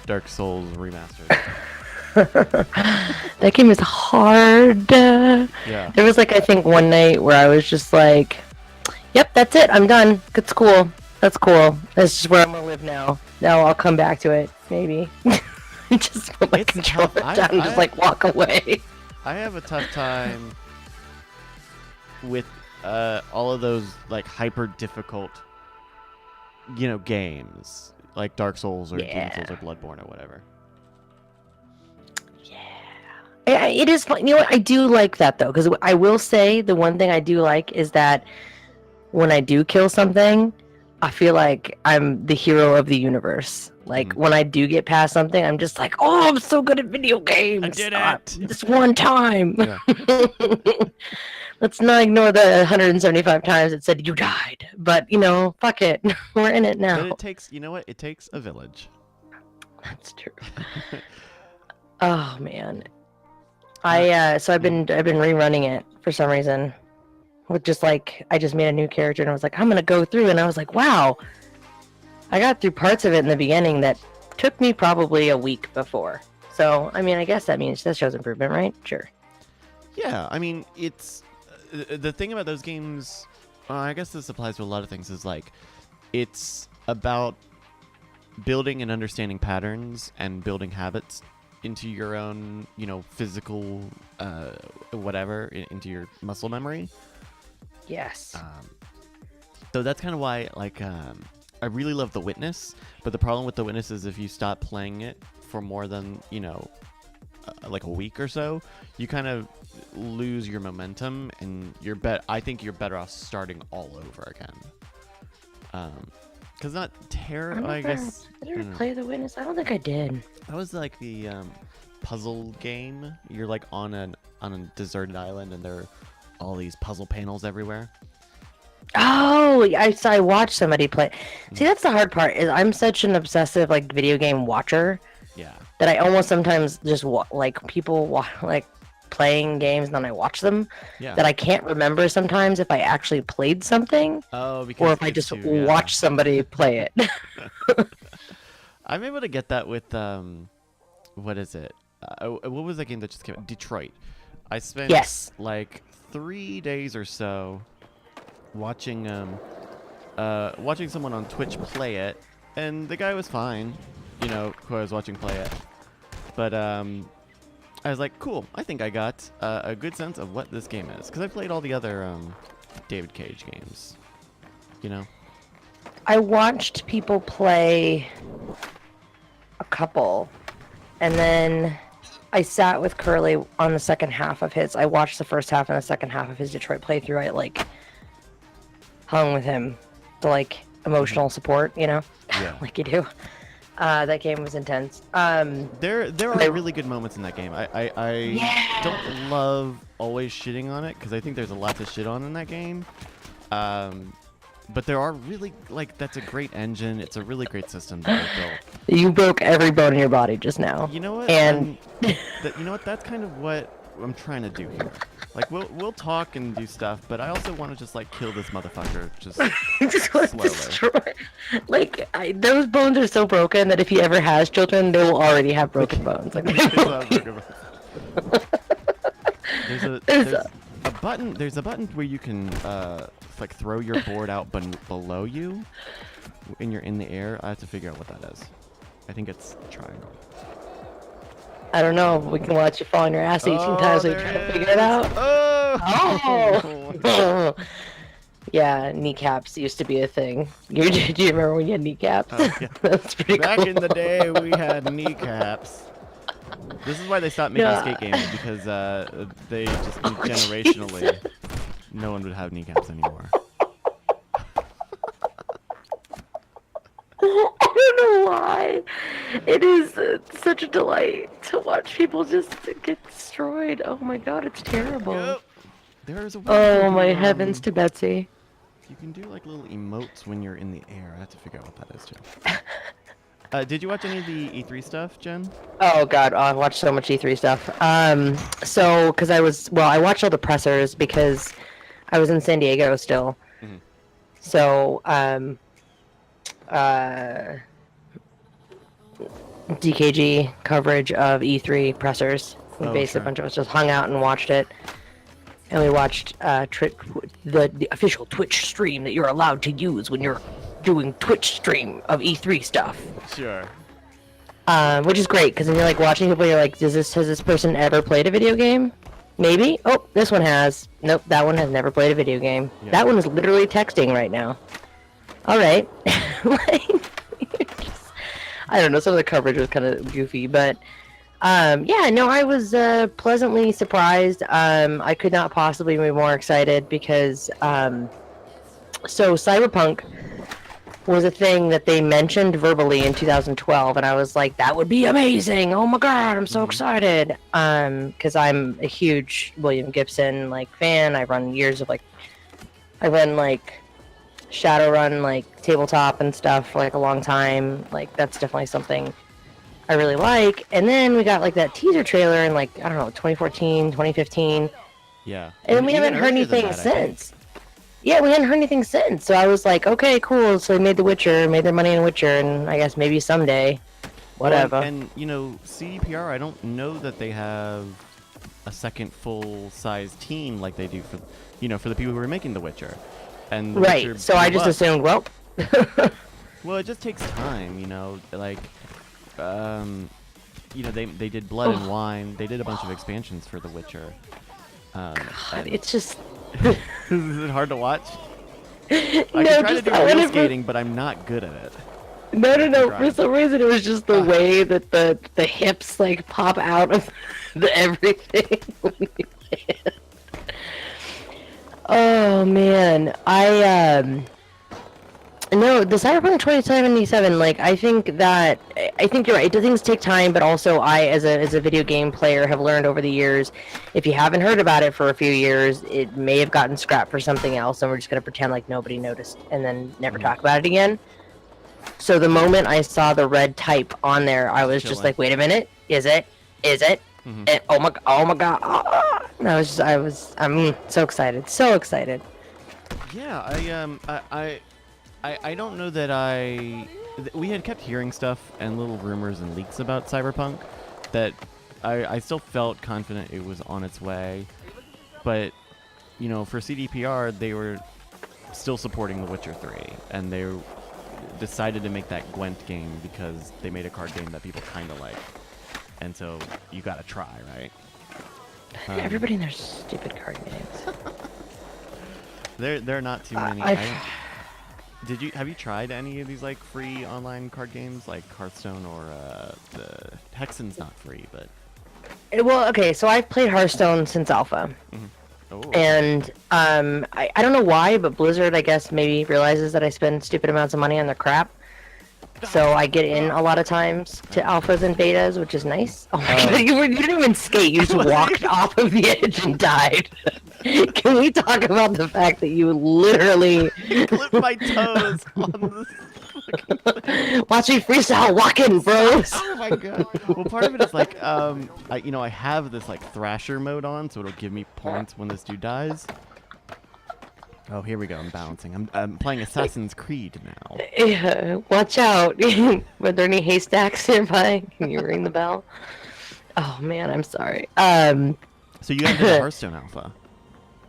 Dark Souls remastered. That game is hard. Yeah. There was like I think one night where I was just like, "Yep, that's it. I'm done. It's cool. That's cool. That's just where I'm gonna live now. Now I'll come back to it, maybe." Just put my controller down and just like walk away. I have a tough time with all of those like hyper difficult, games like Dark Souls or Demon Souls or Bloodborne or whatever. Yeah, it is fun. You know what? I do like that though, because I will say the one thing I do like is that when I do kill something, I feel like I'm the hero of the universe. Like when I do get past something, I'm just like, oh, I'm so good at video games. I did it this one time. Yeah. Let's not ignore the 175 times it said you died. But fuck it, we're in it now. But it takes, it takes a village. That's true. Oh man, so I've been rerunning it for some reason. With just like I just made a new character and I was like, I'm gonna go through, and I was like, wow, I got through parts of it in the beginning that took me probably a week before. So I mean, I guess that shows improvement, right? Sure. Yeah, I mean, it's the thing about those games. I guess this applies to a lot of things. Is like, it's about building and understanding patterns and building habits into your own, physical, whatever, into your muscle memory. Yes. So that's kind of why, like, I really love The Witness, but the problem with The Witness is if you stop playing it for more than, like a week or so, you kind of lose your momentum, and I think you're better off starting all over again. Because not terrible, I guess. Did I ever play The Witness? I don't think I did. That was like the puzzle game. You're like on a deserted island, and there are all these puzzle panels everywhere. Oh, I watched somebody play. See, that's the hard part. Is I'm such an obsessive like video game watcher. Yeah. That I almost sometimes just like people like playing games and then I watch them. Yeah. That I can't remember sometimes if I actually played something. Oh, because or if I just watch somebody play it. I'm able to get that with what is it? What was that game that just came out? Detroit. I spent like 3 days or so watching someone on Twitch play it, and the guy was fine, who I was watching play it. But I was like, cool, I think I got a good sense of what this game is, because I played all the other David Cage games, I watched people play a couple, and then I sat with Curly on the second half of his. I watched the first half and the second half of his Detroit playthrough. I like hung with him to like emotional support, Yeah. like you do. That game was intense. There are really good moments in that game. I don't love always shitting on it because I think there's a lot to shit on in that game. But there are really, like, that's a great engine. It's a really great system that they built. You broke every bone in your body just now. You know what? And you know what? That's kind of what I'm trying to do here. Like, we'll talk and do stuff, but I also want to just like kill this motherfucker just slowly. Destroy. Like, those bones are so broken that if he ever has children, they will already have broken bones. Like, there's a button. There's a button where you can like throw your board out below you, and you're in the air. I have to figure out what that is. I think it's triangle. I don't know. We can watch you fall on your ass 18 times so you try to figure it out. Oh! Yeah, kneecaps used to be a thing. Do you remember when you had kneecaps? Yeah. That's pretty Back cool. in the day, we had kneecaps. This is why they stopped making skate games, because they just generationally, Jesus. no one would have kneecaps anymore. I don't know why. It is such a delight to watch people just get destroyed. Oh my god, it's terrible. Yep. There's a way Oh my heavens to Betsy. You can do like little emotes when you're in the air. I have to figure out what that is too. Did you watch any of the E3 stuff, Jen? Oh god, I watched so much E3 stuff. So because I watched all the pressers because I was in San Diego still. Mm-hmm. So DKG coverage of E3 pressers. Oh, Basically, sure. a bunch of us just hung out and watched it. And we watched the official Twitch stream that you're allowed to use when you're doing Twitch stream of E3 stuff. Sure. Which is great, because then you're like watching people, you're like, has this person ever played a video game? Maybe. Oh, this one has. Nope, that one has never played a video game. Yeah. That one is literally texting right now. All right. I don't know. Some of the coverage was kind of goofy, but yeah, no, I was pleasantly surprised. I could not possibly be more excited because so Cyberpunk was a thing that they mentioned verbally in 2012, and I was like, that would be amazing. Oh my god, I'm so excited. Because I'm a huge William Gibson fan. I run Shadowrun tabletop and stuff for a long time. That's definitely something I really like. And then we got that teaser trailer in I don't know, 2014, 2015. Yeah. And we haven't heard anything since. Yeah, we hadn't heard anything since. So I was like, okay, cool. So they made The Witcher, made their money in Witcher, and I guess maybe someday, whatever. Well, and CDPR, I don't know that they have a second full-size team like they do for the people who are making The Witcher. And The right. Witcher So I just assumed, well. Well, it just takes time, they did Blood and Wine. They did a bunch of expansions for The Witcher. God, it's just. Is it hard to watch? I No, can try to just do wheel skating, but I'm not good at it. No. For some reason, it was just the way that the hips pop out of everything. Oh man, no, the Cyberpunk 2077, I think you're right. Things take time, but also I, as a video game player, have learned over the years, if you haven't heard about it for a few years, it may have gotten scrapped for something else, and we're just gonna pretend like nobody noticed, and then never talk about it again. So the moment I saw the red type on there, I was just like, wait a minute, is it? And, oh my god! And I'm so excited, so excited. Yeah, I don't know that we had kept hearing stuff and little rumors and leaks about Cyberpunk that I still felt confident it was on its way. But, for CDPR, they were still supporting The Witcher 3. And they decided to make that Gwent game because they made a card game that people kind of like. And so you gotta try, right? Everybody in their stupid card games. There are not too many. Have you tried any of these free online card games like Hearthstone or the Hexen's not free, but well, okay, so I've played Hearthstone since alpha. Oh. And I don't know why, but Blizzard I guess maybe realizes that I spend stupid amounts of money on their crap. So I get in a lot of times to alphas and betas, which is nice. Oh my god, you didn't even skate, you just walked off of the edge and died. Can we talk about the fact that you literally clipped my toes on this? Watch me freestyle walking, bros. Oh my god. Well, part of it is I have this Thrasher mode on, so it'll give me points when this dude dies. Oh, here we go. I'm balancing. I'm playing Assassin's Creed now. Yeah, watch out. Were there any haystacks nearby? Can you ring the bell? Oh man, I'm sorry. So you have the Hearthstone alpha.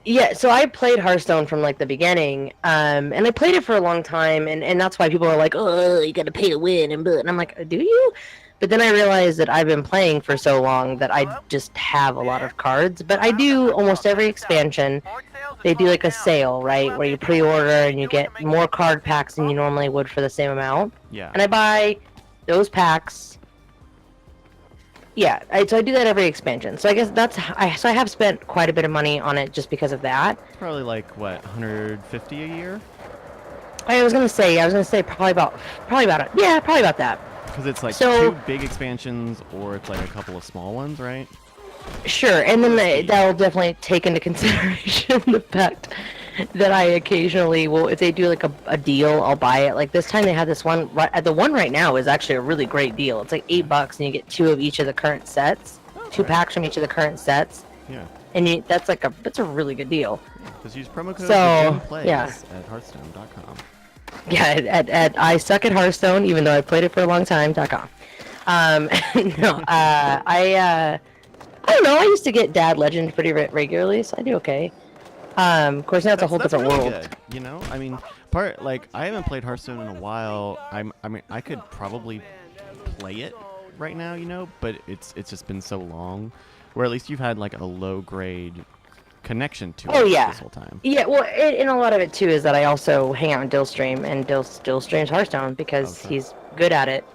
Yeah, so I played Hearthstone from the beginning, and I played it for a long time, and that's why people are like, oh, you gotta pay to win, and I'm like, do you? But then I realized that I've been playing for so long that I just have a lot of cards, but I do almost every expansion. They do a sale, right, where you pre-order and you get more card packs than you normally would for the same amount. Yeah. And I buy those packs. Yeah, so I do that every expansion. So I guess so I have spent quite a bit of money on it just because of that. Probably what, 150 a year? I was gonna say probably about that. Because it's two big expansions or it's a couple of small ones, right? Sure, and then that'll definitely take into consideration the fact that I occasionally will, if they do a deal, I'll buy it. This time they had this one. The one right now is actually a really great deal. It's $8, and you get 2 of each of the current sets, 2 packs from each of the current sets. Yeah. And that's a really good deal. Just use promo code TheJen yeah. at Hearthstone.com. Yeah, at I suck at Hearthstone, even though I played it for a long time.com. No, I don't know. I used to get Dad Legend pretty regularly, so I do okay. Of course, now it's a whole different really world. good, you know? I mean, I haven't played Hearthstone in a while. I mean, I could probably play it right now, you know, but it's just been so long. Where at least you've had like a low grade connection to it this whole time. Yeah, well, and a lot of it too is that I also hang out in Dill's stream, and Dill still streams Hearthstone because he's good at it.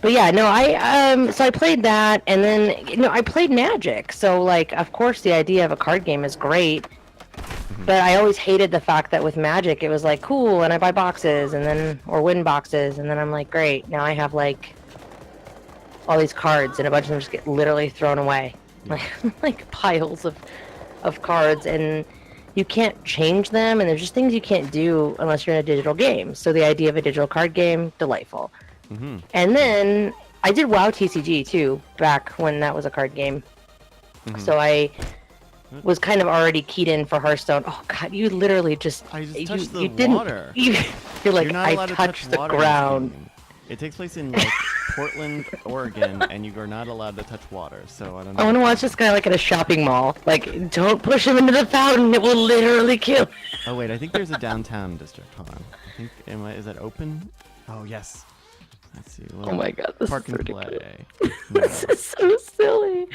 But yeah, no, so I played that, and then I played Magic. So like, of course, the idea of a card game is great, but I always hated the fact that with Magic it was like cool, and I buy boxes, and then or win boxes, and then I'm like, great, now I have like all these cards, and a bunch of them just get literally thrown away. Like piles of cards, and you can't change them, and there's just things you can't do unless you're in a digital game. So the idea of a digital card game, delightful. And then I did WoW TCG too, back when that was a card game. So I was kind of already keyed in for Hearthstone. Oh god, you literally just touched the water. You're like, I touched the ground. It takes place in like Portland, Oregon, and you are not allowed to touch water. So I don't know. I want to watch this guy like at a shopping mall. Like, don't push him into the fountain; it will literally kill. Oh wait, I think there's a downtown district. Hold on. I think is that open? Oh yes. Let's see. Oh my god, this is ridiculous. Play. This is so silly.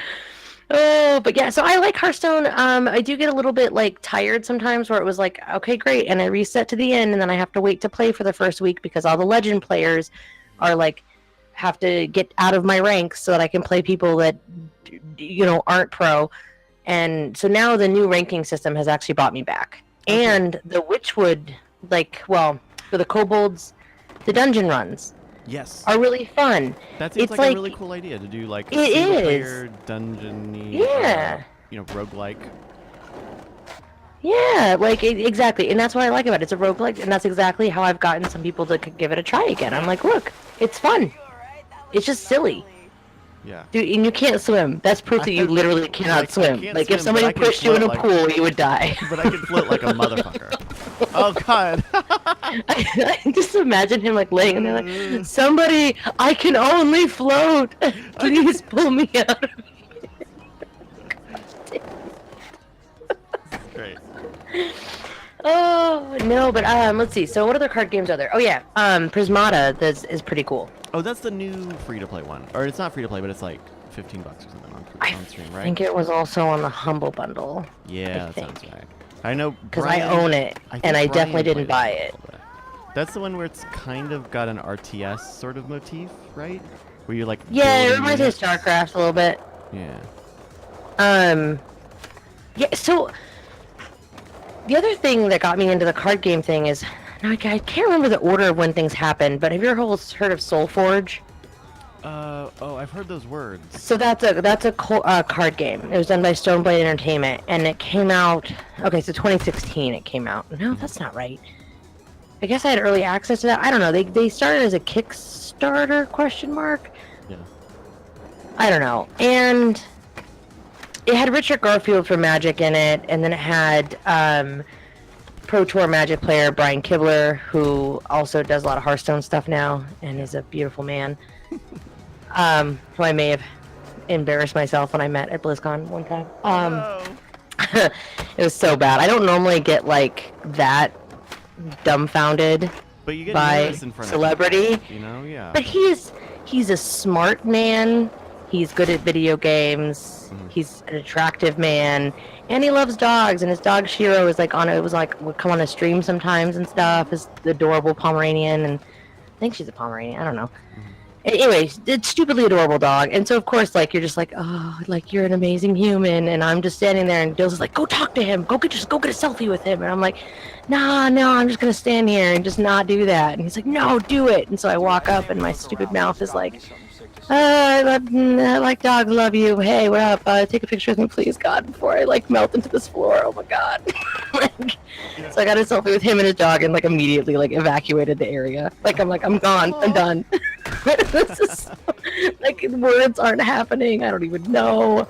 Oh, but yeah, so I like Hearthstone. I do get a little bit like tired sometimes where it was like, okay, great, and I reset to the end, and then I have to wait to play for the first week because all the legend players are like have to get out of my ranks so that I can play people that aren't pro. And so now the new ranking system has actually brought me back. Okay. And the Witchwood, for the kobolds, the dungeon runs. Yes. Are really fun. That seems like a really cool idea to do like a single-player dungeon-y, roguelike. Yeah, exactly, and that's what I like about it. It's a roguelike, and that's exactly how I've gotten some people to give it a try again. I'm like, look, it's fun. It's just silly. Yeah. Dude, and you can't swim. That's proof that you literally cannot swim. Like, if somebody pushed you in a pool, you would die. But I can float like a motherfucker. Oh, God. I just imagine him, like, laying in there like, somebody, I can only float. Please pull me out of here. Great. Oh, no, but, let's see. So what other card games are there? Oh, yeah, Prismata is pretty cool. Oh, that's the new free-to-play one. Or it's not free-to-play, but it's like $15 or something on stream, right? I think it was also on the Humble Bundle. Yeah, that sounds right. I know because I own it, and I definitely didn't buy it. That's the one where it's kind of got an RTS sort of motif, right? Where you like it reminds me of StarCraft a little bit. Yeah. Yeah. So the other thing that got me into the card game thing is I can't remember the order of when things happened, but have you ever heard of SoulForge? Oh, I've heard those words. So that's a card game. It was done by Stoneblade Entertainment, and it came out. Okay, so 2016 it came out. No, that's not right. I guess I had early access to that. I don't know. They started as a Kickstarter ? Yeah. I don't know. And it had Richard Garfield from Magic in it, and then it had Pro Tour Magic player Brian Kibler, who also does a lot of Hearthstone stuff now, and is a beautiful man. Who I may have embarrassed myself when I met at BlizzCon one time. It was so bad. I don't normally get like that dumbfounded but you get by in front celebrity. Of him, yeah. But he's a smart man. He's good at video games. He's an attractive man, and he loves dogs. And his dog Shiro is like would come on a stream sometimes and stuff. His adorable Pomeranian, and I think she's a Pomeranian. I don't know. Anyway, it's stupidly adorable dog, and so of course, like you're just like, oh, like you're an amazing human, and I'm just standing there, and Dill's like, go talk to him, go get a selfie with him, and I'm like, no, I'm just gonna stand here and just not do that, and he's like, no, do it, and so I walk up, and my stupid mouth is like, I like dogs, love you, hey, what up, take a picture with me, please, God, before I like melt into this floor, oh my God. So I got a selfie with him and his dog, and like immediately like evacuated the area. Like I'm gone, I'm done. This is like words aren't happening. I don't even know.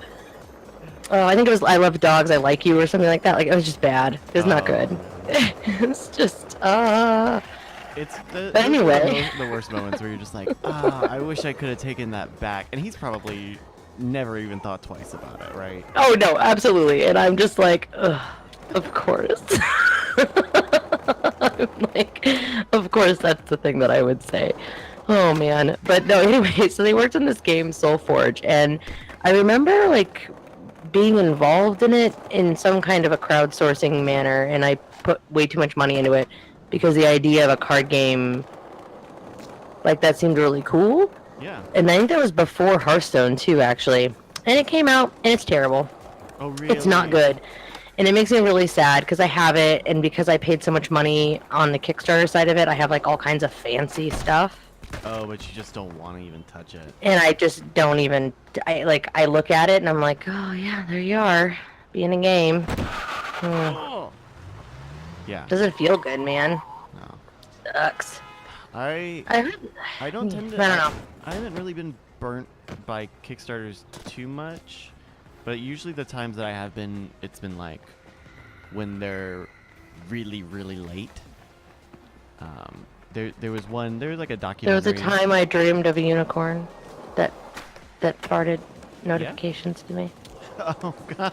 I think it was I love dogs, I like you, or something like that. Like it was just bad. It was not good. It's just It's But anyway. the worst moments where you're just like, I wish I could have taken that back. And he's probably never even thought twice about it, right? Oh no, absolutely. And I'm just like, ugh, of course. I'm like, of course that's the thing that I would say. Oh man. But no, anyway, so they worked on this game, Soulforge, and I remember like being involved in it in some kind of a crowdsourcing manner, and I put way too much money into it because the idea of a card game like that seemed really cool. Yeah. And I think that was before Hearthstone too, actually. And it came out, and it's terrible. Oh, really? It's not good. And it makes me really sad because I have it, and because I paid so much money on the Kickstarter side of it, I have like all kinds of fancy stuff. Oh, but you just don't want to even touch it. And I just don't even, I look at it and I'm like, oh yeah, there you are, being a game. Oh. Yeah. Doesn't feel good, man. No. Sucks. I don't tend to. I don't know. I haven't really been burnt by Kickstarters too much, but usually the times that I have been, it's been like when they're really, really late. There was like a documentary. There was a time I dreamed of a unicorn that farted notifications to me. Oh God.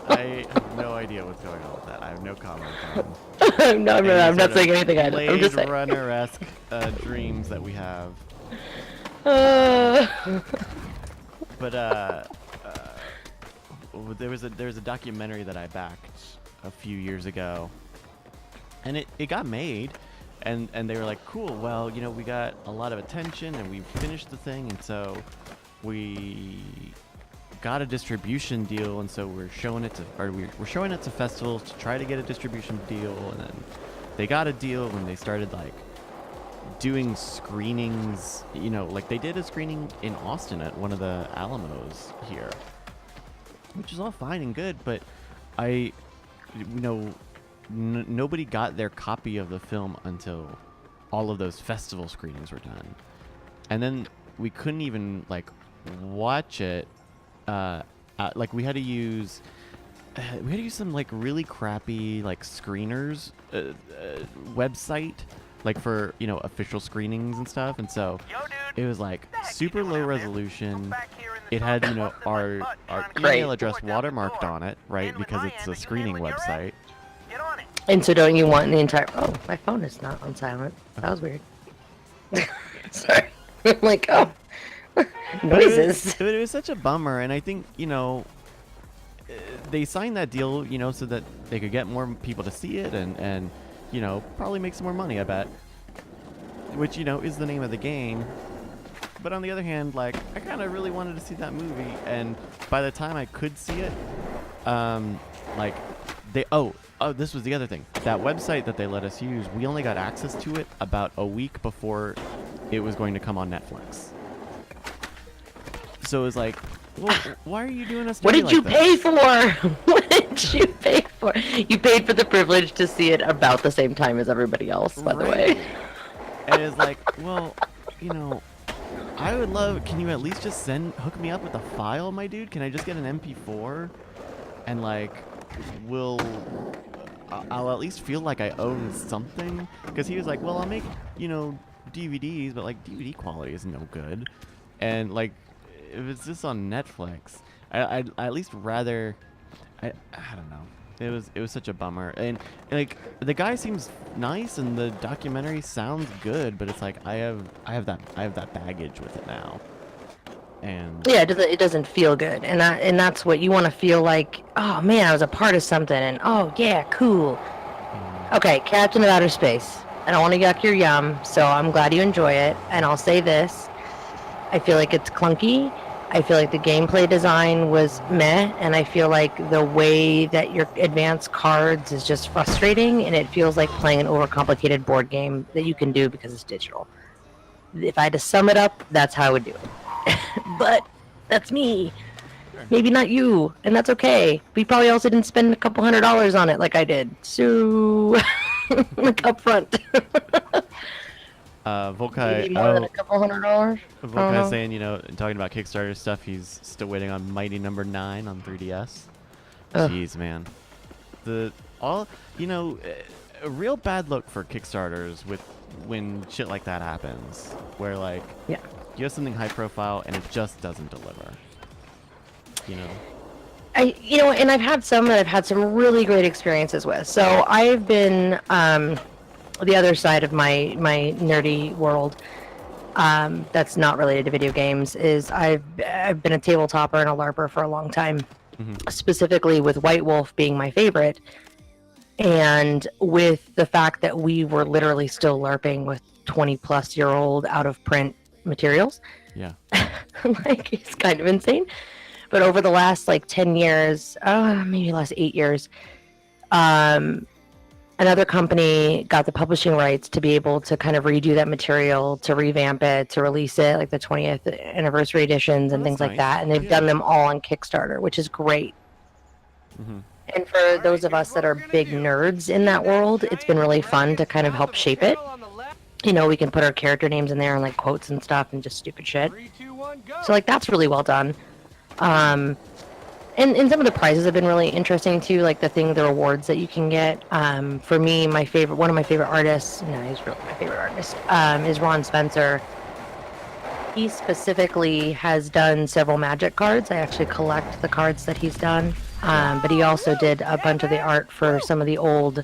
I have no idea what's going on with that. I have no comment on. No, I'm not saying anything. I'm just saying. Blade Runner-esque dreams that we have. But there was a documentary that I backed a few years ago, and it got made, and they were like, cool, well, you know, we got a lot of attention and we finished the thing, and so we got a distribution deal, and so we're showing it to festivals to try to get a distribution deal, and then they got a deal when they started like doing screenings, you know, like they did a screening in Austin at one of the Alamos here, which is all fine and good, but nobody got their copy of the film until all of those festival screenings were done, and then we couldn't even like watch it. Like we had to use some like really crappy like screeners website, like for, you know, official screenings and stuff, and so it was like super low resolution. It had, you know, our email address watermarked on it, right, because it's a screening website. And so don't you want the entire... Oh, my phone is not on silent. That was weird. Sorry. I'm like, oh. Noises. But it was such a bummer, and I think, you know, they signed that deal, you know, so that they could get more people to see it and you know, probably make some more money, I bet. Which, you know, is the name of the game. But on the other hand, like, I kind of really wanted to see that movie, and by the time I could see it, like, this was the other thing. That website that they let us use, we only got access to it about a week before it was going to come on Netflix. So it was like, well, why are you doing us? What did you pay for? What did you pay for? You paid for the privilege to see it about the same time as everybody else, by the way. And it's like, well, you know, I would love, can you at least just hook me up with a file, my dude? Can I just get an MP4? And like, I'll at least feel like I own something. Because he was like, well, I'll make, you know, DVDs, but like DVD quality is no good. And like, if it's just on Netflix, I'd at least rather, I don't know. It was such a bummer, and like the guy seems nice, and the documentary sounds good, but it's like I have that baggage with it now, and yeah, it doesn't feel good, and that's what you want to feel like. Oh man, I was a part of something, and oh yeah, cool. Okay, Captain of Outer Space. I don't want to yuck your yum, so I'm glad you enjoy it, and I'll say this: I feel like it's clunky. I feel like the gameplay design was meh, and I feel like the way that your advanced cards is just frustrating, and it feels like playing an overcomplicated board game that you can do because it's digital. If I had to sum it up, that's how I would do it. But that's me. Maybe not you, and that's okay. We probably also didn't spend a couple $100 on it like I did. So, like up front. Volkai, maybe more than a couple $100. Volkai saying, you know, talking about Kickstarter stuff, he's still waiting on Mighty Number 9 on 3DS. Jeez, man. You know, a real bad look for Kickstarters with when shit like that happens, where like Yeah. you have something high profile and it just doesn't deliver. You know. And I've had some that I've had some really great experiences with. So I've been the other side of my nerdy world. That's not related to video games. Is I've been a tabletopper and a LARPer for a long time, specifically with White Wolf being my favorite, and with the fact that we were literally still LARPing with 20-plus-year-old out of print materials. Yeah. Like, it's kind of insane. But over the last like 10 years, maybe last 8 years, another company got the publishing rights to be able to kind of redo that material, to revamp it, to release it, like the 20th anniversary editions and things like nice. that. And they've done them all on Kickstarter, which is great. And for those of us that are big nerds in that world, it's been really fun to kind of help shape it. You know, we can put our character names in there and like quotes and stuff and just stupid shit. So like that's really well done. And some of the prizes have been really interesting too, like the rewards that you can get. For me, one of my favorite artists, no, he's really my favorite artist, is Ron Spencer. He specifically has done several Magic cards. I actually collect the cards that he's done. But he also did a bunch of the art for some of the old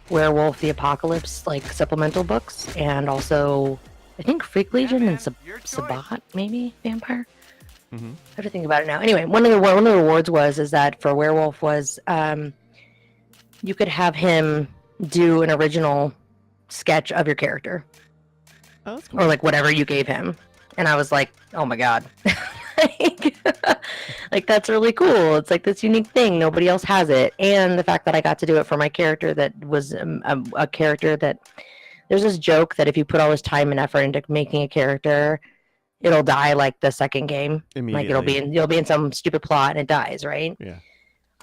Werewolf the Apocalypse, like supplemental books, and also I think Freak Legion and Sabbat, maybe Vampire. I have to think about it now. Anyway, one of the rewards is that for Werewolf was you could have him do an original sketch of your character, that's cool. or like whatever you gave him. And I was like, oh my god, like that's really cool. It's like this unique thing, nobody else has it. And the fact that I got to do it for my character that was a character that there's this joke that if you put all this time and effort into making a character, it'll die like the second game. Like you'll be in some stupid plot and it dies, right? Yeah.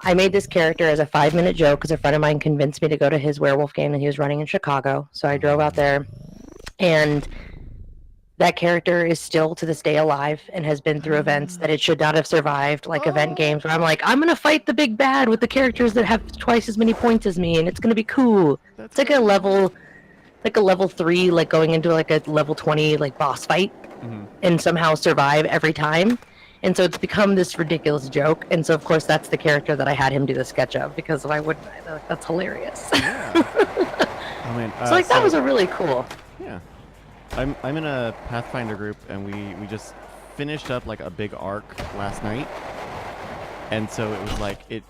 I made this character as a 5-minute joke because a friend of mine convinced me to go to his werewolf game that he was running in Chicago. So I drove out there, and that character is still to this day alive and has been through events that it should not have survived, like event games where I'm like, I'm gonna fight the big bad with the characters that have twice as many points as me, and it's gonna be cool. It's like a level 3, like going into like a level 20 like boss fight, and somehow survive every time. And so it's become this ridiculous joke. And so of course that's the character that I had him do the sketch of, because why wouldn't I? Like, that's hilarious. Yeah. I mean, so that was a really cool. Yeah. I'm in a Pathfinder group, and we just finished up like a big arc last night, and so it was like it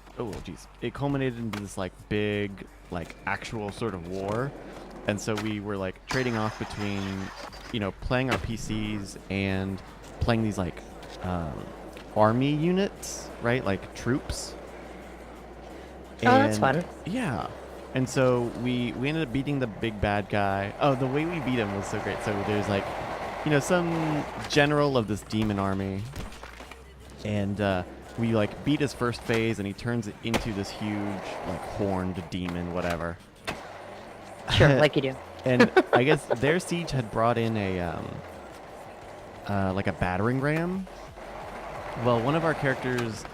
culminated into this like big like actual sort of war, and so we were like trading off between playing our PCs and playing these like army units, right, like troops. Oh, that's fun. Yeah. And so we ended up beating the big bad guy. Oh, the way we beat him was so great. So there's like, some general of this demon army. And we like beat his first phase, and he turns it into this huge like horned demon, whatever. Sure, like you do. And I guess their siege had brought in a like a battering ram. Well, one of our characters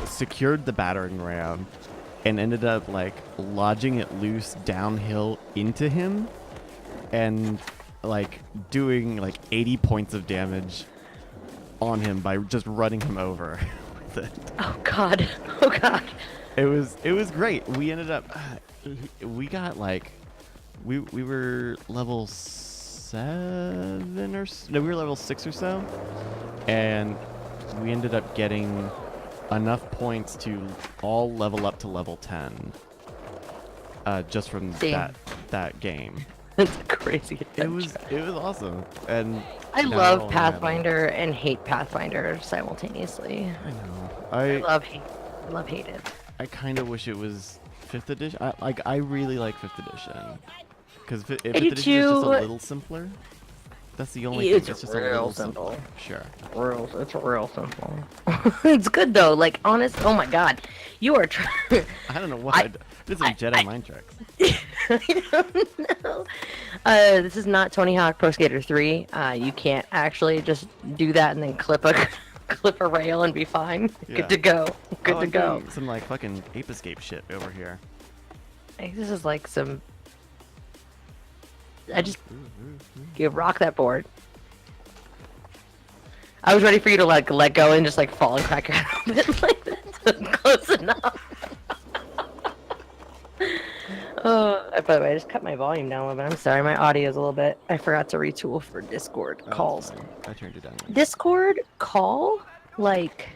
secured the battering ram and ended up like lodging it loose downhill into him and like doing like 80 points of damage on him by just running him over with it. Oh god. It was great. We ended up we got like we were level 7 or no, we were level 6 or so, and we ended up getting enough points to all level up to level 10 just from that game. That's crazy. It was awesome. And I love Pathfinder and hate Pathfinder simultaneously. I know. I love hate it. I kind of wish it was 5th edition. I really like 5th edition, because 5th edition is just a little simpler. That's the only thing. It's just a little simple. Sure. It's real simple. It's good though. Like honest. Oh my god, you are trying. I don't know what. I did some Jedi mind tricks. I don't know. This is not Tony Hawk Pro Skater 3. You can't actually just do that and then clip a rail and be fine. Yeah. Good to go. Good to go. Some like fucking Ape Escape shit over here. This is like some. I just you rock that board. I was ready for you to like let go and just like fall and crack your head open. Like that's close enough. Oh, by the way, I just cut my volume down a little bit. I'm sorry, my audio is a little bit. I forgot to retool for Discord calls. I turned it down. Discord call, like,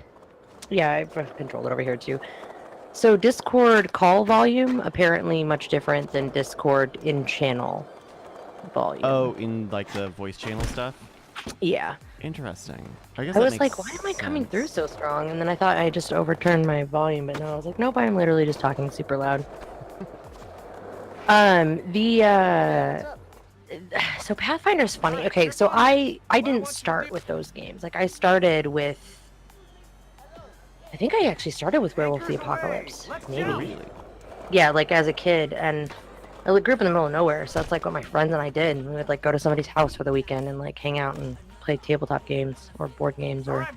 yeah, I've controlled it over here too. So Discord call volume apparently much different than Discord in channel volume. Oh, in like the voice channel stuff. Yeah. Interesting. I guess I that was makes like, why am I coming sense. through so strong? And then I thought I just overturned my volume, but no, I was like, nope, I'm literally just talking super loud. So Pathfinder's funny. Okay, so I didn't start with those games. Like I started with. I think I actually started with Werewolf the Apocalypse. Maybe. Really? Yeah, like as a kid, and I grew up in the middle of nowhere, so that's like what my friends and I did. We would like go to somebody's house for the weekend and like hang out and play tabletop games or board games or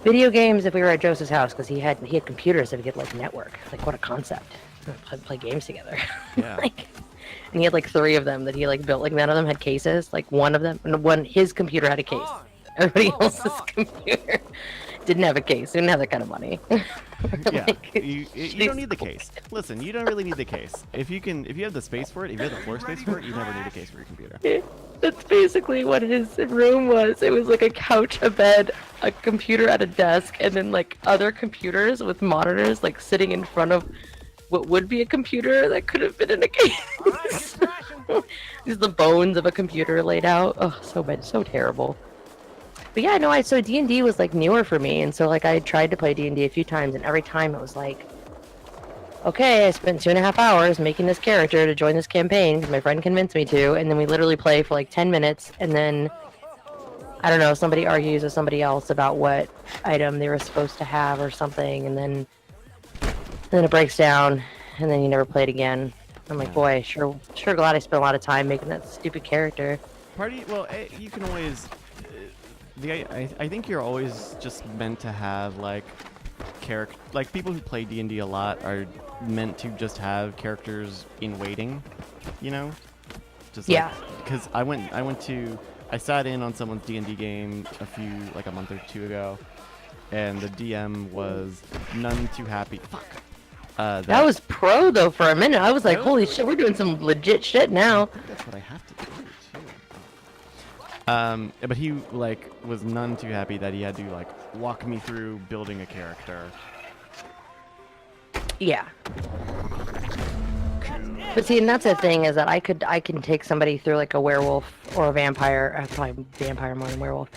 video games if we were at Joseph's house because he had computers that we could like network. Like what a concept! Play games together. Yeah. Like, and he had like 3 of them that he like built. Like none of them had cases. Like his computer had a case. Everybody else's computer didn't have a case. Didn't have that kind of money. Yeah, Like, you don't need the case. Listen, you don't really need the case. If you have the space for it, if you have the floor space for it, you never need a case for your computer. That's basically what his room was. It was like a couch, a bed, a computer at a desk, and then like other computers with monitors like sitting in front of what would be a computer that could have been in a case. These are the bones of a computer laid out. Oh, so bad, so terrible. But yeah, no, so D&D was like newer for me, and so like I tried to play D&D a few times, and every time it was like, okay, I spent 2.5 hours making this character to join this campaign because my friend convinced me to, and then we literally play for like 10 minutes, and then I don't know, somebody argues with somebody else about what item they were supposed to have or something, and then it breaks down, and then you never play it again. I'm like, boy, sure glad I spent a lot of time making that stupid character. You can always. I think you're always just meant to have like like people who play D&D a lot are meant to just have characters in waiting, you know? Just yeah. Because I sat in on someone's D&D game a month or 2 ago, and the DM was none too happy. Fuck. That was pro though for a minute. I was like, holy shit, we're doing some legit shit now. I think that's what I have to do too. But he like was none too happy that he had to like walk me through building a character. Yeah. But see, and that's the thing is that I can take somebody through like a werewolf or a vampire, probably vampire more than werewolf.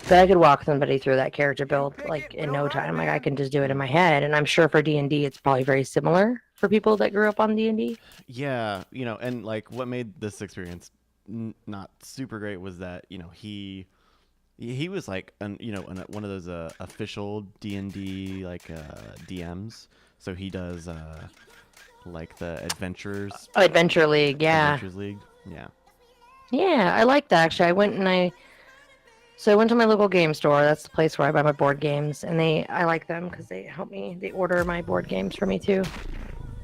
But I could walk somebody through that character build like in no time. Like I can just do it in my head, and I'm sure for D&D it's probably very similar for people that grew up on D&D. Yeah, and like what made this experience not super great was that he was like one of those official D&D like DMs. So he does like the Adventures. Oh, Adventure League, yeah. Adventures League, yeah. Yeah, I like that actually. I went to my local game store. That's the place where I buy my board games, and I like them because they help me. They order my board games for me too.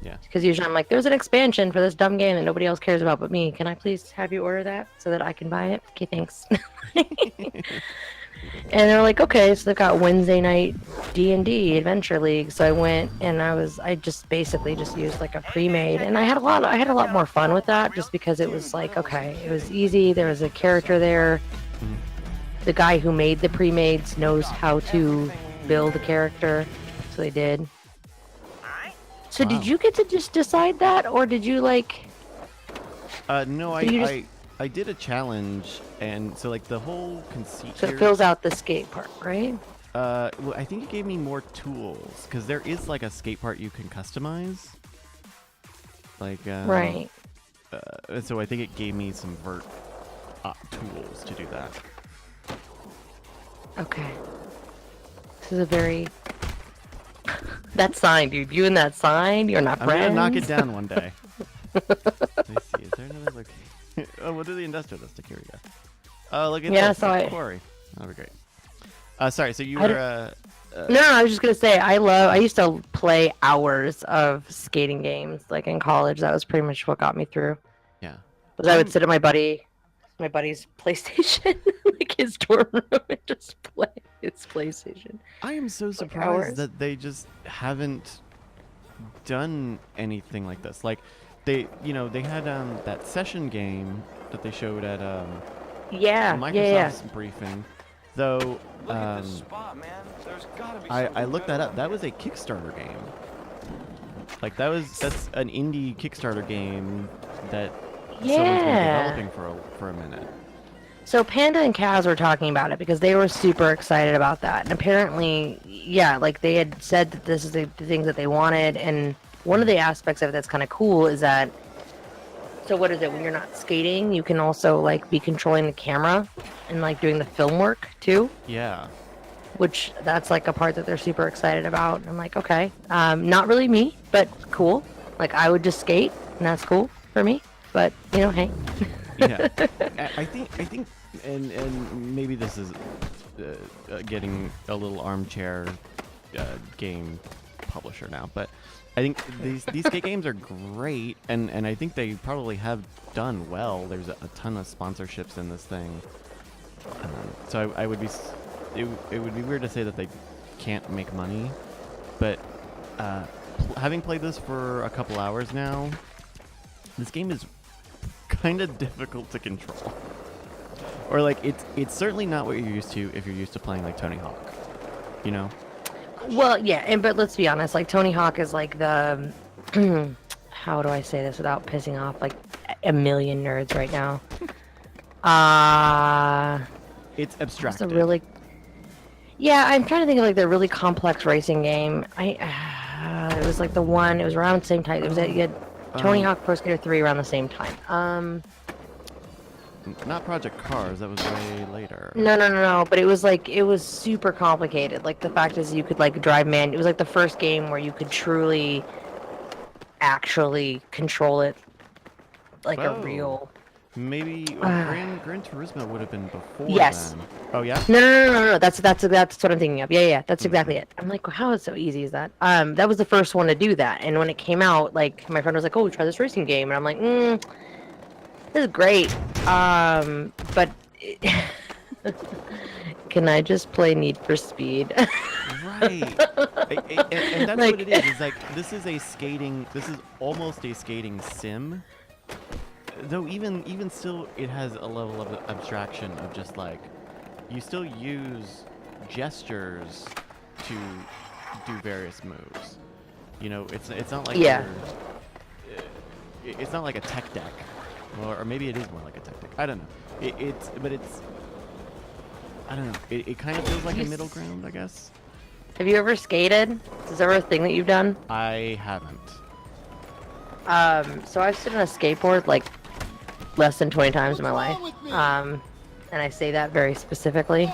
Yeah. Because usually I'm like, there's an expansion for this dumb game that nobody else cares about but me. Can I please have you order that so that I can buy it? Okay, thanks. And they're like, okay, so they've got Wednesday night D&D Adventure League. So I went and I just basically just used like a pre-made, and I had a lot more fun with that just because it was like, okay, it was easy. There was a character there. The guy who made the pre-mades knows how to build a character, so they did. So wow. Did you get to just decide that, or did you like? No, I did a challenge, and so like the whole conceit. So it fills out the skate part, right? Well, I think it gave me more tools because there is like a skate part you can customize. Like. Right. So I think it gave me some vert tools to do that. Okay. This is a very. That sign, dude. You and that sign, you're not friends. I'm gonna knock it down one day. Let me see. Is there another location? Oh, we'll do the industrial district. Here we go. Oh, look at this. So quarry. That'll be great. Sorry. So you were No, I was just gonna say I used to play hours of skating games like in college. That was pretty much what got me through. Yeah. Was I would sit at my buddy's PlayStation, like his dorm room, and just play his PlayStation. I am so Like surprised hours. that they just haven't done anything like this. Like, they had that session game that they showed at Yeah, Microsoft's yeah. briefing. Though, Look at this spot, man. There's gotta be I something looked better that up. than That this. was a Kickstarter game. Like that's an indie Kickstarter game that someone's been Yeah. developing for a minute. So Panda and Kaz were talking about it because they were super excited about that. And apparently, yeah, like they had said that this is the things that they wanted. And one of the aspects of it that's kind of cool is that, so what is it, when you're not skating, you can also like be controlling the camera and like doing the film work too, Yeah. which that's like a part that they're super excited about. I'm like, okay, not really me, but cool. Like I would just skate and that's cool for me. But hey. Yeah. I think, and maybe this is getting a little armchair game publisher now, but I think these skate games are great, and I think they probably have done well. There's a ton of sponsorships in this thing, so I would be it would be weird to say that they can't make money, but having played this for a couple hours now, this game is kind of difficult to control. Or like it's certainly not what you're used to if you're used to playing like Tony Hawk, you know? Well, yeah, but let's be honest. Like Tony Hawk is like the how do I say this without pissing off like a million nerds right now? It's It's abstracted. a really yeah. I'm trying to think of like the really complex racing game. It was like the one. It was around the same time. It was you had Tony Hawk Pro Skater 3 around the same time. Not Project Cars, that was way later. No. But it was super complicated. Like the fact is, you could like drive man. It was like the first game where you could truly, actually control it, like a Whoa. real. Maybe Gran Turismo would have been before Yes. then. Oh yeah? No. That's what I'm thinking of. Yeah. That's exactly it. I'm like, how is it so easy as that? That was the first one to do that. And when it came out, like my friend was like, "Oh, try this racing game," and I'm like, "This is great." But can I just play Need for Speed? Right. And that's what it is. It's like this is almost a skating sim. Though even still it has a level of abstraction of just like you still use gestures to do various moves. It's not like Yeah. it's not like a tech deck. Or maybe it is more like a tech deck. I don't know. It's I don't know. It kind of feels like a middle ground, I guess. Have you ever skated? Is that ever a thing that you've done? I haven't. So I've stood on a skateboard like less than 20 times in my life. And I say that very specifically.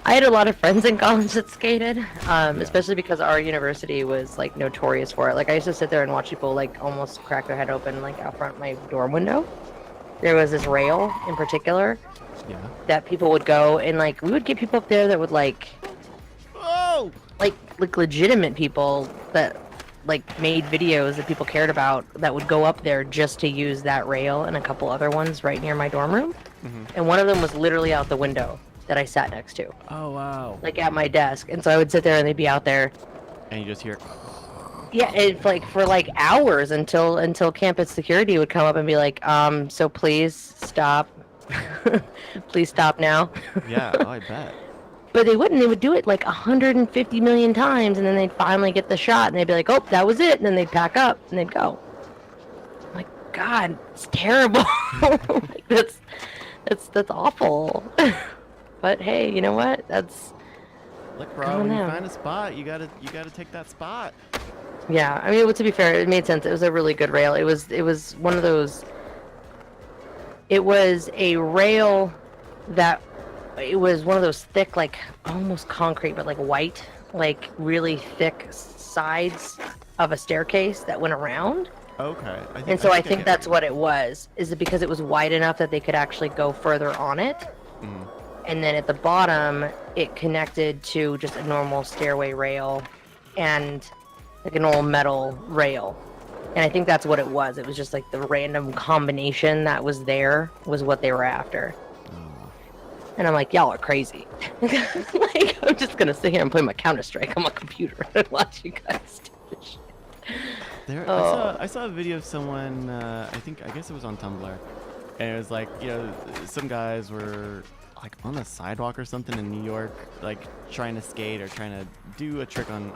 I had a lot of friends in college that skated, especially because our university was like notorious for it. Like I used to sit there and watch people like almost crack their head open like out front my dorm window. There was this rail in particular Yeah. that people would go and like we would get people up there that would like legitimate people that like made videos that people cared about that would go up there just to use that rail and a couple other ones right near my dorm room. And one of them was literally out the window that I sat next to, Oh wow. like at my desk. And so I would sit there and they'd be out there. And you just hear. Yeah, it's like for like hours until campus security would come up and be like, so please stop. Please stop now. Yeah. Oh, I bet. But they wouldn't. They would do it like 150 million times, and then they'd finally get the shot, and they'd be like, "Oh, that was it," and then they'd pack up and they'd go. I'm like, God, it's terrible. Like, that's awful. But hey, you know what? That's Look, I bro, don't when you know. find a spot, you gotta take that spot. Yeah. I mean, well, to be fair, it made sense. It was a really good rail. It was one of those. It was a rail that. It was one of those thick, like almost concrete, but like white, like really thick sides of a staircase that went around. Okay. And so I think get that's what it was. Is it because it was wide enough that they could actually go further on it? And then at the bottom, it connected to just a normal stairway rail and like an old metal rail. And I think that's what it was. It was just like the random combination that was there was what they were after. And I'm like, y'all are crazy. Like, I'm just gonna sit here and play my Counter-Strike on my computer and watch you guys do this shit. I saw a video of someone, I guess it was on Tumblr, and it was like, some guys were like on the sidewalk or something in New York, like trying to skate or trying to do a trick on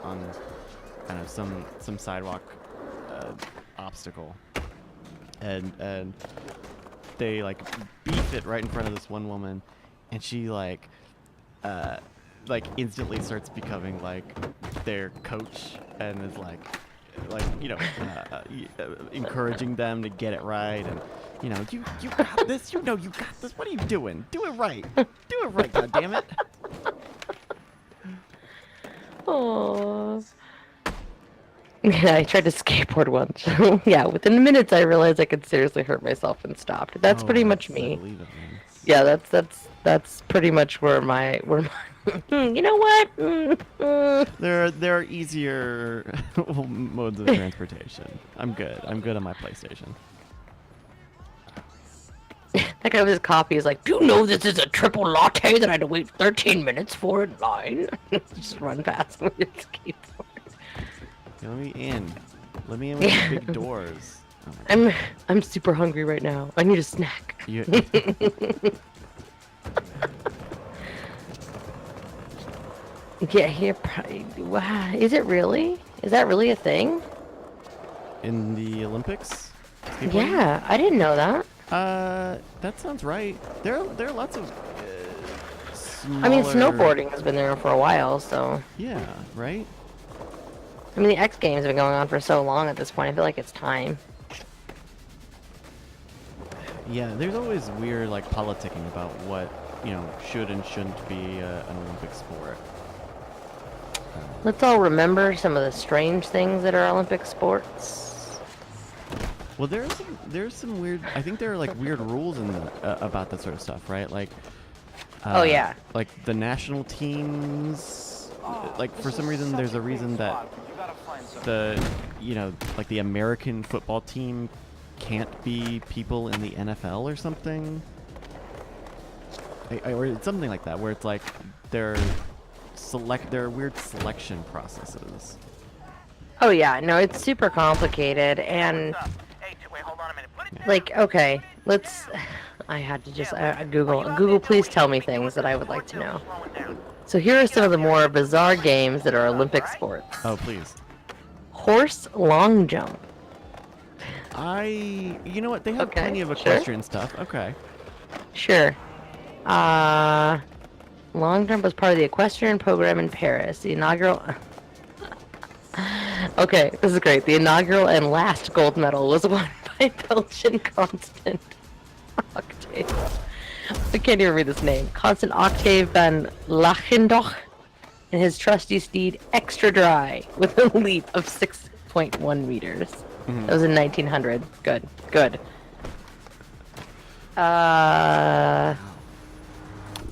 kind of some sidewalk obstacle, and they like beef it right in front of this one woman, and she like instantly starts becoming like their coach and is like encouraging them to get it right, and you got this, you got this, what are you doing, do it right, god damn it. Oh. Yeah, I tried to skateboard once. Yeah, within minutes I realized I could seriously hurt myself and stopped. That's pretty much me. I believe it, man. Yeah, that's pretty much where my you know what? There are easier modes of transportation. I'm good on my PlayStation. That guy with his coffee is like, do you know this is a triple latte that I had to wait 13 minutes for in line? Just run past with your skateboard. Let me in with the big doors. Oh I'm super hungry right now. I need a snack. Yeah. Yeah, here probably. Wow, is it really? Is that really a thing? In the Olympics? Skateboarding? Yeah, I didn't know that. That sounds right. There are lots of I mean, smaller- snowboarding has been there for a while, so. Yeah, right? I mean, the X Games have been going on for so long at this point. I feel like it's time. Yeah, there's always weird like politicking about what should and shouldn't be an Olympic sport. Let's all remember some of the strange things that are Olympic sports. Well, there's some weird. I think there are like weird rules in about that sort of stuff, right? Like. Oh yeah. Like the national teams. Like for some reason, there's a reason that like the American football team can't be people in the NFL or something. Or it's something like that, where it's like there are weird selection processes. Oh yeah, no, it's super complicated and like okay, let's. I had to just Google. Please tell me things that I would like to know. So here are some of the more bizarre games that are Olympic sports. Oh please. Horse long jump. You know what? They have plenty of equestrian stuff. Okay. Sure. Long jump was part of the equestrian program in Paris. The inaugural. Okay, this is great. The inaugural and last gold medal was won by Belgian Constant Octave. I can't even read this name. Constant Octave van Lachendoch and his trusty steed Extra Dry with a leap of 6.1 meters. Mm-hmm. That was in 1900. Good.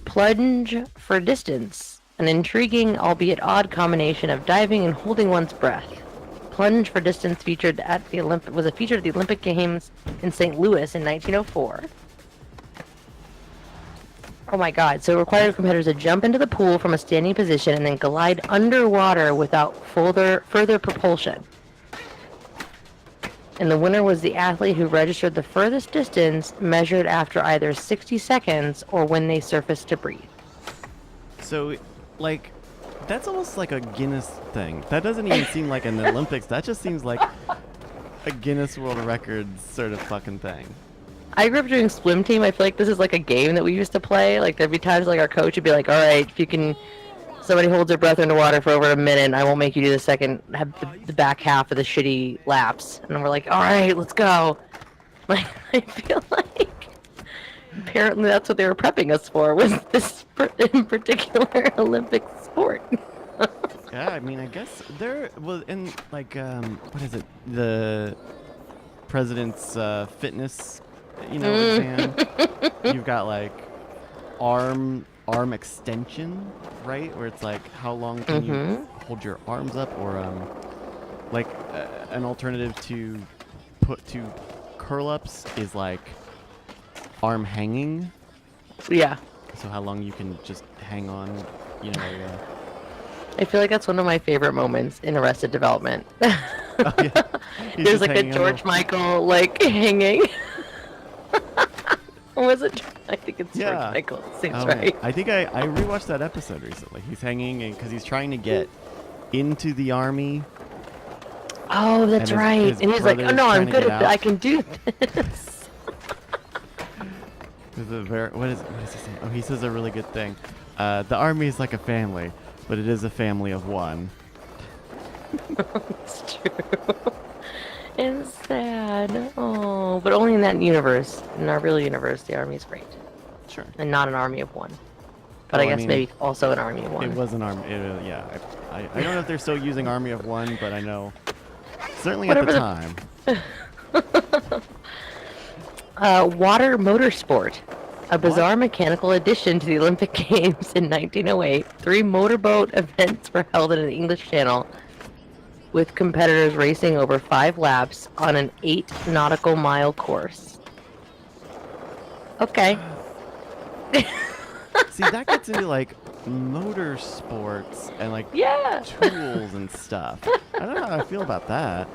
Plunge for distance. An intriguing, albeit odd combination of diving and holding one's breath. Plunge for distance was a feature at the Olympic Games in St. Louis in 1904. Oh my god, so it required competitors to jump into the pool from a standing position and then glide underwater without further propulsion. And the winner was the athlete who registered the furthest distance measured after either 60 seconds or when they surfaced to breathe. So, like, that's almost like a Guinness thing. That doesn't even seem like an Olympics. That just seems like a Guinness World Records sort of fucking thing. I grew up doing swim team. I feel like this is like a game that we used to play. Like there'd be times like our coach would be like, "All right, if you can, somebody holds their breath underwater for over a minute, I won't make you do the back half of the shitty laps." And we're like, "All right, let's go." Like I feel like apparently that's what they were prepping us for, was this in particular Olympic sport. Yeah, I mean, I guess there was in like what is it? The president's fitness, exam. You've got like arm extension, right? Where it's like how long can you hold your arms up, or like an alternative to curl ups is like arm hanging. Yeah. So how long you can just hang on, you know. I feel like that's one of my favorite moments in Arrested Development. Oh, yeah. He's There's just like a hanging on George Michael like hanging. Or was it? I think it's Yeah. George Michael. Seems Oh, right. I think I rewatched that episode recently. He's hanging because he's trying to get into the army. Oh, that's his right. And he's like, brother "Oh is no, I'm trying to good get at that. out." I can do this." What is he saying? Oh, he says a really good thing. The army is like a family, but it is a family of one. It's true. It's sad. Oh, but only in that universe. In our real universe, the army is great, Sure. and not an army of one. But Oh, I I guess mean, maybe also an army of one. It was an army. Yeah. I don't know if they're still using army of one, but I know certainly at the Whatever time. Water motorsport. A bizarre mechanical addition to the Olympic Games in 1908. 3 motorboat events were held in an English channel, with competitors racing over 5 laps on an 8 nautical mile course. Okay. See, that gets into like motorsports and like Yeah. tools and stuff. I don't know how I feel about that.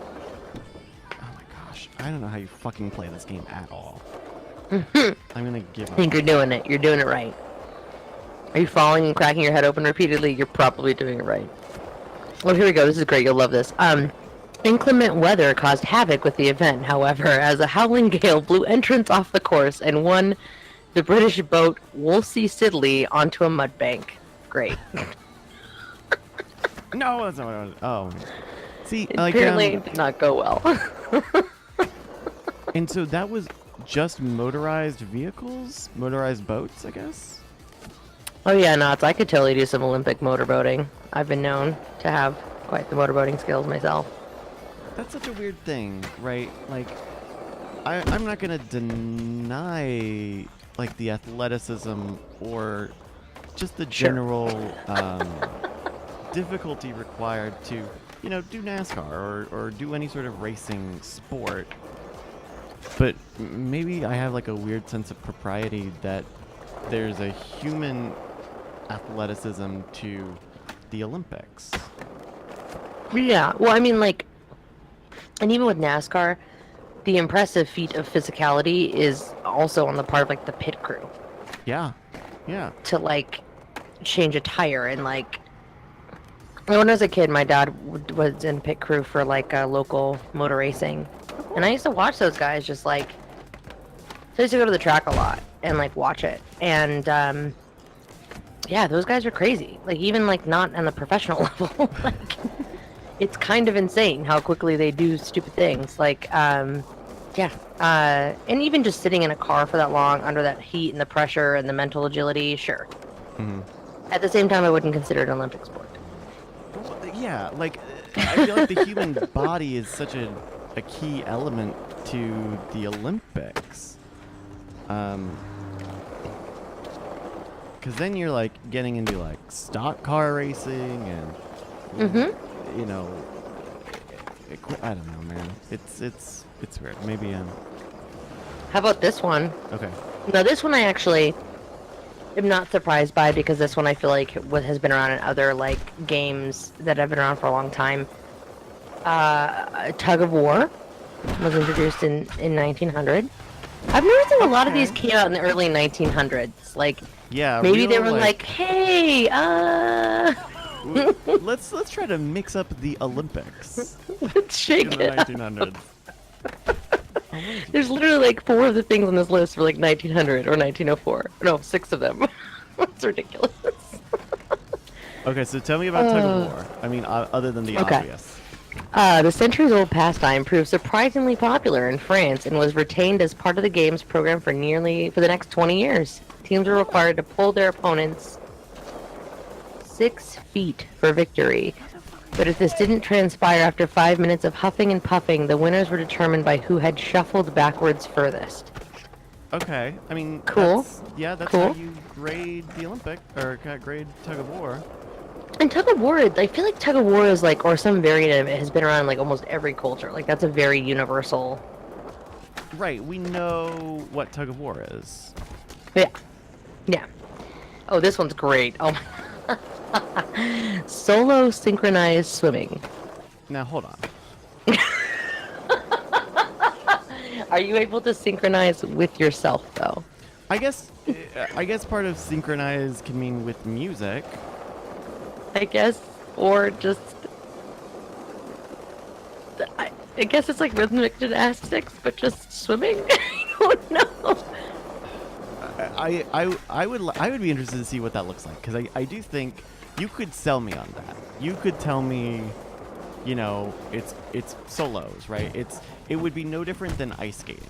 Oh my gosh, I don't know how you fucking play this game at all. I'm gonna give I up. think you're doing it. You're doing it right. Are you falling and cracking your head open repeatedly? You're probably doing it right. Well, here we go. This is great. You'll love this. Inclement weather caused havoc with the event, however, as a howling gale blew entrants off the course and won the British boat Wolsey Sidley onto a mud bank. Great. No, that's not what I was. Oh, see, Apparently, it did not go well. and so that was just motorized vehicles, motorized boats, I guess. Oh yeah, no, I could totally do some Olympic motorboating. I've been known to have quite the motorboating skills myself. That's such a weird thing, right? Like, I'm not gonna deny like the athleticism or just the Sure. general difficulty required to, you know, do NASCAR or do any sort of racing sport. But maybe I have like a weird sense of propriety that there's a human athleticism to the Olympics. Yeah, well, I mean, like, and even with NASCAR, the impressive feat of physicality is also on the part of, like, the pit crew. Yeah, yeah. To, like, change a tire and, like... When I was a kid, my dad was in pit crew for, like, local motor racing. And I used to watch those guys just, like... So I used to go to the track a lot and, like, watch it. And, yeah, those guys are crazy. Like, even, like, not on the professional level. Like... It's kind of insane how quickly they do stupid things. Like, and even just sitting in a car for that long under that heat and the pressure and the mental agility, sure. Mm-hmm. At the same time, I wouldn't consider it an Olympic sport. Well, yeah, like, I feel like the human body is such a key element to the Olympics. Because then you're, like, getting into, like, stock car racing and... You know, I don't know, man. It's weird. Maybe How about this one? okay. Now, this one I actually am not surprised by because this one I feel like has been around in other like games that have been around for a long time. Tug of War was introduced in 1900. I've noticed that a lot of these came out in the early 1900s. Like, Yeah, maybe they real, were like, hey, let's try to mix up the Olympics let's shake in the it up. 1900s. There's literally like 4 of the things on this list for like 1900 or 1904. No, 6 of them. It's ridiculous. Okay, so tell me about Tug of War. I mean, other than the Okay. obvious. The centuries-old pastime proved surprisingly popular in France and was retained as part of the game's program for the next 20 years. Teams were required to pull their opponents 6 feet for victory. But if this didn't transpire after 5 minutes of huffing and puffing, the winners were determined by who had shuffled backwards furthest. Okay. I mean, Cool. that's Cool. how you grade the Olympic, or grade tug of war. And tug of war, I feel like tug of war is like, or some variant of it has been around in, like almost every culture. Like that's a very universal. Right. We know what tug of war is. Yeah. Yeah. Oh, this one's great. Oh. Solo synchronized swimming. Now, hold on. Are you able to synchronize with yourself though? I guess part of synchronize can mean with music. I guess, or just. I guess it's like rhythmic gymnastics, but just swimming. I don't know. I would be interested to see what that looks like, because I do think you could sell me on that. You could tell me, you know, it's solos, right? It would be no different than ice skating.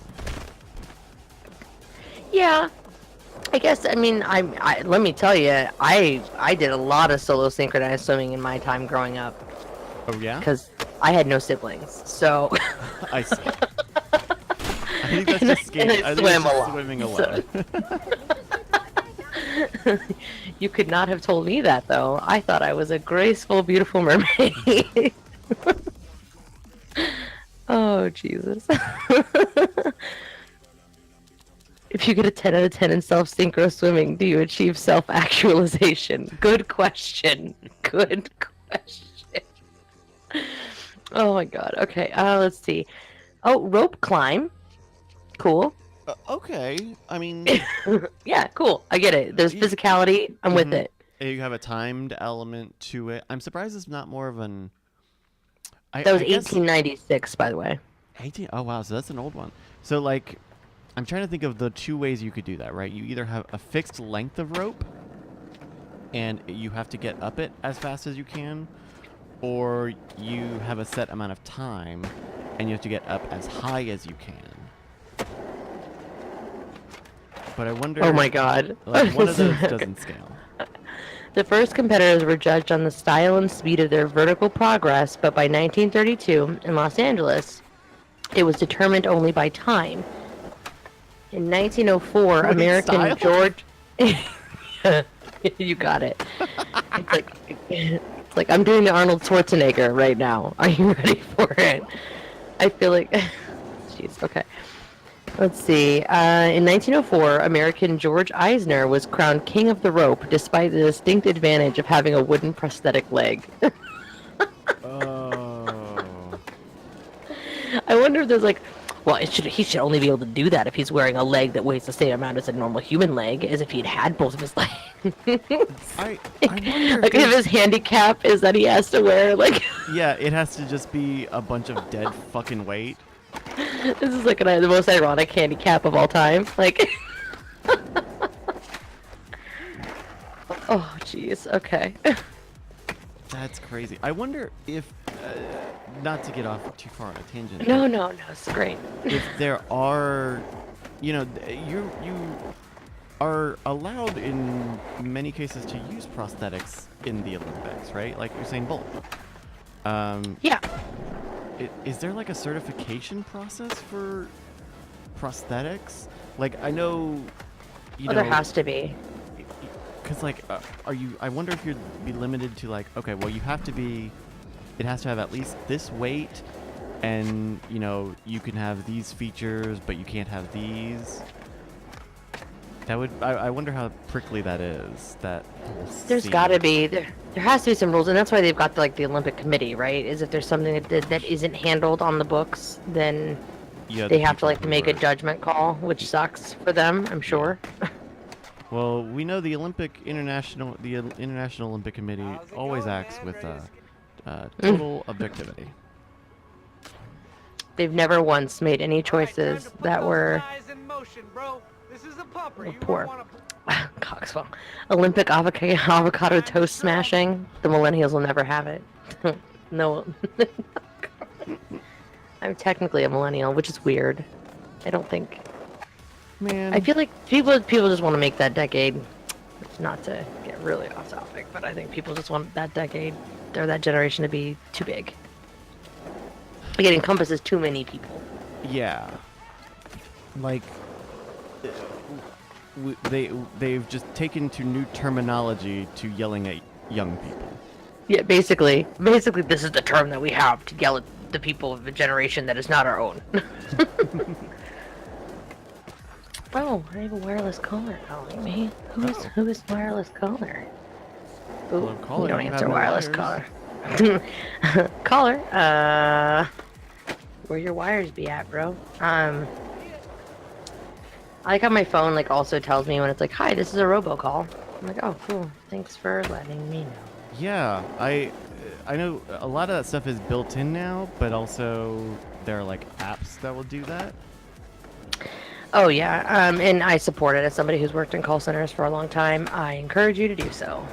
Yeah, I guess. I mean, I let me tell you, I did a lot of solo synchronized swimming in my time growing up Oh yeah? because I had no siblings, so. I see. I think that's just skating. And I I think swam that's a just lot, swimming so- alone. You could not have told me that though. I thought I was a graceful, beautiful mermaid. Oh Jesus. If you get a 10 out of 10 in self-synchro swimming, do you achieve self-actualization? Good question. Good question. Oh my god. Okay, let's see. Oh, rope climb. Cool. Okay. I mean, Yeah, cool. I get it. There's physicality. I'm with Mhm. it. you have a timed element to it. I'm surprised it's not more of an. That was I guess 1896, by the way. 18. Oh wow, so that's an old one. So like, I'm trying to think of the two ways you could do that, right? You either have a fixed length of rope, and you have to get up it as fast as you can, or you have a set amount of time, and you have to get up as high as you can. But I wonder. Oh my god. Like one of those doesn't scale. The first competitors were judged on the style and speed of their vertical progress, but by 1932, in Los Angeles, it was determined only by time. In 1904, Wait, American style? George... You got it. It's like I'm doing the Arnold Schwarzenegger right now. Are you ready for it? I feel like... Jeez, okay. Let's see. In 1904, American George Eisner was crowned king of the rope, despite the distinct advantage of having a wooden prosthetic leg. Oh. I wonder if there's like, well, he should only be able to do that if he's wearing a leg that weighs the same amount as a normal human leg, as if he'd had both of his legs. I wonder. Like if his handicap is that he has to wear like. Yeah, it has to just be a bunch of dead fucking weight. This is like the most ironic handicap of all time. Like. Oh, jeez. Okay. That's crazy. I wonder if, not to get off too far on a tangent. No, but no, no. It's great. If there are, you know, you are allowed in many cases to use prosthetics in the Olympics, right? Like Usain Bolt. Yeah. Is there like a certification process for prosthetics? Like I know, you Oh, know, there has to be. because like, I wonder if you'd be limited to like, okay, well you have to be, it has to have at least this weight, and you know you can have these features, but you can't have these. That would, I wonder how prickly that is. That whole There's scene. got to be. There has to be some rules, and that's why they've got the Olympic Committee, right? Is if there's something that isn't handled on the books, then Yeah, they the have to people who make a are- judgment call, which sucks for them, I'm sure. Well, we know the International Olympic Committee always acts with total objectivity. They've never once made any choices that were poor. Coxwell. Olympic avocado toast smashing. The millennials will never have it. No. I'm technically a millennial, which is weird. I don't think. Man, I feel like people just want to make that decade. Not to get really off topic, but I think people just want that decade or that generation to be too big. Like it encompasses too many people. yeah. Like, they've just taken to new terminology to yelling at young people. Yeah, basically, this is the term that we have to yell at the people of a generation that is not our own. Oh, I have a wireless caller calling me. Who is wireless caller? Ooh, Hello, caller, you don't you answer have no wireless wires. caller. Caller, where your wires be at, bro? I like how my phone like also tells me when it's like, "Hi, this is a robocall." I'm like, "Oh, cool. Thanks for letting me know." Yeah, I know a lot of that stuff is built in now, but also there are like apps that will do that. Oh yeah, and I support it as somebody who's worked in call centers for a long time. I encourage you to do so.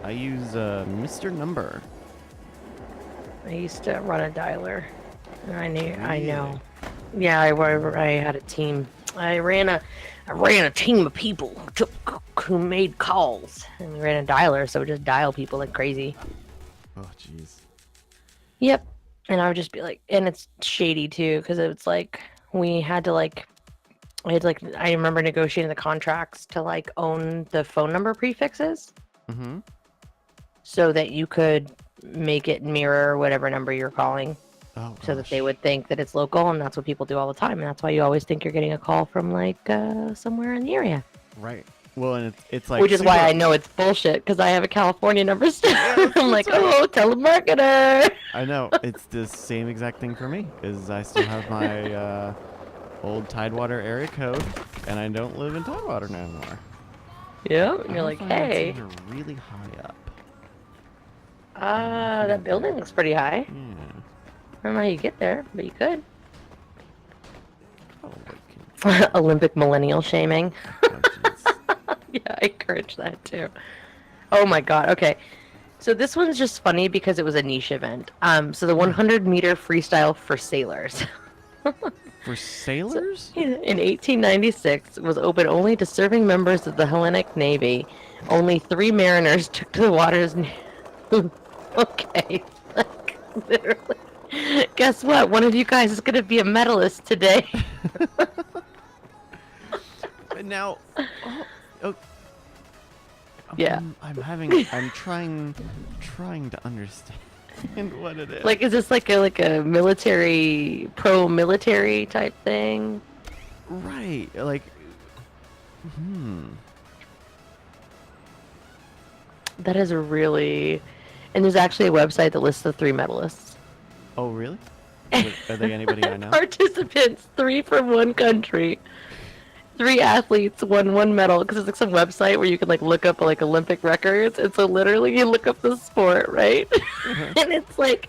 I use Mr. Number. I used to run a dialer. I Really? know. Yeah, I had a team. I ran a team of people who made calls, and we ran a dialer, so we just dial people like crazy. Oh, jeez. Yep, and I would just be like, and it's shady too, because it's like we had to like, I remember negotiating the contracts to like own the phone number prefixes, Mm-hmm. so that you could make it mirror whatever number you're calling. Oh, So that they gosh. would think that it's local, and that's what people do all the time, and that's why you always think you're getting a call from like somewhere in the area. Right. Well, and it's like Which is why super- I know it's bullshit, because I have a California number still. Yeah, I'm like, that's right. oh, telemarketer. I know it's the same exact thing for me. Is I still have my old Tidewater area code, and I don't live in Tidewater no more. Yeah, and I you're like, find that's hey, either really high up. that building looks pretty high. Yeah. I don't know how you get there, but you could. Oh, okay. Olympic millennial shaming. Oh, jeez. Yeah, I encourage that too. Oh my god. Okay. So this one's just funny because it was a niche event. So the 100-meter freestyle for sailors. For sailors? In 1896, was open only to serving members of the Hellenic Navy. Only 3 mariners took to the waters. Okay. Like, literally. Guess what? One of you guys is going to be a medalist today. Now, oh, Yeah. I'm trying to understand what it is. Like, is this like a military, pro-military type thing? Right, like, That is really... And there's actually a website that lists the 3 medalists. Oh, really? Are they anybody I know? Participants, 3 from one country. 3 athletes won 1 medal, because it's like some website where you can like look up like Olympic records, and so literally you look up the sport, right? And it's like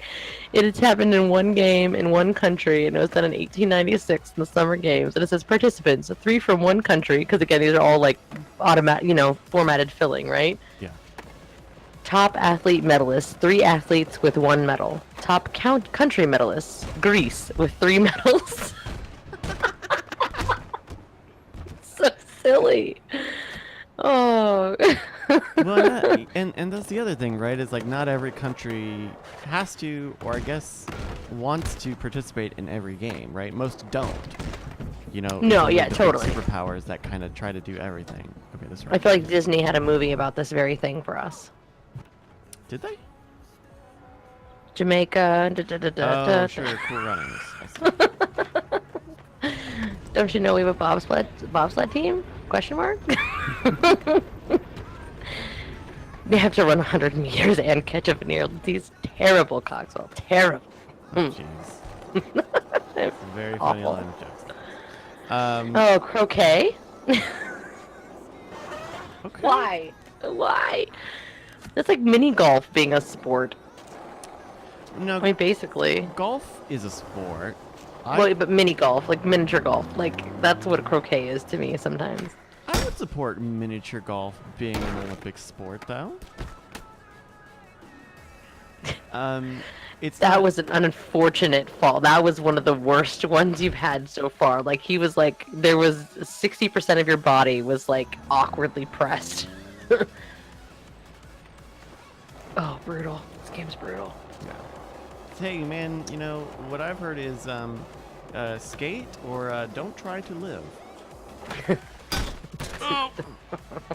it has happened in 1 game in 1 country, and it was done in 1896 in the Summer Games, and it says participants, 3 from 1 country, because again these are all like automatic, formatted filling, right? Yeah. Top athlete medalists, 3 athletes with 1 medal. Top country medalists, Greece with 3 medals. So silly. Oh. Well, and that's the other thing, right? Is like not every country has to, or I guess wants to participate in every game, right? Most don't. No, it's only yeah, the big totally. superpowers that kind of try to do everything. Okay, that's right. I feel like Disney had a movie about this very thing for us. Did they? Jamaica. Oh, sure, Cool Runnings. I see. Don't you know we have a bobsled team? Question mark. They have to run 100 meters and catch a veneer. These terrible Coxwell. Terrible. Oh, jeez. It's a very funny Awful. line of jokes. Oh, croquet? Okay. Why? That's like mini golf being a sport. No, I mean, basically. golf is a sport. Well, but mini golf, like miniature golf. Like, that's what croquet is to me sometimes. I would support miniature golf being an Olympic sport, though. It's That not- was an unfortunate fall. That was one of the worst ones you've had so far. Like, he was like, there was 60% of your body was like awkwardly pressed. Oh, brutal. This game's brutal. Hey, man, what I've heard is skate or don't try to live.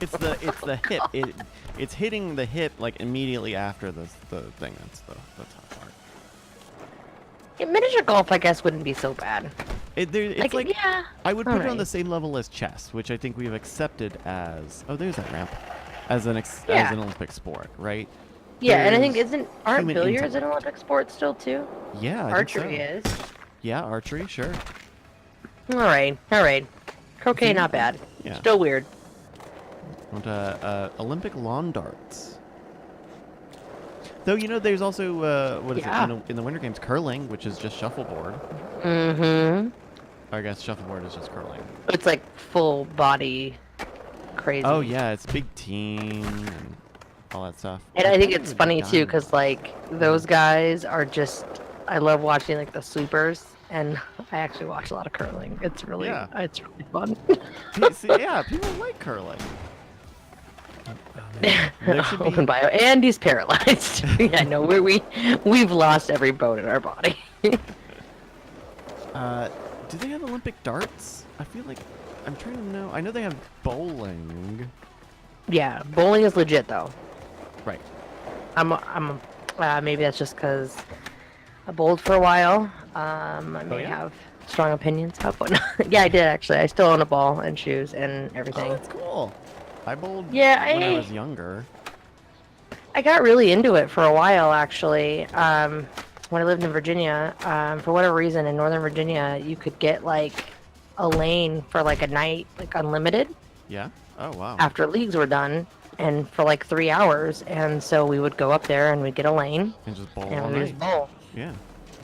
It's the hip. It's hitting the hip like immediately after the thing. That's the tough part. Yeah, miniature golf, I guess, wouldn't be so bad. It's like yeah. I would put it on alright. the same level as chess, which I think we've accepted as there's that ramp as an Yeah. Olympic sport, right? Yeah, and I think There's aren't human billiards an intellect. Olympic sport still too? Yeah, I Archery think so. is. Yeah, archery, sure. All right. Croquet, not bad. Yeah. Still weird. Want Olympic lawn darts. Though there's also what is Yeah. it in the Winter Games, curling, which is just shuffleboard. Mm-hmm. Or I guess shuffleboard is just curling. It's like full body crazy. Oh yeah, it's big team and all that stuff. And I think thought it's it would be funny too, done. because like those guys are just. I love watching like the sweepers, and I actually watch a lot of curling. It's really fun. Yeah, people like curling. There should Open be, bio, and he's paralyzed. Yeah, no, we've lost every bone in our body. do they have Olympic darts? I feel like I'm trying to know. I know they have bowling. Yeah, bowling is legit though. Right. Maybe that's just because I bowled for a while. I may yeah? have strong opinions about but yeah, I did actually. I still own a ball and shoes and Oh, everything. that's cool. I bowled Yeah, when I was younger. I got really into it for a while actually. When I lived in Virginia, for whatever reason in Northern Virginia, you could get like a lane for like a night, like unlimited, Yeah. Oh wow. after leagues were done, and for like 3 hours. And so we would go up there and we'd get a lane, And just bowl and all we would just night. bowl. Yeah.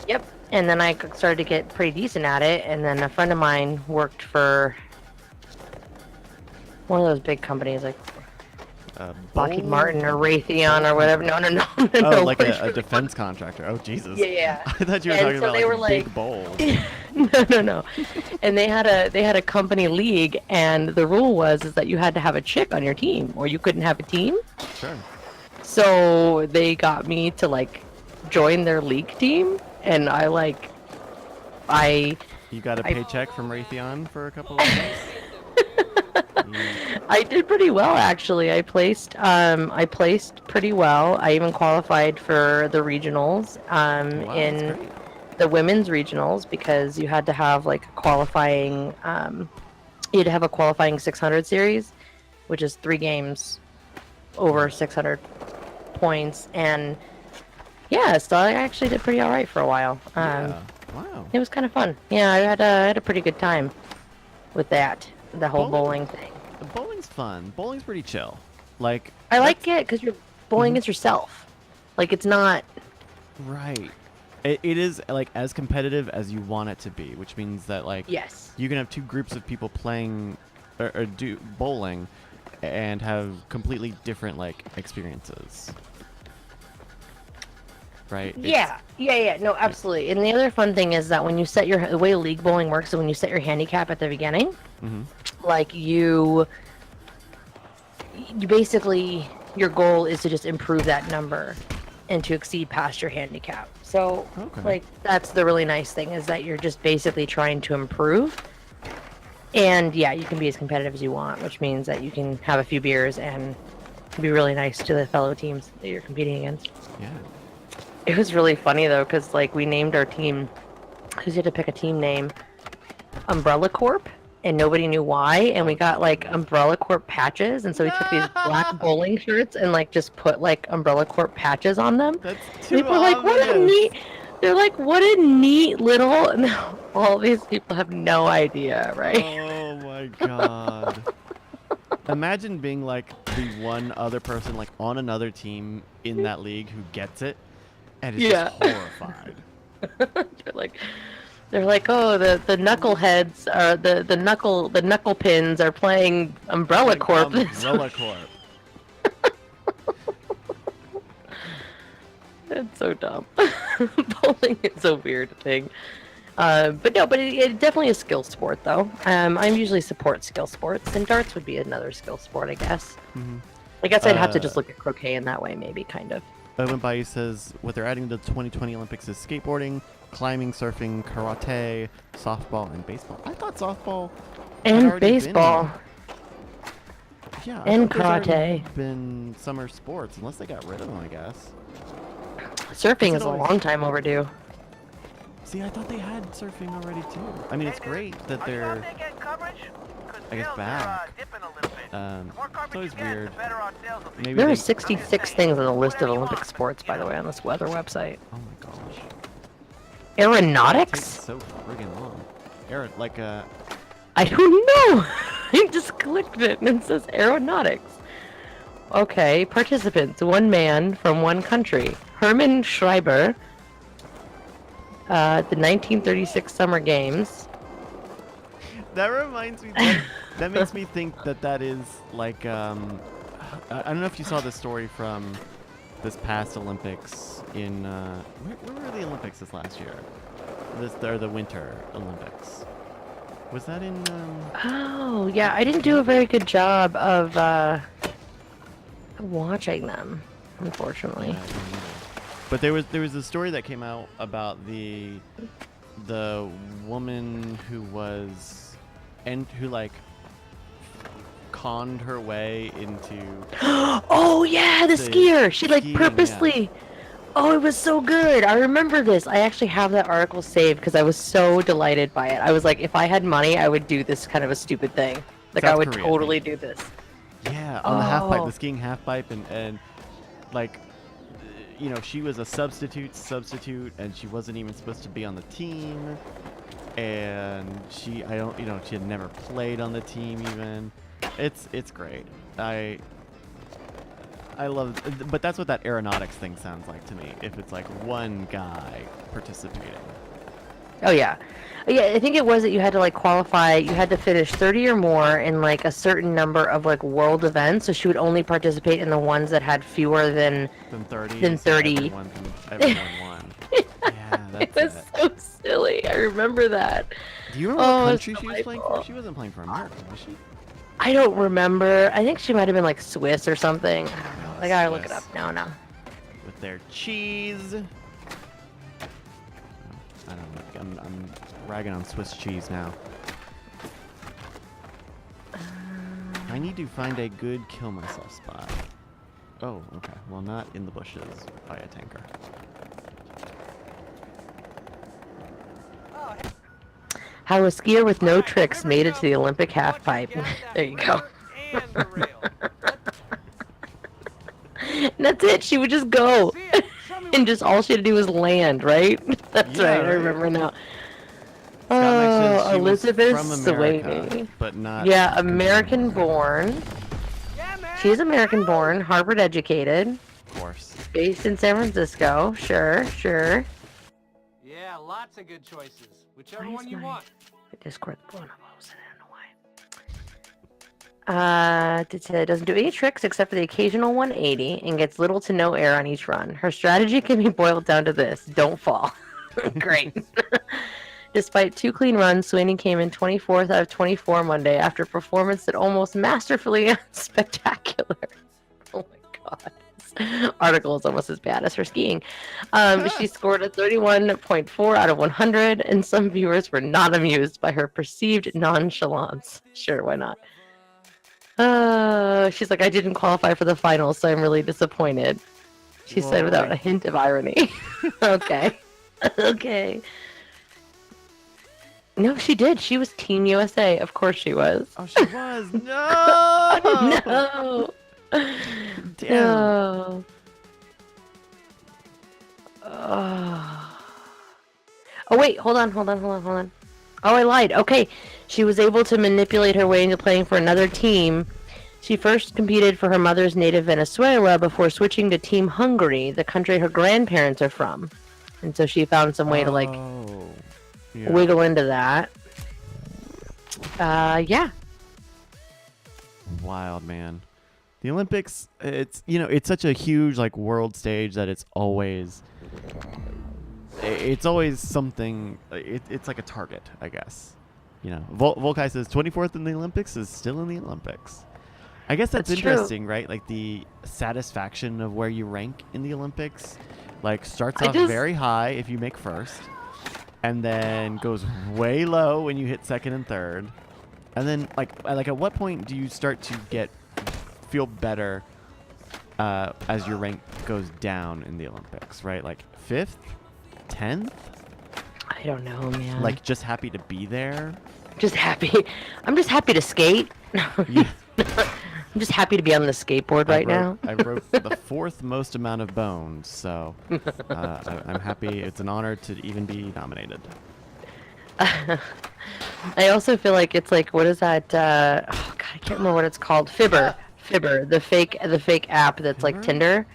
Yep. And then I started to get pretty decent at it, and then a friend of mine worked for one of those big companies like Lockheed Bowl? Martin or Raytheon or whatever. No. Oh, no, like it's a really defense contractor. Oh Jesus. Yeah. I thought you were And talking so about they like were big like- bowls. No. And they had a company league, and the rule was that you had to have a chick on your team, or you couldn't have a team. Sure. So they got me to like join their league team, and You got a I- paycheck from Raytheon for a couple of months? I did pretty well actually. I placed pretty well. I even qualified for the regionals Wow, that's in great. the women's regionals, because you had to have like a qualifying you'd have a qualifying 600 series, which is 3 games over 600 points. And yeah, so I actually did pretty all right for a while. Yeah. Wow. It was kind of fun. Yeah, I had a pretty good time with that, the whole bowling thing. Bowling's fun. Bowling's pretty chill. Like I like it because you're bowling Mm-hmm. against yourself. Like, it's not. right. It is like as competitive as you want it to be, which means that like Yes. you can have 2 groups of people playing or do bowling and have completely different like experiences. Right? Yeah. No, absolutely. And the other fun thing is that when you set the way league bowling works is when you set your handicap at the beginning, Mm-hmm. like you basically, your goal is to just improve that number and to exceed past your handicap. So, Okay. like, that's the really nice thing, is that you're just basically trying to improve. And yeah, you can be as competitive as you want, which means that you can have a few beers and be really nice to the fellow teams that you're competing against. Yeah. It was really funny though, because like we named our team, because you had to pick a team name, Umbrella Corp, and nobody knew why, and we got like Umbrella Corp patches, and so we took these black bowling shirts and like just put like Umbrella Corp patches on them. That's too People were like, "What a obvious. neat!" They're like, "What a neat little." And all these people have no idea, right? Oh my god. Imagine being like the one other person like on another team in that league who gets it and is Yeah. just horrified. They're like, oh, the knuckleheads are the knuckle pins are playing Umbrella Like, Corp. Umbrella Corp. It's so dumb. Bowling is a weird thing. But it definitely is skill sport though. I usually support skill sports, and darts would be another skill sport, I guess. Mhm. I guess I'd have to just look at croquet in that way, maybe, kind of. Owen Bayou says what they're adding to the 2020 Olympics is skateboarding, climbing, surfing, karate, softball, and baseball. I thought softball And already baseball. Yeah, And thought those already karate. been summer sports, unless they got rid of them, I guess. Surfing it is a always- long time overdue. See, I thought they had surfing already too. I mean, it's great that they're, I guess, back. It's always weird. Maybe There they, are 66 things on the list of Olympic sports, by the way, on this weather website. oh my gosh, it takes Aeronautics? so friggin' long. I don't know. I just clicked it and it says aeronautics. Okay, participants, one man from one country. Hermann Schreiber, the 1936 Summer Games. That reminds me. That makes me think that is like I don't know if you saw the story from this past Olympics in where were the Olympics this last year? Or the Winter Olympics. Was that in? Oh, yeah, I didn't do a very good job of watching them, unfortunately. Yeah, I didn't either. But there was a story that came out about the woman who was who like conned her way into Oh yeah, the The skier. She like skiing, purposely. Oh, it was so good. I remember this. I actually have that article saved because I was so delighted by it. I was like, if I had money, I would do this kind of a stupid thing. Like I South would Korea, totally do this. yeah on the half pipe, Oh. the skiing half pipe, and like you know she was a substitute, and she wasn't even supposed to be on the team, and she had never played on the team even. It's great. I love, but that's what that aeronautics thing sounds like to me. If it's like one guy participating. Oh yeah. Yeah, I think it was that you had to like qualify, you had to finish 30 or more in like a certain number of like world events, so she would only participate in the ones that had fewer than 30. Than so 30. Everyone won. Yeah, it that's was it. so silly. I remember that. Do you remember Oh, what it's country she was playing for? delightful. She wasn't playing for America, was she? I don't remember. I think she might have been like Swiss or something. I don't know. I gotta look it Swiss. up now. With their cheese. I don't know. I'm ragging on Swiss cheese now. I need to find a good kill myself spot. Oh, okay. Well, not in the bushes by a tanker. How a skier with no tricks made it to the Olympic halfpipe. There you go. And that's it. She would just go. And just all she had to do was land, right? That's Yeah, right. I right. remember now. Scott mentioned Oh, she was Elizabeth from America, Sweeney. but not. Yeah, American born. She's American born, Harvard educated, Of course. based in San Francisco. Sure. Yeah, lots of good choices. Whichever Why is one you my want. Discord blowing up? I don't know why. It doesn't do any tricks except for the occasional 180 and gets little to no air on each run. Her strategy can be boiled down to this: don't fall. Great. Despite 2 clean runs, Sweeney came in 24th out of 24 Monday after a performance that almost masterfully spectacular. Oh my god. This article is almost as bad as her skiing. She scored a 31.4 out of 100, and some viewers were not amused by her perceived nonchalance. Sure, why not? She's like, I didn't qualify for the finals, so I'm really disappointed. She said without a hint of irony. Okay. Okay. No, she did. She was Team USA. Of course she was. Oh, she was. No. No. Damn. No. Oh, wait. Hold on. Oh, I lied. Okay. She was able to manipulate her way into playing for another team. She first competed for her mother's native Venezuela before switching to Team Hungary, the country her grandparents are from. And so she found some way to like Yeah. wiggle into that. Yeah. Wild, man. The Olympics, it's such a huge like world stage that it's always something. It's like a target, I guess. Volkai says 24th in the Olympics is still in the Olympics. I guess that's interesting, right? Like the satisfaction of where you rank in the Olympics, like starts off very high if you make first, and then goes way low when you hit second and third, And then like at what point do you start to feel better as your rank goes down in the Olympics, right? Like 5th, 10th? I don't know, man. Like just happy to be there? Just happy. I'm just happy to skate. Yeah. I'm just happy to be on the skateboard right now. I wrote the 4th most amount of bones, so I'm happy. It's an honor to even be nominated. I also feel like it's like, what is that? Oh God, I can't remember what it's called. Fibber, the fake app that's like Fibber? Tinder.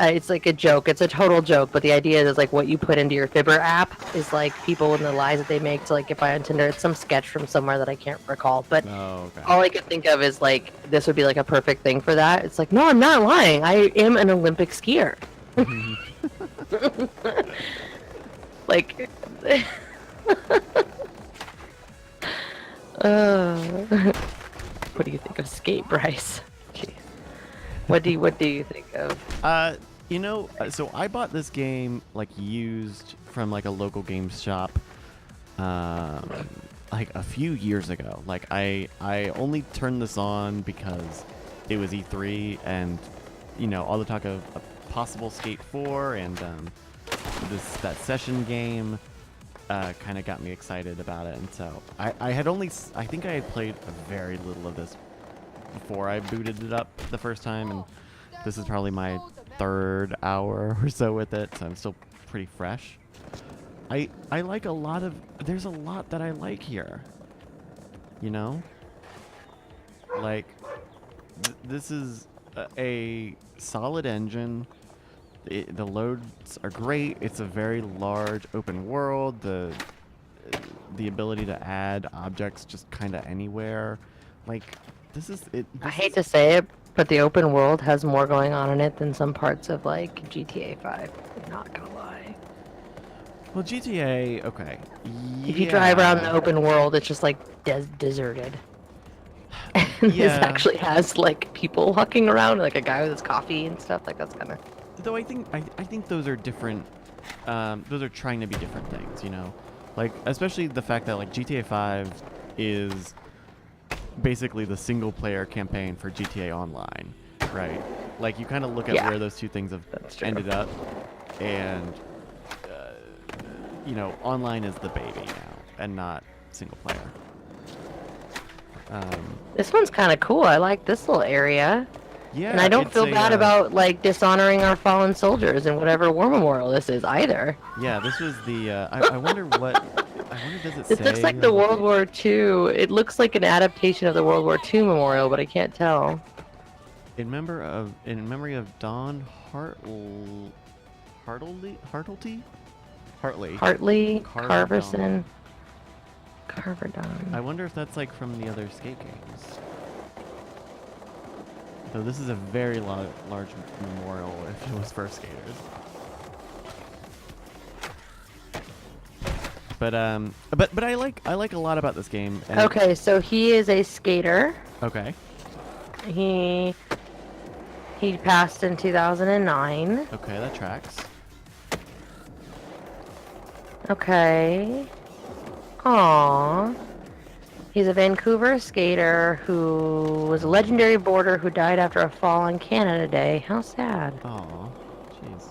It's like a joke. It's a total joke, but the idea is like what you put into your Fibber app is like people and the lies that they make to like get by on Tinder. It's some sketch from somewhere that I can't recall, but Oh, okay. all I could think of is like this would be like a perfect thing for that. It's like, no, I'm not lying. I am an Olympic skier. Like, what do you think of Skate, Bryce? Jeez. What do you think of? You know, so I bought this game like used from like a local games shop, like a few years ago. Like I only turned this on because it was E3 and you know all the talk of a possible Skate 4 and that session game kind of got me excited about it. And so I think I had played a very little of this before I booted it up the first time, and this is probably my 3rd hour or so with it, so I'm still pretty fresh. I like there's a lot that I like here, you know, like this is a solid engine. The loads are great. It's a very large open world. The ability to add objects just kind of anywhere, like this is it. I hate to say it, but the open world has more going on in it than some parts of like GTA 5. I'm not gonna lie. Well, GTA, okay. If you drive around the open world, it's just like deserted. And this Yeah. actually has like people walking around, like a guy with his coffee and stuff. Like that's kind of. Though I think those are different. Those are trying to be different things, you know, like especially the fact that like GTA 5 is basically the single player campaign for GTA Online, right? Like you kind of look at Yeah. where those two things have That's true. ended up, and you know, online is the baby now and not single player. This one's kind of cool. I like this little area. Yeah, And I don't it's feel a, bad about like dishonoring our fallen soldiers in whatever war memorial this is either. Yeah, this was the. I wonder what. I wonder does it say? It looks like the World War II. It looks like an adaptation of the World War II memorial, but I can't tell. In memory of Don Hartley. Hartley, Carverdon. Carverdon. I wonder if that's like from the other skate games. So this is a very large memorial if it was for skaters. But I like a lot about this game. And Okay, so he is a skater. Okay. He passed in 2009. Okay, that tracks. Okay. Aww. He's a Vancouver skater who was a legendary boarder who died after a fall on Canada Day. How sad. Aw, jeez.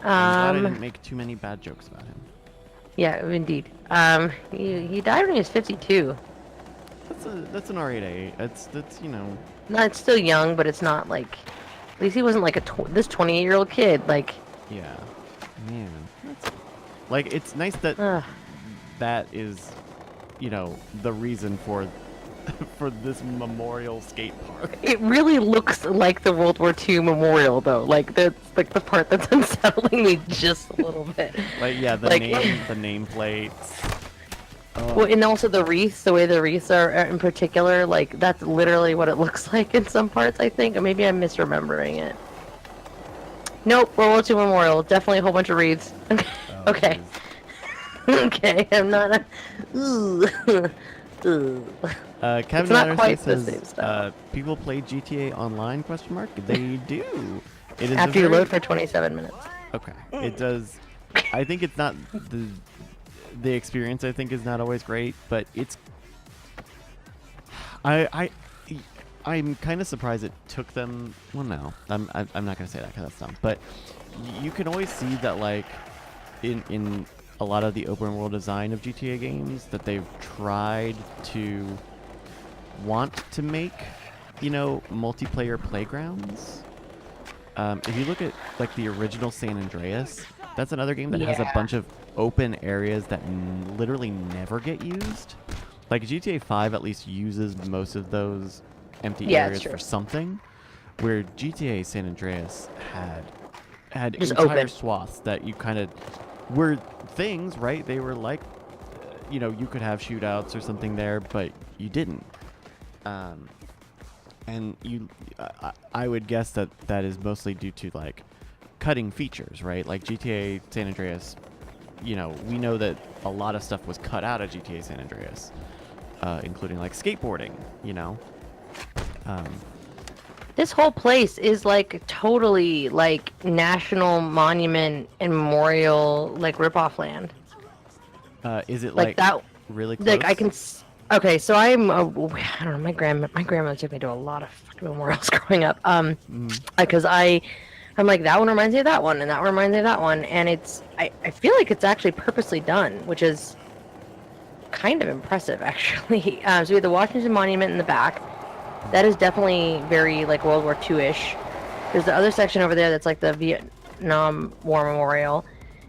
I'm glad I didn't Um, make too many bad jokes about him. yeah, indeed. He died when he was 52. That's an alright age. That's you know. No, it's still young, but it's not like. At least he wasn't like this 28-year-old kid. Like, Yeah. Man, like it's nice that that is, you know, the reason for this memorial skate park. it really looks like the World War II memorial, though. Like that's like the part that's unsettling me just a little bit. Like yeah, the Like- nameplates. Oh, Well, and also the wreaths, the way the wreaths are in particular, like that's literally what it looks like in some parts, I think. Or maybe I'm misremembering it. Nope, World War II memorial, definitely a whole bunch of wreaths. oh, Okay. jeez. Okay, I'm not a. Ooh. Ooh. Kevin It's not Anderson quite the says, same style. people play GTA Online? Question mark. They do. It is a After you very- load for 27 minutes. Okay. It does. I think it's not the experience. I think is not always great, but it's I'm kind of surprised it took them. Well, no, I'm not gonna say that because that's dumb. But you can always see that, like, in a lot of the open world design of GTA games, that they've tried to want to make, multiplayer playgrounds. If you look at like the original San Andreas, that's another game that has a bunch of open areas that literally never get used. Like GTA 5 at least uses most of those empty areas for something, where GTA San Andreas had just entire open swaths that you kind of were things, right? They were like, you could have shootouts or something there, but you didn't. And I would guess that is mostly due to like cutting features, right? Like GTA San Andreas, we know that a lot of stuff was cut out of GTA San Andreas, including like skateboarding, This whole place is like totally like national monument and memorial, like ripoff land. Is it like that? really close? Like I can. Okay, so I don't know. My grandmother took me to a lot of fucking memorials growing up. Because I'm like, that one reminds me of that one, and that one reminds me of that one, and I feel like it's actually purposely done, which is kind of impressive, actually. So we have the Washington Monument in the back. That is definitely very like World War II-ish. There's the other section over there that's like the Vietnam War Memorial,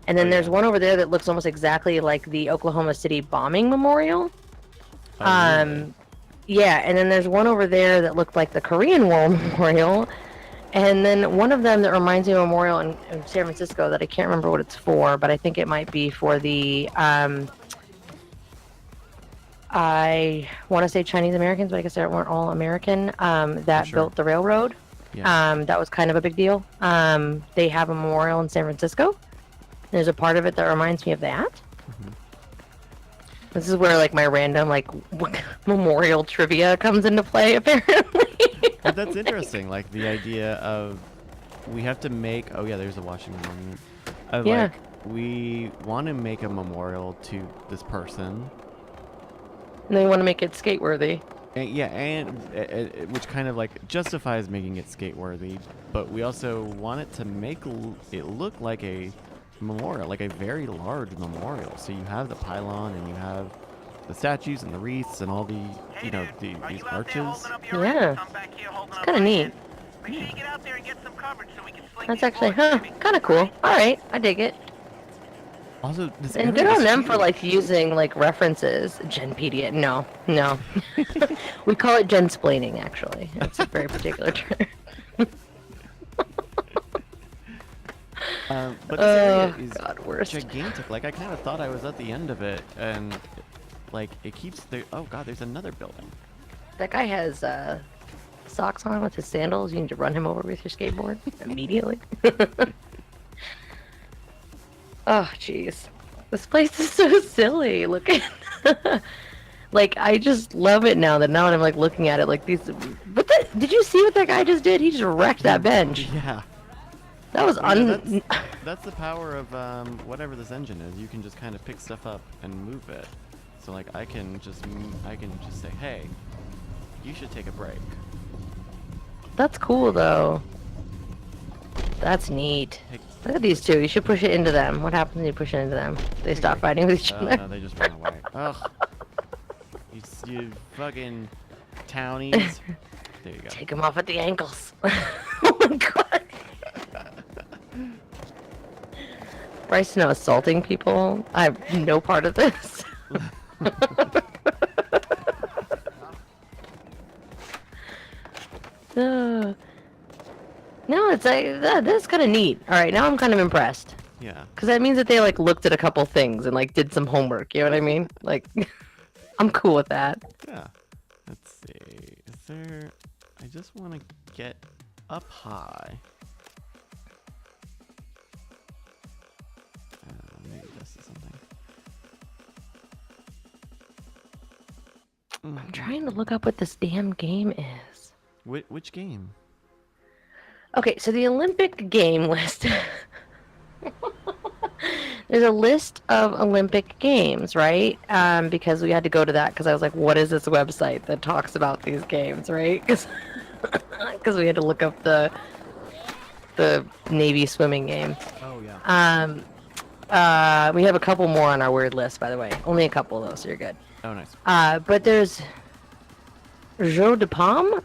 and then there's one over there that looks almost exactly like the Oklahoma City bombing memorial. Really? Yeah, and then there's one over there that looked like the Korean War Memorial, and then one of them that reminds me of a memorial in San Francisco that I can't remember what it's for, but I think it might be for the I want to say Chinese Americans, but I guess they weren't all American, that built the railroad. Yeah. That was kind of a big deal. They have a memorial in San Francisco. There's a part of it that reminds me of that. This is where like my random like memorial trivia comes into play, apparently. But that's interesting. Like the idea of we have to make. Oh yeah, there's a Washington Monument. Like we want to make a memorial to this person. And they want to make it skate worthy. And which kind of like justifies making it skate worthy, but we also want it to make it look like a memorial, like a very large memorial. So you have the pylon and you have the statues and the wreaths and all the these arches. Yeah, it's kind of neat. That's actually kind of cool. All right, I dig it. Also, this and good on them for like using like references. Genpedia, no. We call it gensplaining, actually. It's a very particular term. But this area is gigantic. Like I kind of thought I was at the end of it, and like it keeps there. Oh god, there's another building. That guy has socks on with his sandals. You need to run him over with your skateboard immediately. Oh jeez, this place is so silly. Look at, like I just love it now that I'm like looking at it like these. Did you see what that guy just did? He just wrecked that bench. Yeah. That was that's the power of whatever this engine is. You can just kind of pick stuff up and move it. So like I can just say, hey, you should take a break. That's cool though. That's neat. Look at these two. You should push it into them. What happens when you push it into them? They stop fighting with each other. No, they just run away. Ugh. You fucking townies. There you go. Take them off at the ankles. Oh my god. Bryce, no assaulting people. I have no part of this. No, it's like that's kind of neat. All right, now I'm kind of impressed. Yeah. Because that means that they like looked at a couple things and like did some homework. You know what I mean? Like, I'm cool with that. Yeah. Let's see. Is there? I just want to get up high. Maybe this is something. I'm trying to look up what this damn game is. Which game? Okay, so the Olympic game list. There's there's a list of Olympic Games, right? Because we had to go to that because I was like, what is this website that talks about these games, right? Because we had to look up the Navy swimming game. Oh yeah. We have a couple more on our weird list, by the way. Only a couple though, so you're good. Oh nice. But there's Jeu de Paume,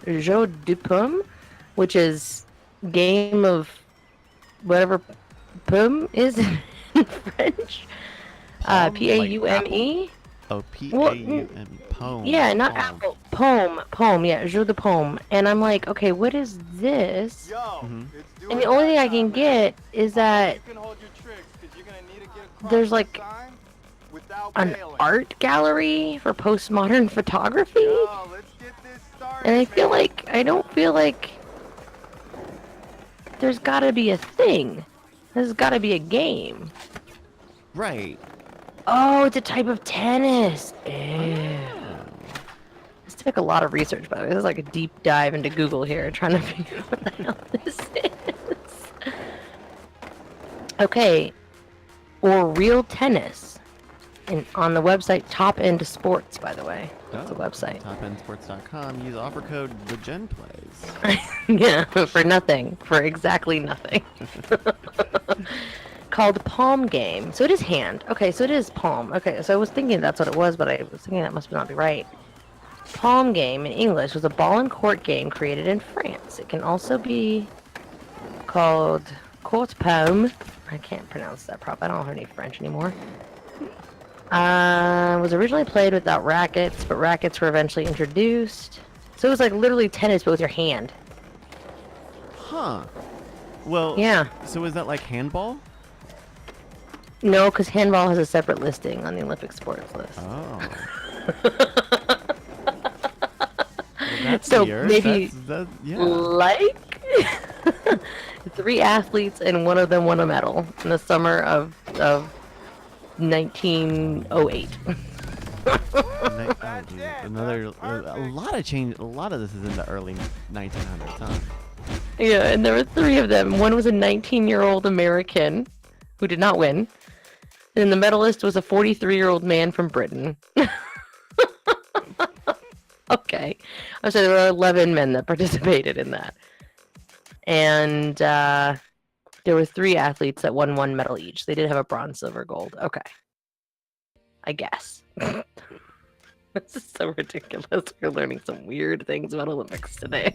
which is game of whatever pomme is in French. Palm, P-A-U-M-E. Oh, P-A-U-M, poem. Yeah, not Poem. apple. Poem, yeah, Jeu de Paume. And I'm like, okay, what is this? Yo, Mhm. it's doing And the only thing I can that, get is that You can hold your tricks, 'cause you're gonna need to get across there's the like sign without an failing. art gallery for postmodern photography. Yo, let's get this started, And man. I don't feel like there's gotta be a thing. There's gotta be a game. Right. Oh, it's a type of tennis. Ew. This took a lot of research, by the way. This is like a deep dive into Google here, trying to figure out what the hell this is. Okay. Or real tennis. On the website Top End Sports, by the way. That's the website. TopEndSports.com. Use offer code TheJen plays. Yeah, for nothing. For exactly nothing. Called Palm Game. So it is hand. Okay, so it is palm. Okay, so I was thinking that's what it was, but I was thinking that must not be right. Palm Game in English was a ball and court game created in France. It can also be called Court Palm. I can't pronounce that prop. I don't have any French anymore. Was originally played without rackets, but rackets were eventually introduced. So it was like literally tennis, but with your hand. Huh. Well, Yeah. so is that like handball? No, because handball has a separate listing on the Olympic sports list. Oh. Well, that's So weird. maybe Yeah. like 3 athletes and one of them won a medal in the summer of 1908. Oh, dude. Another a lot of change. A lot of this is in the early 1900s, huh? Yeah, and there were 3 of them. One was a 19-year-old American who did not win. And the medalist was a 43-year-old man from Britain. Okay. I'm sorry, there were 11 men that participated in that. And there were 3 athletes that won 1 medal each. They did have a bronze, silver, gold. Okay. I guess. This is so ridiculous. We're learning some weird things about Olympics today.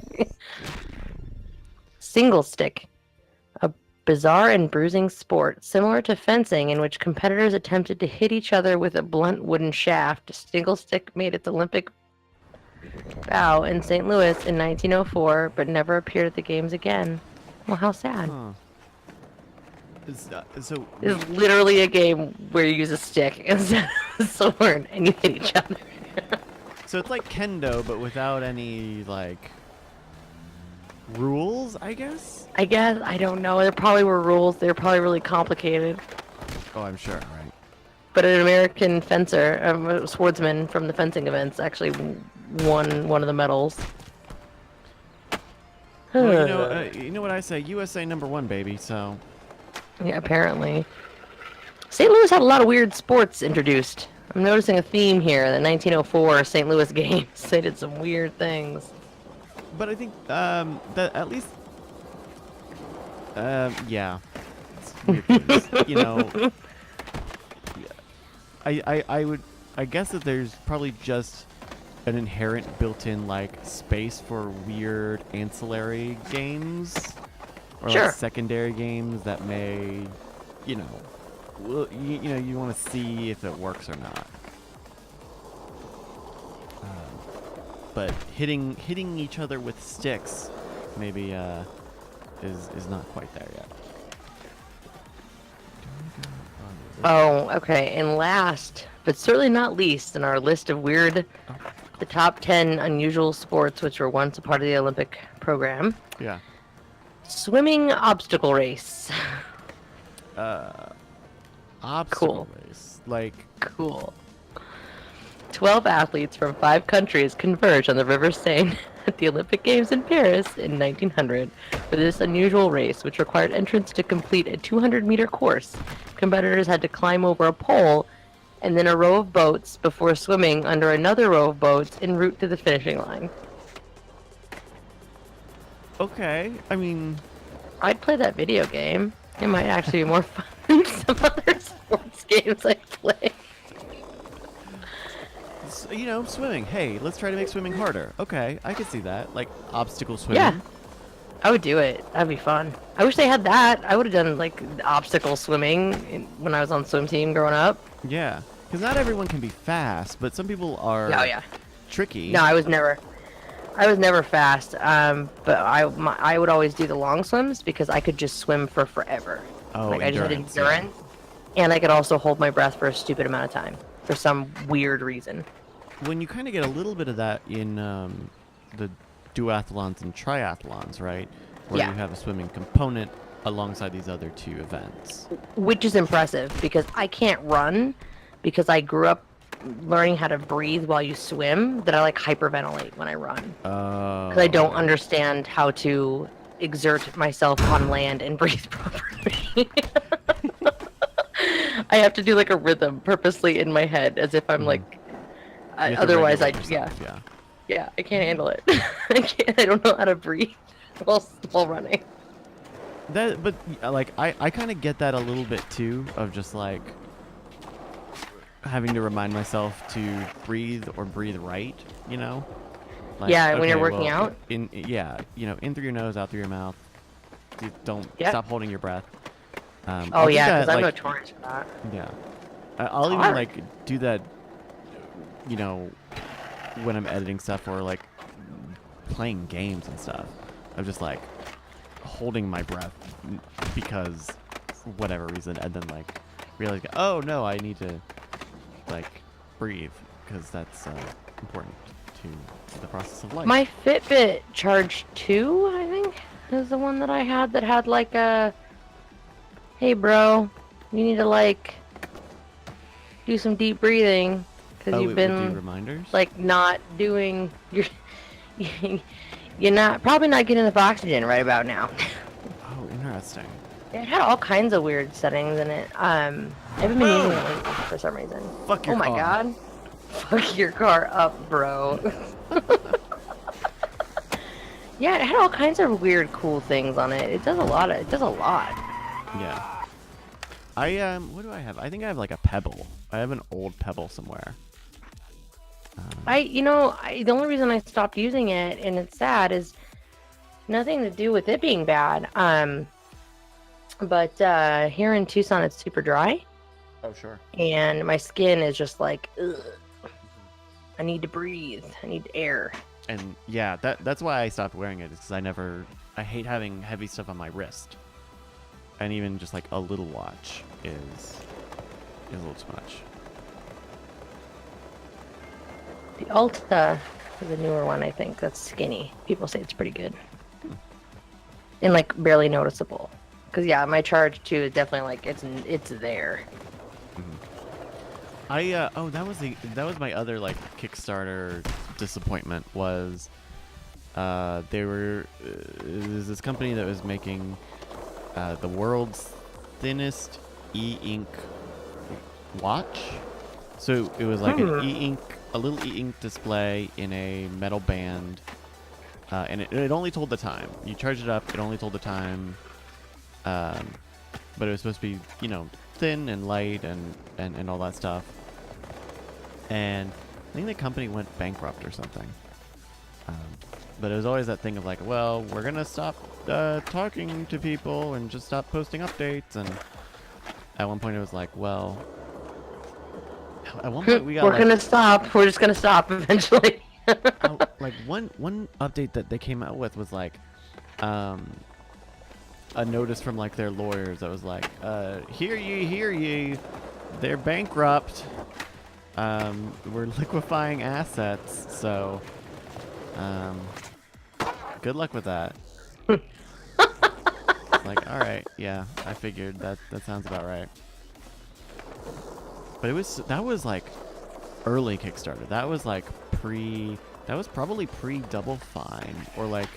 Single stick. A bizarre and bruising sport, similar to fencing, in which competitors attempted to hit each other with a blunt wooden shaft. Single stick made its Olympic bow in St. Louis in 1904, but never appeared at the games again. Well, how sad. Huh. So It's literally a game where you use a stick instead of a sword and you hit each other. so it's like kendo, but without any like rules, I guess. I guess, I don't know. There probably were rules. They're probably really complicated. Oh, I'm sure. Right. But an American fencer, a swordsman from the fencing events, actually won one of the medals. Well, you know what I say? USA #1, baby. So. Yeah, apparently. St. Louis had a lot of weird sports introduced. I'm noticing a theme here. The 1904 St. Louis games. They did some weird things. But I think that at least, yeah, it's weird things. You know, I guess that there's probably just an inherent built-in like space for weird ancillary games or Sure. like secondary games that may, you know, you want to see if it works or not. But hitting each other with sticks maybe is not quite there yet. Oh, okay. And last, but certainly not least, in our list of weird, the top 10 unusual sports which were once a part of the Olympic program. Yeah. Swimming obstacle race. Obstacle Cool. race. Like, Cool. 12 athletes from 5 countries converged on the River Seine at the Olympic Games in Paris in 1900 For this unusual race, which required entrants to complete a 200-meter course, competitors had to climb over a pole and then a row of boats before swimming under another row of boats en route to the finishing line. Okay, I mean, I'd play that video game. It might actually be more fun than some other sports games I play. you know, swimming. Hey, let's try to make swimming harder. Okay, I could see that. Like obstacle swimming. Yeah. I would do it. That'd be fun. I wish they had that. I would have done like obstacle swimming when I was on swim team growing up. Yeah, because not everyone can be fast, but some people are Oh yeah. tricky. No, I was never fast. But I would always do the long swims because I could just swim for forever. Oh, like I just had endurance, endurance, and I could also hold my breath for a stupid amount of time for some weird reason. When you kind of get a little bit of that in the duathlons and triathlons, right? Where Yeah. you have a swimming component alongside these other two events. Which is impressive because I can't run because I grew up learning how to breathe while you swim, that I like hyperventilate when I run. Oh. Because I don't understand how to exert myself on land and breathe properly. I have to do like a rhythm purposely in my head as if I'm like, You have to otherwise I, regulate yeah, yourself, yeah, I can't handle it. I don't know how to breathe while running. That, but like I kind of get that a little bit too, of just like having to remind myself to breathe or breathe right, you know? Like, Yeah, when you're okay, working well, out? You know, in through your nose, out through your mouth. Don't Yeah. stop holding your breath. Oh I'll do yeah, that, because I'm like, notorious for that. Yeah. I'll even hard. like do that, you know, when I'm editing stuff or like playing games and stuff. I'm just like holding my breath because whatever reason, and then like realize, oh no, I need to like breathe because that's important to the process of life. My Fitbit Charge 2, I think, is the one that I had that had like a, hey bro, you need to like do some deep breathing because Oh, you've it would do been reminders. like not doing your, you're not probably not getting enough oxygen right about now. Oh, interesting. It had all kinds of weird settings in it. I haven't been using it lately for some reason. Fuck your Oh my car. god. Fuck your car up, bro. Yeah, it had all kinds of weird, cool things on it. It does a lot. Yeah. What do I have? I think I have like a Pebble. I have an old Pebble somewhere. The only reason I stopped using it, and it's sad, is nothing to do with it being bad. But here in Tucson, it's super dry, Oh, sure. and my skin is just like, ugh. I need to breathe. I need air. And yeah, that's why I stopped wearing it, is because I hate having heavy stuff on my wrist. And even just like a little watch is a little too much. The Ulta is a newer one, I think. That's skinny. People say it's pretty good. And like barely noticeable. Cause yeah, my Charge 2 is definitely like it's there. That was my other like Kickstarter disappointment was there's this company that was making the world's thinnest e-ink watch. So it was like an e-ink, a little e-ink display in a metal band, and it only told the time. You charge it up, it only told the time, but it was supposed to be, you know, thin and light and all that stuff. And I think the company went bankrupt or something. But it was always that thing of like, well, we're gonna stop talking to people and just stop posting updates. And at one point it was like, well, at one point we got We're gonna stop. We're just gonna stop eventually. like one update that they came out with was like a notice from like their lawyers that was like, hear ye, they're bankrupt. We're liquefying assets, so good luck with that. Like, all right, yeah, I figured that sounds about right. But that was like early Kickstarter. That was like that was probably pre Double Fine, or like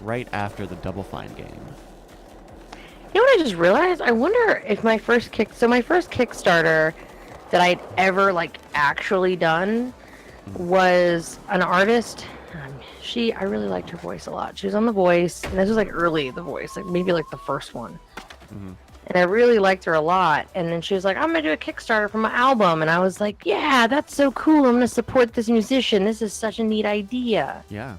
right after the Double Fine game. You know what I just realized? I wonder if my first Kickstarter that I'd ever like actually done was an artist. I really liked her voice a lot. She was on The Voice, and this was like early The Voice, like maybe like the first one. Mm-hmm. And I really liked her a lot. And then she was like, I'm gonna do a Kickstarter for my album, and I was like, yeah, that's so cool. I'm gonna support this musician. This is such a neat idea. Yeah.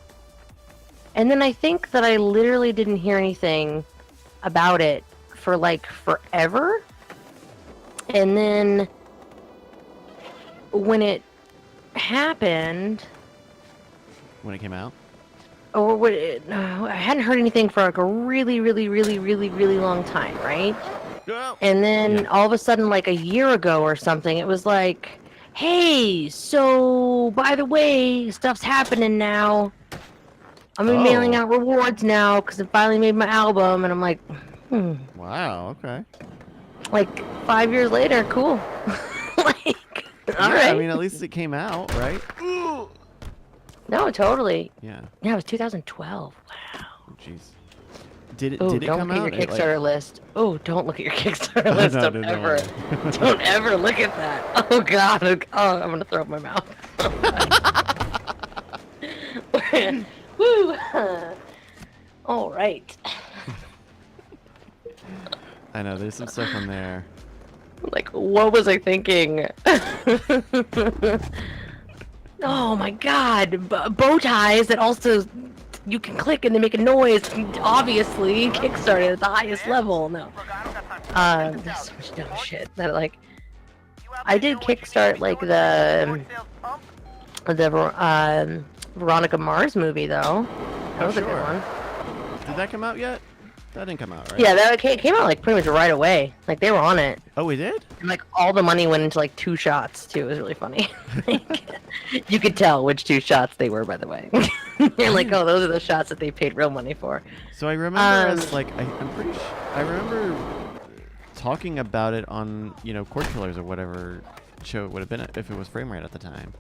And then I think that I literally didn't hear anything about it for like forever. And then when it happened, When it came out. or what I hadn't heard anything for like a really, really, really, really, really long time, right? And then all of a sudden, like a year ago or something, it was like, hey, so by the way, stuff's happening now. I'm gonna be mailing out rewards now because I finally made my album, and I'm like, Wow. Okay. like 5 years later, cool. Like, all right. I mean, at least it came out, right? No, totally. Yeah. Yeah, it was 2012. Wow. Jeez. Did it? Oh, Did it don't come look at out? your Kickstarter list. Oh, don't look at your Kickstarter list. No, Don't no, ever, no. don't ever look at that. Oh God. Oh, I'm gonna throw up my mouth. Woo. All right. I know. There's some stuff on there. Like, what was I thinking? Oh my God. Bow ties that also you can click and they make a noise. Obviously, Kickstarter at the highest level. No. There's so much dumb shit that like. I did Kickstart like the Veronica Mars movie though. That was a good one. Did that come out yet? That didn't come out, right? Yeah, that came out like pretty much right away. Like they were on it. Oh, we did? And like all the money went into like 2 shots too. It was really funny. Like, you could tell which 2 shots they were, by the way. You're like, oh, those are the shots that they paid real money for. So I remember as like I'm pretty sure I remember talking about it on Court Killers or whatever show it would have been if it was Frame Rate at the time.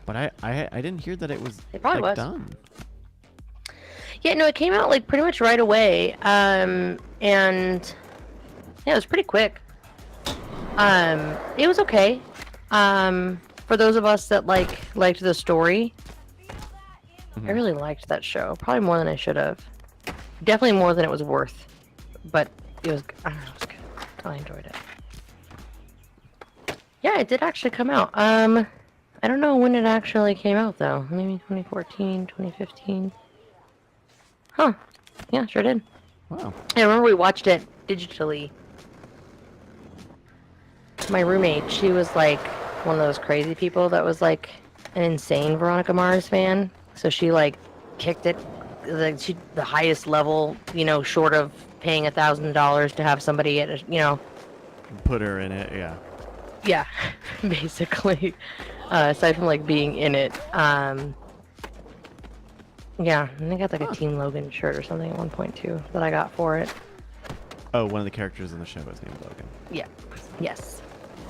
But I didn't hear that it was It probably was done. Yeah, no, it came out like pretty much right away. And yeah, it was pretty quick. It was okay. For those of us that liked the story, I really liked that show. Probably more than I should have. Definitely more than it was worth. But it was, I don't know, it was good. I enjoyed it. Yeah, it did actually come out. I don't know when it actually came out though. Maybe 2014, 2015. Huh. Yeah, sure did. Wow. I remember we watched it digitally. My roommate, she was like one of those crazy people that was like an insane Veronica Mars fan. So she like kicked it the highest level, short of paying $1,000 to have somebody at Put her in it, yeah. Yeah, basically. Aside from like being in it. Yeah, and I got like a Team Logan shirt or something at one point too that I got for it. Oh, one of the characters in the show is named Logan. Yeah. Yes.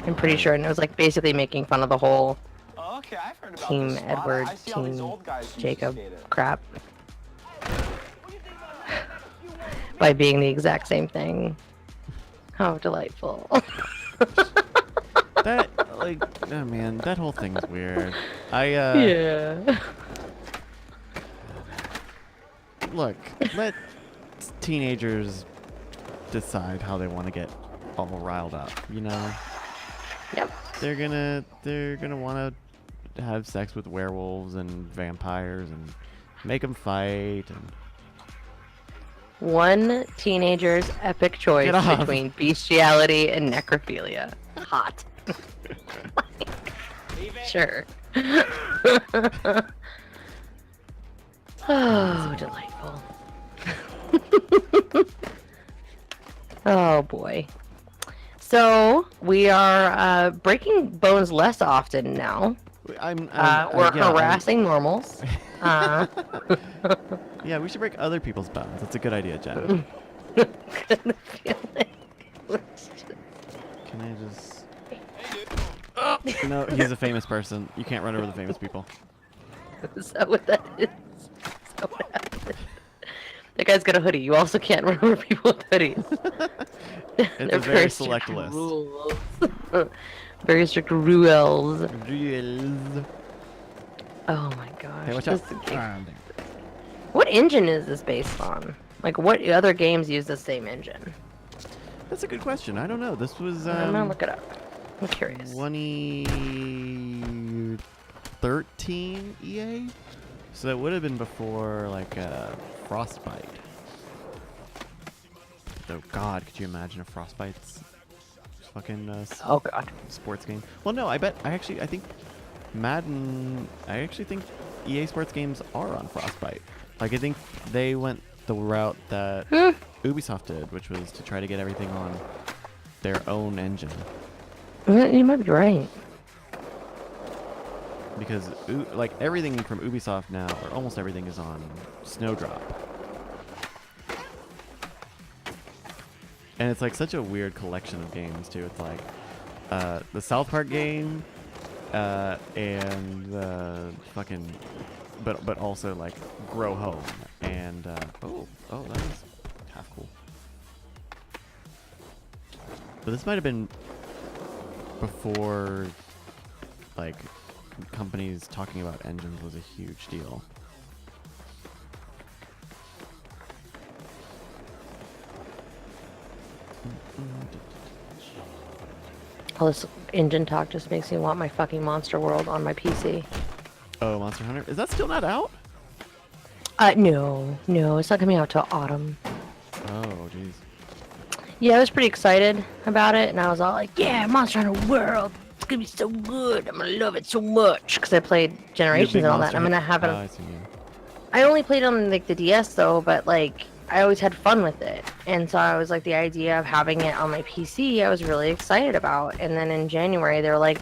I'm pretty sure, and it was like basically making fun of the whole Okay, I've heard about Team this spot. Edward, I see all these Team old guys used to Jacob skate it. crap. By being the exact same thing. How delightful. That oh man, that whole thing's weird. Yeah. Look, let teenagers decide how they want to get all riled up, Yep. They're gonna want to have sex with werewolves and vampires and make them fight and One teenager's epic choice Get off. between bestiality and necrophilia. Hot. Sure. Oh, delightful. Oh boy. So we are breaking bones less often now. We're harassing normals. Yeah, we should break other people's bones. That's a good idea, Jen. Couldn't feel it. Can I just... No, he's a famous person. You can't run over the famous people. Is that what that is? Is that what happened? That guy's got a hoodie. You also can't run over people with hoodies. It's a very select list. Rules. Very strict rules. Reels. Oh my gosh. Hey, watch this out. game- What engine is this based on? Like, what other games use the same engine? That's a good question. I don't know. This was I'm gonna look it up. I'm curious. 2013 EA? So that would have been before, like, Frostbite. Oh god, could you imagine a Frostbite's fucking Oh god. sports game? Well, no, I think Madden, I actually think EA Sports games are on Frostbite. Like, I think they went the route that Ubisoft did, which was to try to get everything on their own engine. You might be right. Because, like, everything from Ubisoft now, or almost everything, is on Snowdrop. And it's, like, such a weird collection of games, too. It's, like, the South Park game, and fucking... But also, like, Grow Home, and, oh, that is half cool. But this might have been before, like, companies talking about engines was a huge deal. All this engine talk just makes me want my fucking Monster World on my PC. Oh, Monster Hunter? Is that still not out? No, it's not coming out till autumn. Oh, jeez. Yeah, I was pretty excited about it, and I was all like, yeah, Monster Hunter World, it's gonna be so good, I'm gonna love it so much, because I played Generations and all that, and I'm gonna have it. I see, yeah. I only played on, like, the DS, though, but, like, I always had fun with it, and so I was like, the idea of having it on my PC, I was really excited about, and then in January, they were like,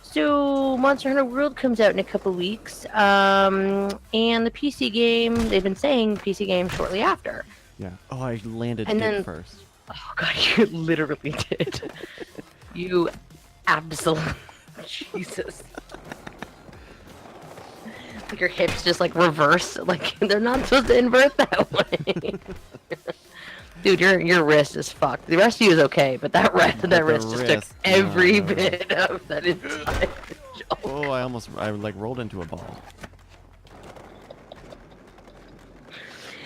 so Monster Hunter World comes out in a couple weeks, and the PC game, they've been saying PC game shortly after. Yeah. Oh, I landed And dick then- first. Oh god, you literally did. You absolute Jesus. Like your hips just like reverse, like they're not supposed to invert that way. Dude, your wrist is fucked. The rest of you is okay, but that wrist just took wrist, every no. bit of that entire joke. Oh, I like rolled into a ball.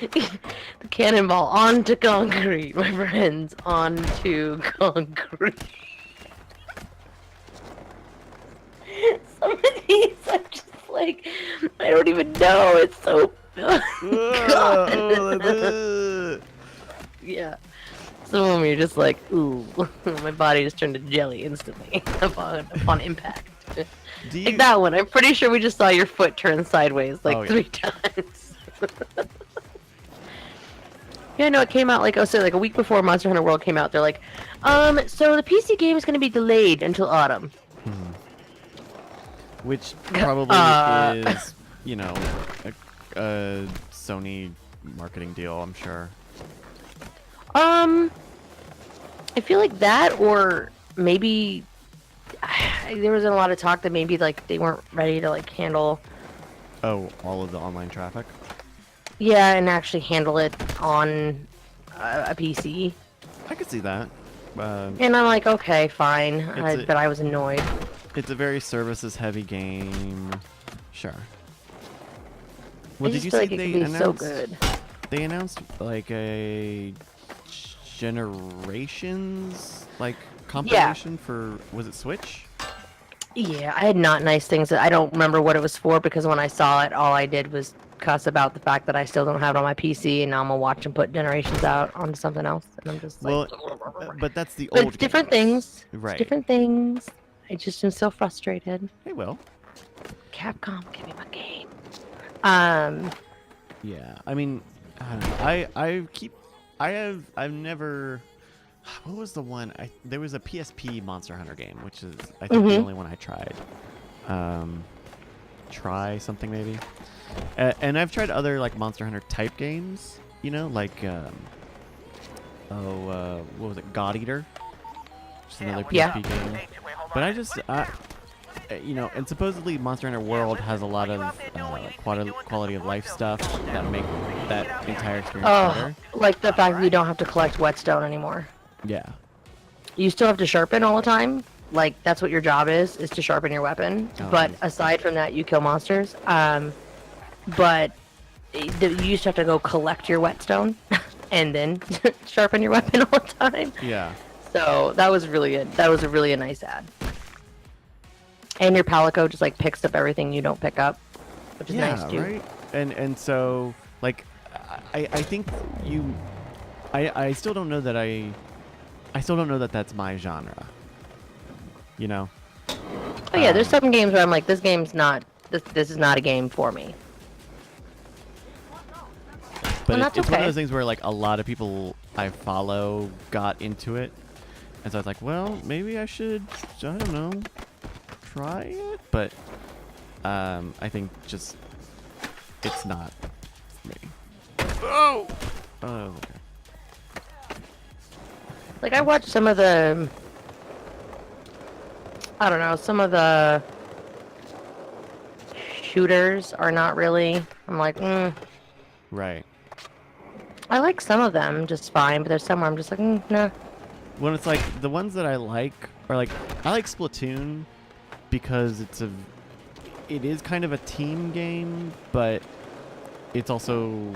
The cannonball onto concrete, my friends, onto concrete. Some of these are just like, I don't even know. It's so. God. Yeah. Some of them you're just like, ooh, my body just turned to jelly instantly upon impact. Like that one. I'm pretty sure we just saw your foot turn sideways like 3 times. Yeah, no, it came out like, like a week before Monster Hunter World came out. They're like, so the PC game is going to be delayed until autumn. Which probably is, you know, a Sony marketing deal, I'm sure. I feel like that, or maybe there was a lot of talk that maybe like they weren't ready to like handle. Oh, all of the online traffic? Yeah, and actually handle it on a PC. I could see that. And I'm like, okay, fine, but I was annoyed. It's a very services-heavy game. Sure. Well, I did just you feel see like it they could be so announced? good. They announced like a Generations like compilation for, was it Switch? Yeah, I had not nice things. I don't remember what it was for because when I saw it, all I did was cuss about the fact that I still don't have it on my PC, and now I'm gonna watch them put Generations out onto something else, and I'm just like. Well, but that's the But old. it's different games. things. Right. It's different things. I just am so frustrated. Hey, Will. Capcom, give me my game. Yeah, I mean, I've never. What was the one? There was a PSP Monster Hunter game, which is I think the only one I tried. Try something maybe. And I've tried other like Monster Hunter type games. You know, like what was it? God Eater. Just another PSP game. But you know, and supposedly Monster Hunter World has a lot of quality of life stuff that make that entire experience better. Like the fact that you don't have to collect whetstone anymore. Yeah. You still have to sharpen all the time. Like that's what your job is to sharpen your weapon. Oh, but nice. aside from that, you kill monsters. But you used to have to go collect your whetstone and then sharpen your weapon all the time. Yeah. So that was really good. That was a nice ad. And your palico just like picks up everything you don't pick up, which is nice too. Right. And so like I think I still don't know that I still don't know that that's my genre. You know. Oh yeah, there's some games where I'm like, this game's not. This is not a game for me. But And that's it's one of okay. those things where like a lot of people I follow got into it, and so I was like, well, maybe I should, I don't know, try it. But I think just it's not me. Oh. Oh. Okay. Like I watched some of the. I don't know. Some of the shooters are not really. I'm like, Right. I like some of them just fine, but there's some where I'm just like, nah. When it's like the ones that I like are like I like Splatoon because it is kind of a team game, but it's also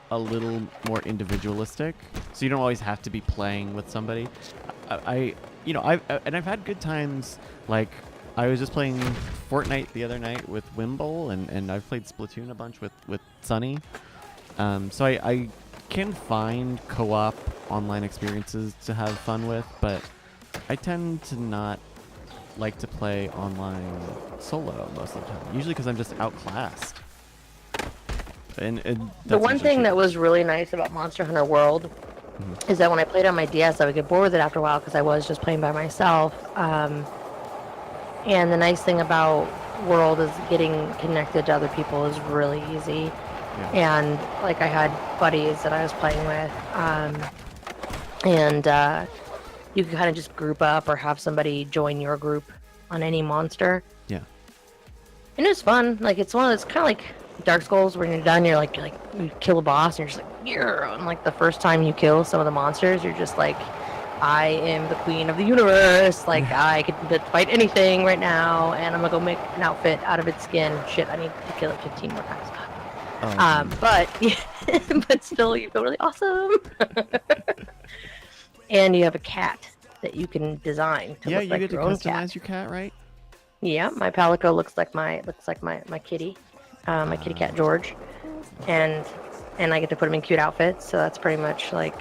a little more individualistic, so you don't always have to be playing with somebody. I've had good times. Like I was just playing Fortnite the other night with Wimble, and I've played Splatoon a bunch with Sunny. So I can find co-op online experiences to have fun with, but I tend to not like to play online solo most of the time. Usually because I'm just outclassed. And The one thing that was really nice about Monster Hunter World is that when I played on my DS, I would get bored with it after a while because I was just playing by myself. And the nice thing about World is getting connected to other people is really easy. Yeah. And like I had buddies that I was playing with, and you could kind of just group up or have somebody join your group on any monster. Yeah. And it was fun. Like it's kind of like Dark Souls when you're done, you kill a boss and you're just like, yeah. And like the first time you kill some of the monsters, you're just like, I am the queen of the universe. Like I could fight anything right now, and I'm gonna go make an outfit out of its skin. Shit, I need to kill it 15 more times. But still, you feel really awesome. And you have a cat that you can design to look you like get to your own customize cat. your cat, right? Yeah, my palico looks like my kitty, my kitty cat George, and I get to put him in cute outfits. So that's pretty much like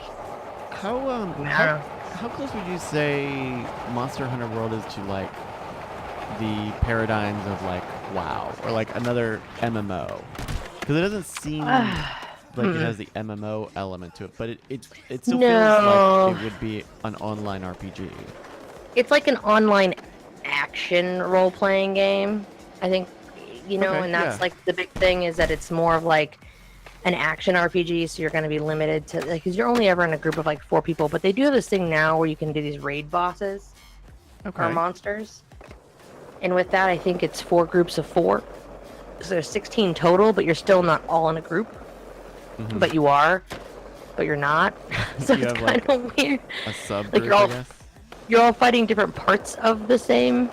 How close would you say Monster Hunter World is to like the paradigms of like WoW or like another MMO? Because it doesn't seem like it has the MMO element to it, but it still feels like it would be an online RPG. It's like an online action role-playing game, I think, Okay, and that's like the big thing is that it's more of like an action RPG, so you're going to be limited to, like, because you're only ever in a group of like 4 people, but they do have this thing now where you can do these raid bosses or monsters, and with that I think it's 4 groups of 4, so there's 16 total, but you're still not all in a group. But you are, but you're not. So You it's have, kind of weird. A subgroup, Like I guess. you're all fighting different parts of the same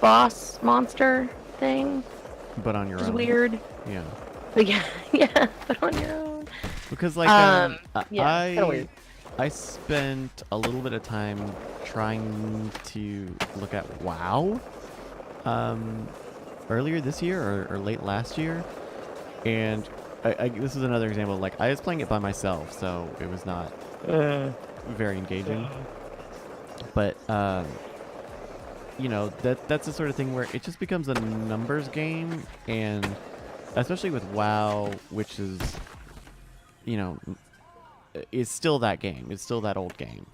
boss monster thing. But on your Which is own. weird. Yeah. But yeah, but on your own. Because like Yeah, it's kinda weird. I spent a little bit of time trying to look at WoW earlier this year or late last year, and this is another example. Like I was playing it by myself, so it was not very engaging. But that's the sort of thing where it just becomes a numbers game, and especially with WoW, which is is still that game. It's still that old game.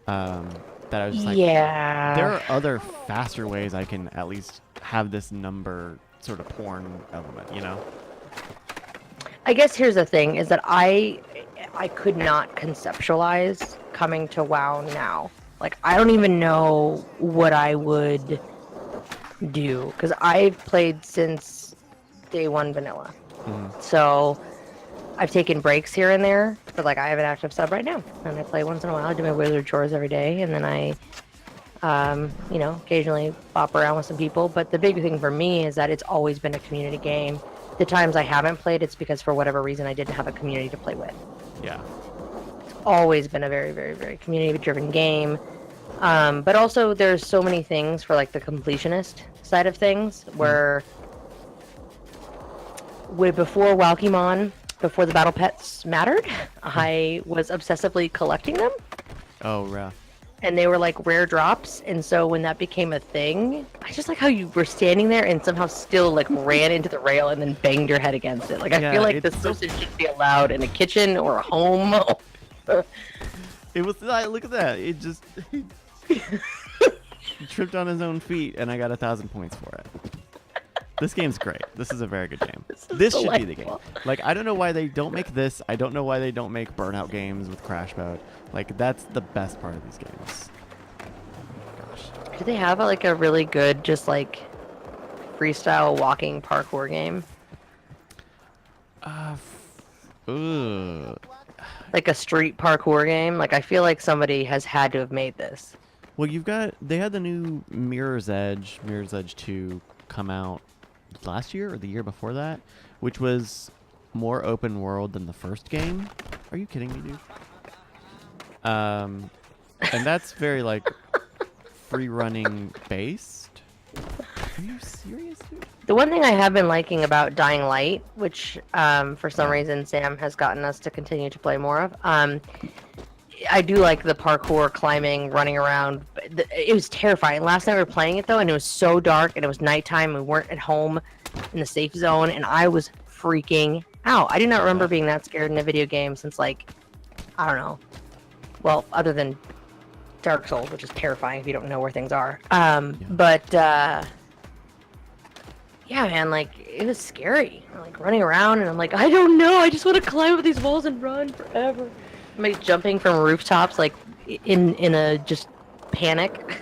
That I was just like, Yeah. there are other faster ways I can at least have this number sort of porn element, I guess here's the thing: is that I could not conceptualize coming to WoW now. Like I don't even know what I would do, because I've played since day one vanilla. Mhm. So I've taken breaks here and there, but like I have an active sub right now, and I play once in a while. I do my wizard chores every day, and then I, occasionally bop around with some people. But the big thing for me is that it's always been a community game. The times I haven't played, it's because for whatever reason I didn't have a community to play with. Yeah. Always been a very, very, very community-driven game. But also there's so many things for like the completionist side of things where before Walkymon, before the battle pets mattered, I was obsessively collecting them, Oh, yeah. and they were like rare drops. And so when that became a thing, I just like how you were standing there and somehow still like ran into the rail and then banged your head against it. Like I Yeah, feel like it's this so- person should be allowed in a kitchen or a home. It was look at that. It just he tripped on his own feet, and I got 1,000 points for it. This game's great. This is a very good game. This should be the game. delightful. Like, I don't know why they don't make this. I don't know why they don't make Burnout games with Crash Mode. Like, that's the best part of these games. Gosh. Do they have like a really good just like freestyle walking parkour game? Ugh. Like a street parkour game? Like I feel like somebody has had to have made this. Well, they had the new Mirror's Edge 2 come out last year or the year before that, which was more open world than the first game. Are you kidding me, dude? And that's very like free running based. Are you serious, dude? The one thing I have been liking about Dying Light, which for some reason Sam has gotten us to continue to play more of, I do like the parkour, climbing, running around. It was terrifying. Last night we were playing it though, and it was so dark, and it was nighttime. We weren't at home in the safe zone, and I was freaking out. I do not remember being that scared in a video game since like, I don't know. Well, other than Dark Souls, which is terrifying if you don't know where things are. But yeah, man, like it was scary. I'm, like running around, and I'm like, I don't know. I just want to climb up these walls and run forever. I'm like jumping from rooftops, like in a just panic,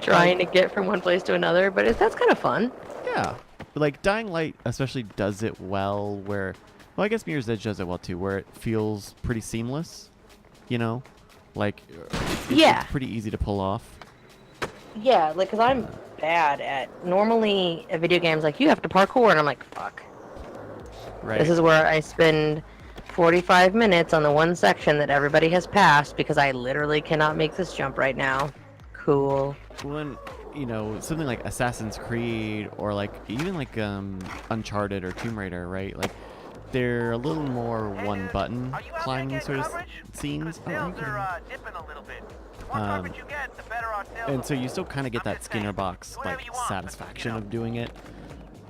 trying to get from one place to another. But that's kind of fun. Yeah. Like Dying Light especially does it well where, well, I guess Mirror's Edge does it well too, where it feels pretty seamless, you know? Like, Yeah. it's pretty easy to pull off. Yeah, like, cause I'm bad at normally a video game's like you have to parkour, and I'm like, fuck. Right. This is where I spend 45 minutes on the one section that everybody has passed because I literally cannot make this jump right now. Cool. When, you know, something like Assassin's Creed or like even like Uncharted or Tomb Raider, right? Like they're a little more one button climbing sort of scenes. Oh, are you kidding me? And so you still kind of get that Skinner box like satisfaction of doing it,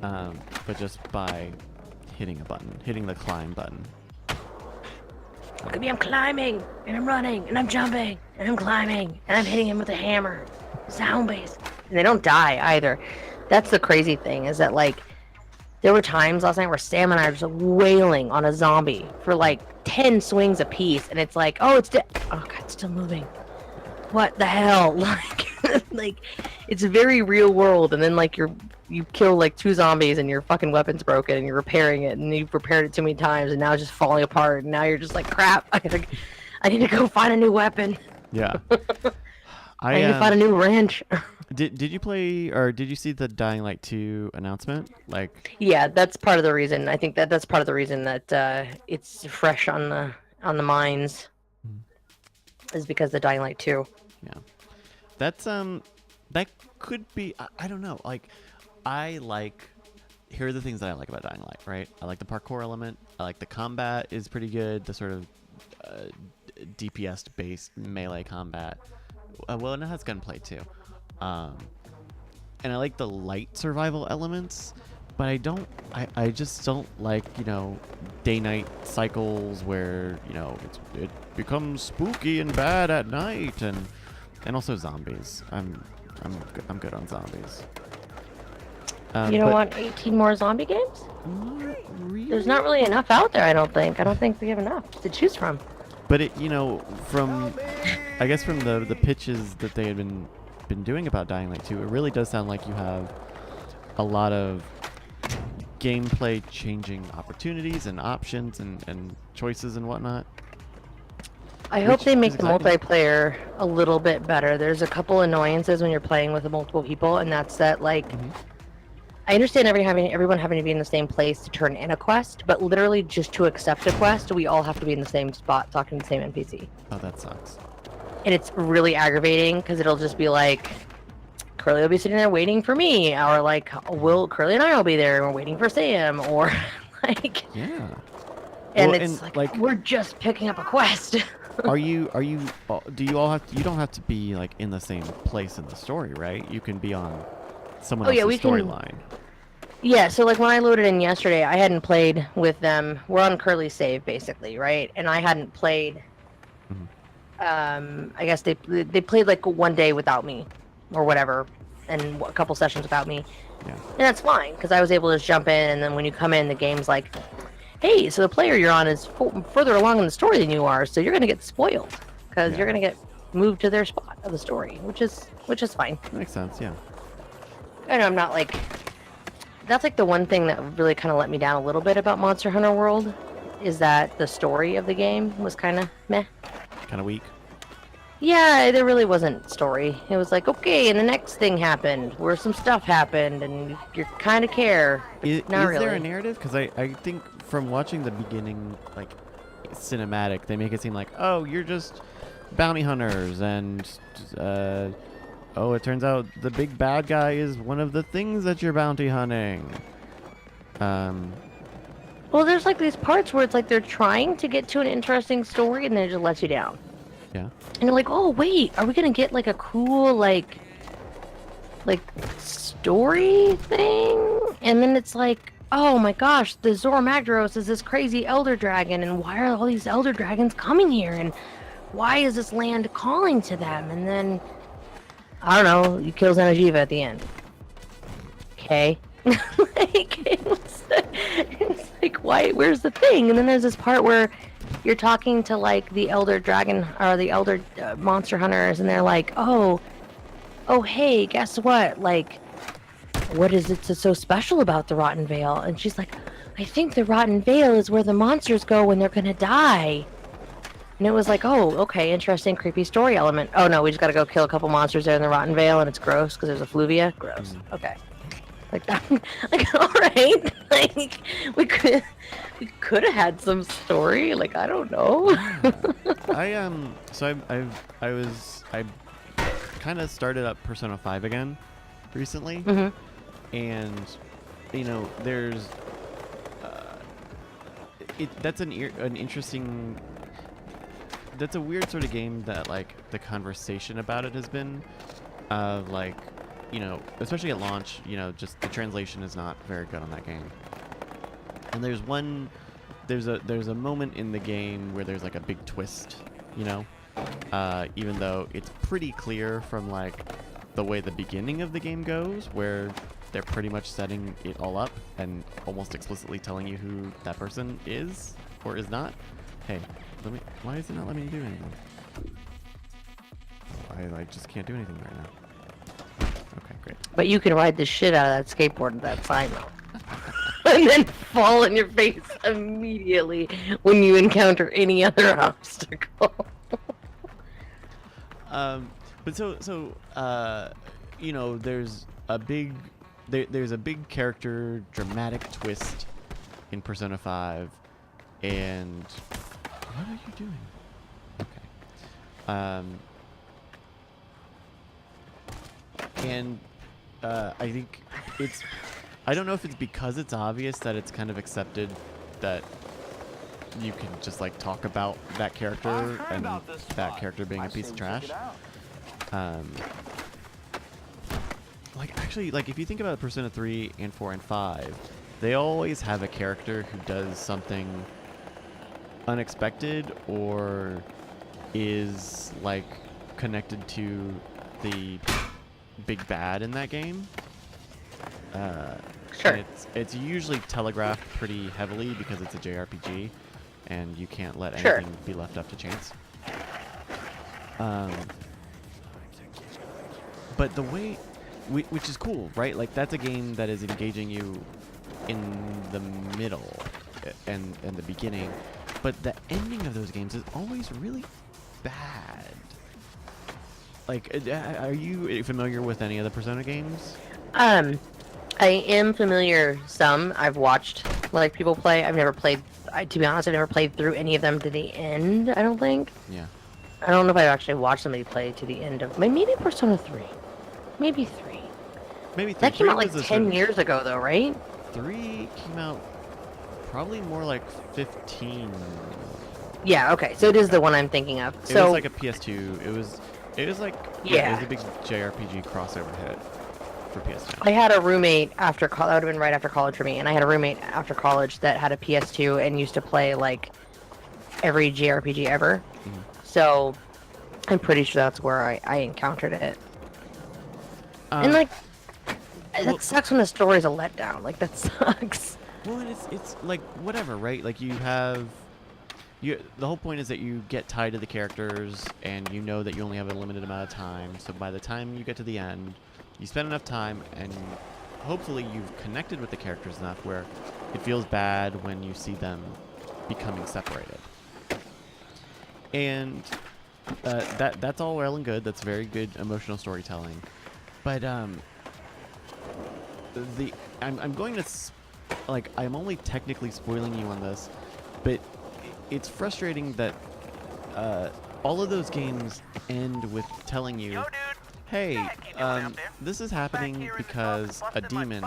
but just by hitting a button, hitting the climb button. Look at me, I'm climbing, and I'm running, and I'm jumping, and I'm climbing, and I'm hitting him with a hammer. Zombies. And they don't die either. That's the crazy thing, is that like there were times last night where Sam and I were just wailing on a zombie for like 10 swings apiece, and it's like, oh, it's dead. Oh god, it's still moving. What the hell? Like it's a very real world, and then like you kill like 2 zombies and your fucking weapon's broken and you're repairing it, and you've repaired it too many times and now it's just falling apart, and now you're just like, crap, I need to go find a new weapon. Yeah. I need to find a new wrench. Did you play or did you see the Dying Light 2 announcement? Like, Yeah, that's part of the reason. I think that's part of the reason that it's fresh on the minds, is because the Dying Light 2. yeah, that's that could be. I don't know. Like, here are the things that I like about Dying Light. Right, I like the parkour element. I like the combat is pretty good. The sort of DPS based melee combat. Well, and it has gunplay too. And I like the light survival elements, but I just don't like, you know, day-night cycles where, you know, it becomes spooky and bad at night, and also zombies. I'm good on zombies. You don't want 18 more zombie games? Not really. There's not really enough out there, I don't think. I don't think we have enough to choose from. But it, you know, I guess from the pitches that they had been been doing about Dying Light 2, it really does sound like you have a lot of gameplay changing opportunities and options and choices and whatnot. I hope Which they make is the exciting. multiplayer a little bit better. There's a couple annoyances when you're playing with multiple people, and that's that, like, I understand everyone having to be in the same place to turn in a quest, but literally just to accept a quest, we all have to be in the same spot talking to the same NPC. Oh, that sucks. And it's really aggravating because it'll just be like, Curly will be sitting there waiting for me, or like, Curly and I will be there and we're waiting for Sam, or like, Yeah. and Well, it's and, like, we're just picking up a quest. do you all have to, you don't have to be like in the same place in the story, right? You can be on someone Oh, yeah, else's we can- storyline. Yeah, so like when I loaded in yesterday, I hadn't played with them. We're on Curly's save basically, right? And I hadn't played. I guess they played like one day without me, or whatever, and a couple sessions without me. Yeah. And that's fine because I was able to just jump in, and then when you come in, the game's like, "Hey, so the player you're on is further along in the story than you are, so you're gonna get spoiled because you're Yeah. gonna get moved to their spot of the story," which is fine. Makes sense, yeah. I know I'm not like. That's like the one thing that really kind of let me down a little bit about Monster Hunter World, is that the story of the game was kind of meh. Kind of weak. Yeah, there really wasn't story. It was like, okay, and the next thing happened, where some stuff happened, and you kind of care. Is Not there a really. narrative? Because I think from watching the beginning, like, cinematic, they make it seem like, oh, you're just bounty hunters, and, oh, it turns out the big bad guy is one of the things that you're bounty hunting. Well, there's like these parts where it's like they're trying to get to an interesting story, and then it just lets you down. Yeah. And you're like, oh, wait, are we going to get like a cool, like story thing? And then it's like, oh my gosh, the Zora Magdaros is this crazy elder dragon, and why are all these elder dragons coming here? And why is this land calling to them? And then, I don't know, you kill Xenojiva at the end. Okay. Like, it's like, why, where's the thing? And then there's this part where you're talking to like the elder dragon or the elder monster hunters, and they're like, oh hey, guess what, like, what is it so special about the Rotten Vale? And she's like, I think the Rotten Vale is where the monsters go when they're gonna die. And it was like, oh, okay, interesting, creepy story element. Oh no, we just gotta go kill a couple monsters there in the Rotten Vale, and it's gross because there's a fluvia. Gross. Okay. Like that. Like, all right. Like, we could have had some story. Like, I don't know. So I kind of started up Persona 5 again recently, and you know, there's that's an interesting. That's a weird sort of game that, like, the conversation about it has been, like, you know, especially at launch, you know, just the translation is not very good on that game. And there's a moment in the game where there's like a big twist, you know, even though it's pretty clear from like the way the beginning of the game goes, where they're pretty much setting it all up and almost explicitly telling you who that person is or is not. Hey, why is it not letting me do anything? I like just can't do anything right now. Okay, great. But you can ride the shit out of that skateboard at that sign, though. And then fall on your face immediately when you encounter any other obstacle. But you know, there's a big character dramatic twist in Persona 5, and what are you doing? Okay. And I think I don't know if it's because it's obvious that it's kind of accepted that you can just like talk about that character and that character being a piece of trash. Like, actually, like, if you think about Persona 3 and 4 and 5, they always have a character who does something unexpected or is like connected to the big bad in that game. Sure. And it's usually telegraphed pretty heavily because it's a JRPG, and you can't let anything be left up to chance. but the way, which is cool, right? Like that's a game that is engaging you in the middle and the beginning, but the ending of those games is always really bad. Like, are you familiar with any of the Persona games? I am familiar some. I've watched like people play. I've never played. To be honest, I've never played through any of them to the end. I don't think. Yeah. I don't know if I actually watched somebody play to the end of. Maybe Persona 3. Maybe 3. Maybe 3. That came out 3 like was a 10 sort years ago, though, right? 3 came out probably more like 15. Yeah. Okay. So it is the one I'm thinking of. It So was like a PS2. It was like it Yeah. was a big JRPG crossover hit for PS2. I had a roommate after college. That would have been right after college for me. And I had a roommate after college that had a PS2 and used to play like every JRPG ever. Mhm. So I'm pretty sure that's where I encountered it. And Um, like, well- that sucks when the story's a letdown. Like that sucks. Well, and it's like whatever, right? Like the whole point is that you get tied to the characters and you know that you only have a limited amount of time. So by the time you get to the end, you spend enough time and hopefully you've connected with the characters enough where it feels bad when you see them becoming separated. And that's all well and good. That's very good emotional storytelling. But I'm going to I'm only technically spoiling you on this, but it's frustrating that all of those games end with telling you, hey, this is happening because a demon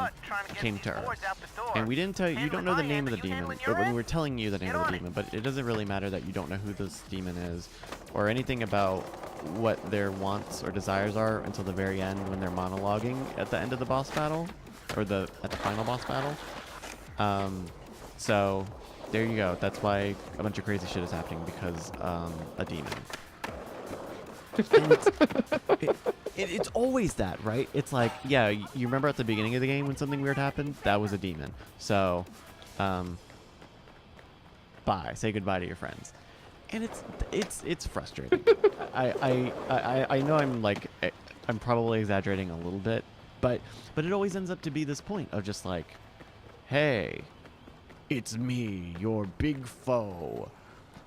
came to Earth. And we didn't tell you, you don't know the name of the demon, but when we were telling you the name of the demon, but it doesn't really matter that you don't know who this demon is, or anything about what their wants or desires are until the very end when they're monologuing at the end of the boss battle, or at the final boss battle. So there you go. That's why a bunch of crazy shit is happening, because a demon. And it's always that, right? It's like, yeah, you remember at the beginning of the game when something weird happened? That was a demon. So, bye. Say goodbye to your friends. And it's frustrating. I know I'm probably exaggerating a little bit, but it always ends up to be this point of just like, hey, it's me, your big foe.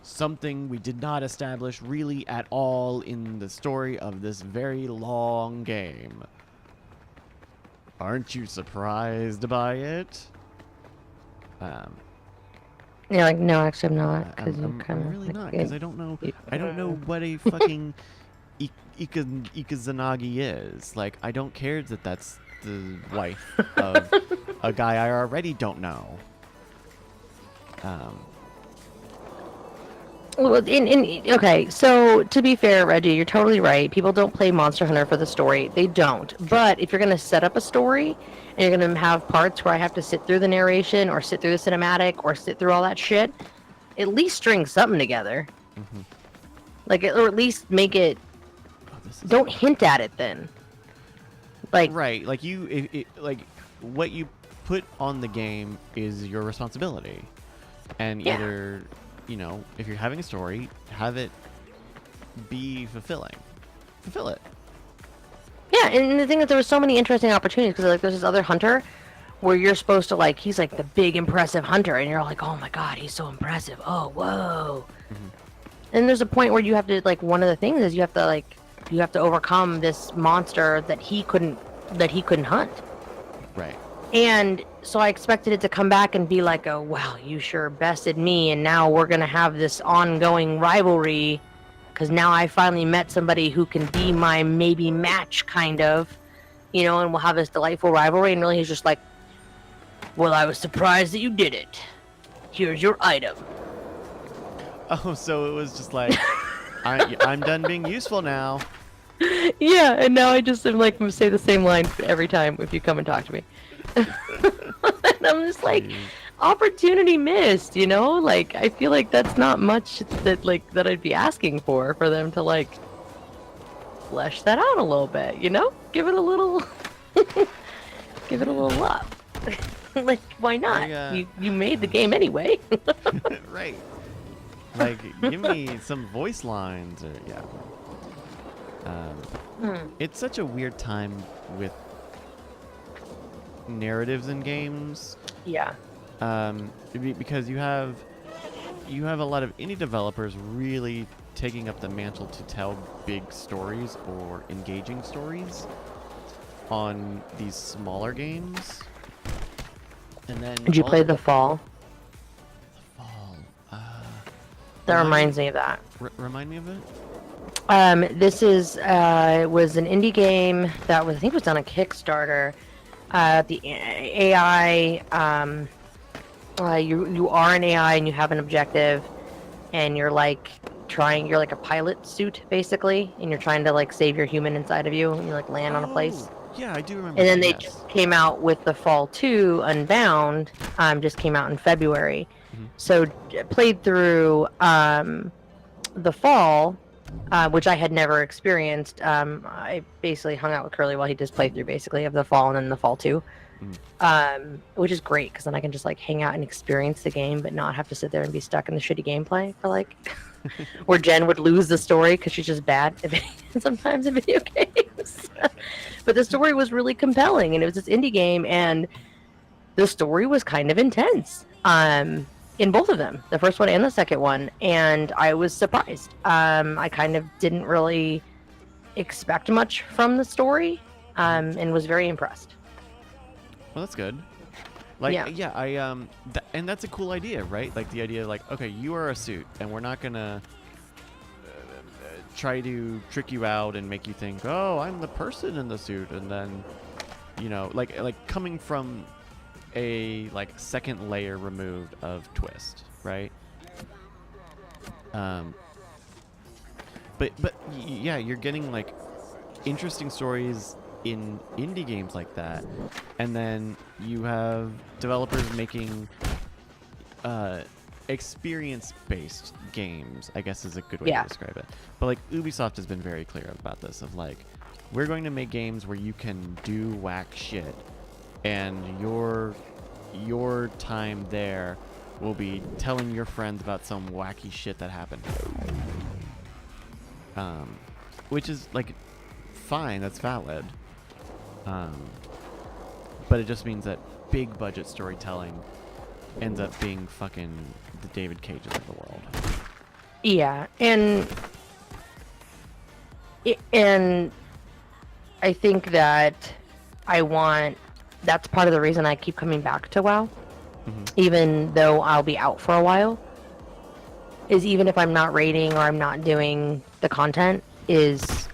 Something we did not establish really at all in the story of this very long game. Aren't you surprised by it? Yeah, like no, actually I'm not. Cause I'm really not, because I don't know what a fucking Ikazanagi is. Like, I don't care that that's the wife of a guy I already don't know. Well, okay, so to be fair, Reggie, you're totally right. People don't play Monster Hunter for the story. They don't. But if you're going to set up a story and you're going to have parts where I have to sit through the narration or sit through the cinematic or sit through all that shit, at least string something together. Mm-hmm. Like, or at least make it... Don't hint at it then. Like, right, like like what you put on the game is your responsibility. And Yeah. either, if you're having a story, have it be fulfilling. Fulfill it. yeah, and the thing is, there was so many interesting opportunities, because like there's this other hunter where you're supposed to like, he's like the big impressive hunter, and you're like, oh my god, he's so impressive. Oh, whoa. Mm-hmm. And there's a point where you have to, like, one of the things is you have to overcome this monster that he couldn't hunt. Right. And so I expected it to come back and be like, oh, wow, you sure bested me, and now we're going to have this ongoing rivalry, because now I finally met somebody who can be my maybe match, kind of, and we'll have this delightful rivalry. And really he's just like, well, I was surprised that you did it. Here's your item. Oh, so it was just like, I'm done being useful now. Yeah, and now I just am like, say the same line every time if you come and talk to me. And I'm just like, opportunity missed, Like, I feel like that's not much that I'd be asking for them to, like, flesh that out a little bit, Give it a little... give it a little love. Like, why not? You made the game anyway. Right. Like, give me some voice lines, or, yeah. It's such a weird time with narratives in games. Yeah. Because you have a lot of indie developers really taking up the mantle to tell big stories or engaging stories on these smaller games. And then Did you play The Fall? Fall. That reminds me of that. Remind me of it. This is was an indie game that was, I think, was done on Kickstarter. The AI, you are an AI and you have an objective, and you're like a pilot suit basically, and you're trying to like save your human inside of you, and you like land on a place. Yeah, I do remember. And then they yes. just came out with The Fall 2 Unbound. Just came out in February. So played through The Fall, which I had never experienced. I basically hung out with Curly while he just played through basically of The Fall and then The Fall 2, which is great because then I can just like hang out and experience the game, but not have to sit there and be stuck in the shitty gameplay for like, where Jen would lose the story because she's just bad at sometimes in video games. But the story was really compelling, and it was this indie game, and the story was kind of intense. In both of them, the first one and the second one, and I was surprised. I kind of didn't really expect much from the story, and was very impressed. Well, that's good. Like, yeah, and that's a cool idea, right? Like the idea, like, okay, you are a suit, and we're not gonna try to trick you out and make you think, oh, I'm the person in the suit, and then, you know, like coming from a like second layer removed of twist, right? But yeah, you're getting like interesting stories in indie games like that, and then you have developers making experience-based games, I guess is a good way to describe it. But like Ubisoft has been very clear about this, of like, we're going to make games where you can do whack shit, and your time there will be telling your friends about some wacky shit that happened. Which is like fine, that's valid. But it just means that big budget storytelling ends up being fucking the David Cages of the world. Yeah, and I think that that's part of the reason I keep coming back to WoW, even though I'll be out for a while, is even if I'm not raiding or I'm not doing the content, is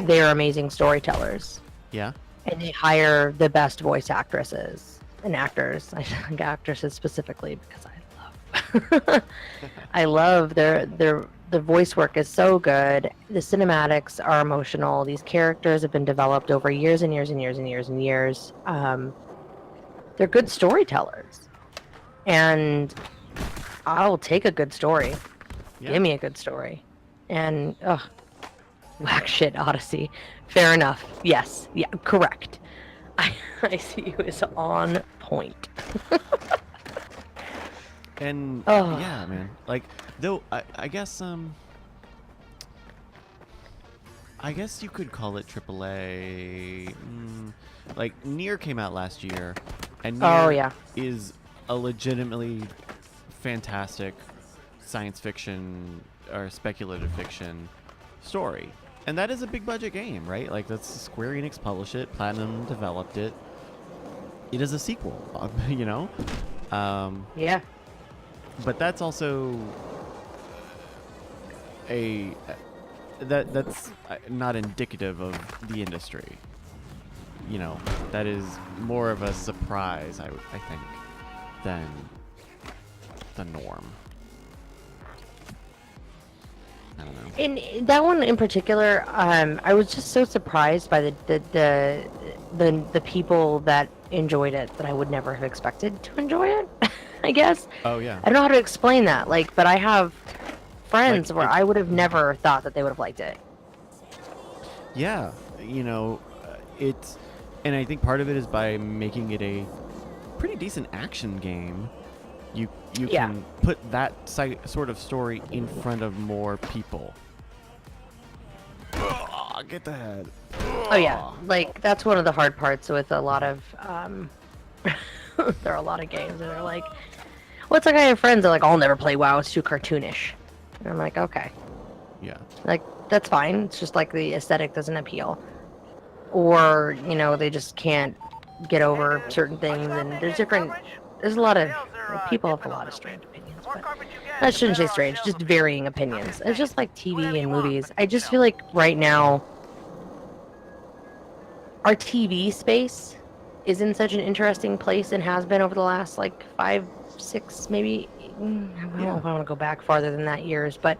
they're amazing storytellers. Yeah. And they hire the best voice actresses and actors. I think actresses specifically because I love their voice work is so good. The cinematics are emotional. These characters have been developed over years and years and years and years and years. They're good storytellers, and I'll take a good story. Yeah. Give me a good story. And whack shit Odyssey. Fair enough. Yes. Yeah. Correct. I see you as on point. And yeah, man. Like, though I guess you could call it AAA. Like Nier came out last year, and Nier is a legitimately fantastic science fiction or speculative fiction story. And that is a big budget game, right? Like, that's Square Enix published it, Platinum developed it. It is a sequel, you know? Yeah. But that's also that's not indicative of the industry. You know, that is more of a surprise, I think, than the norm. I don't know. In that one in particular, I was just so surprised by the people that enjoyed it that I would never have expected to enjoy it. I guess. Oh yeah. I don't know how to explain that. Like, but I have friends where I would have never thought that they would have liked it. Yeah, you know, and I think part of it is by making it a pretty decent action game. You can put that sort of story in front of more people. get the head. Oh yeah, like that's one of the hard parts with a lot of there are a lot of games that are like, well, it's like I have friends that are like, I'll never play WoW, it's too cartoonish. And I'm like, okay, Yeah. like that's fine. It's just like the aesthetic doesn't appeal, or you know they just can't get over certain things, and there's a lot of like, people have a lot of strange opinions, but I shouldn't say strange, just varying opinions. It's just like TV and movies. I just feel like right now our TV space is in such an interesting place and has been over the last like 5, 6, maybe. I don't know if I want to go back farther than that years, but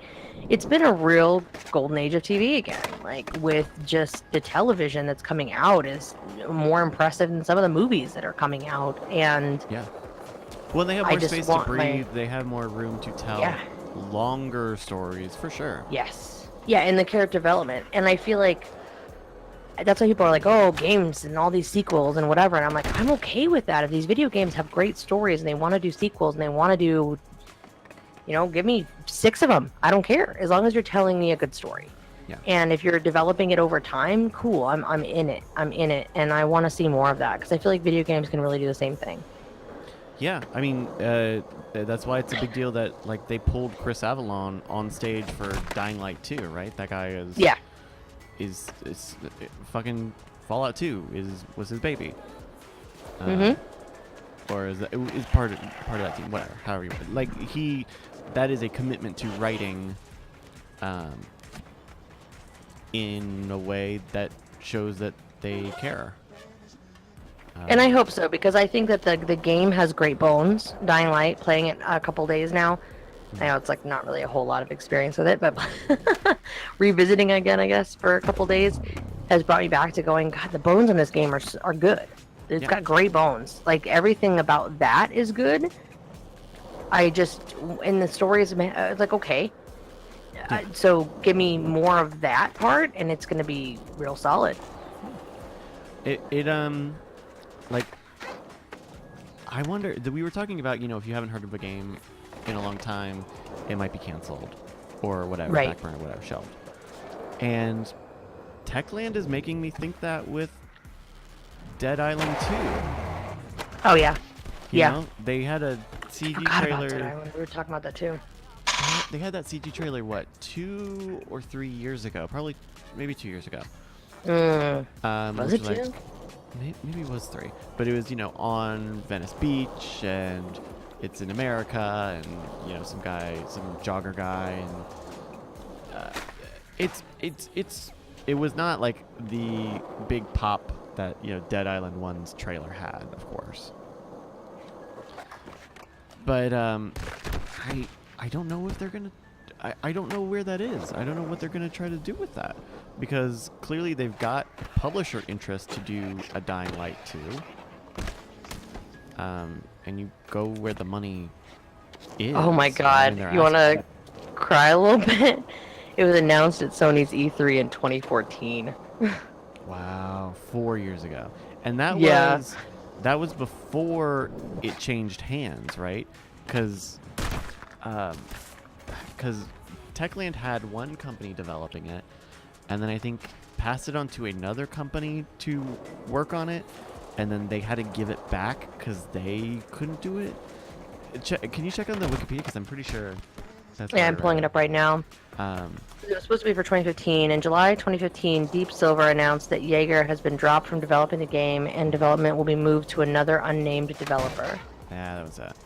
it's been a real golden age of TV again. Like with just the television that's coming out is more impressive than some of the movies that are coming out, and Yeah. Well, they have I more just space to want breathe. They have more room to tell Yeah. longer stories, for sure. yes, yeah, and the character development, and I feel like that's why people are like, oh, games and all these sequels and whatever, and I'm like, I'm okay with that if these video games have great stories and they want to do sequels and they want to do, you know, give me 6 of them. I don't care as long as you're telling me a good story. Yeah. And if you're developing it over time, cool. I'm in it. I'm in it, and I want to see more of that because I feel like video games can really do the same thing. Yeah, I mean, that's why it's a big deal that like they pulled Chris Avallone on stage for Dying Light 2, right? That guy is is fucking Fallout 2 was his baby. Or is part of that team? Whatever, however you like that is a commitment to writing, in a way that shows that they care. And I hope so, because I think that the game has great bones. Dying Light, playing it a couple days now. I know it's like not really a whole lot of experience with it, but revisiting again, I guess, for a couple days has brought me back to going, God, the bones in this game are good. It's got great bones. Like everything about that is good. And the story is like, okay. So give me more of that part and it's going to be real solid. Like, I wonder, we were talking about, if you haven't heard of a game in a long time, it might be canceled or whatever, Right. backburner, whatever, shelved. And Techland is making me think that with Dead Island 2. Oh, yeah. You know, they had a CG Forgot about Dead trailer. Island. We were talking about that too. They had that CG trailer, 2 or 3 years ago? Probably, maybe 2 years ago. Was which it like, 2? Maybe it was 3, but it was on Venice Beach, and it's in America, and some jogger guy, and it was not like the big pop that Dead Island 1's trailer had, of course. But I don't know if they're gonna. I don't know where that is. I don't know what they're gonna try to do with that, because clearly they've got publisher interest to do a Dying Light 2. And you go where the money is. Oh my I God. mean, they're You want asking- to cry a little bit? It was announced at Sony's E3 in 2014. Wow, 4 years ago, and that Yeah. was before it changed hands, right? Because Techland had one company developing it, and then I think passed it on to another company to work on it, and then they had to give it back because they couldn't do it. Can you check on the Wikipedia? Because I'm pretty sure that's. Yeah, I'm pulling it up right now. It was supposed to be for 2015. In July 2015, Deep Silver announced that Jaeger has been dropped from developing the game, and development will be moved to another unnamed developer. Yeah, that was that.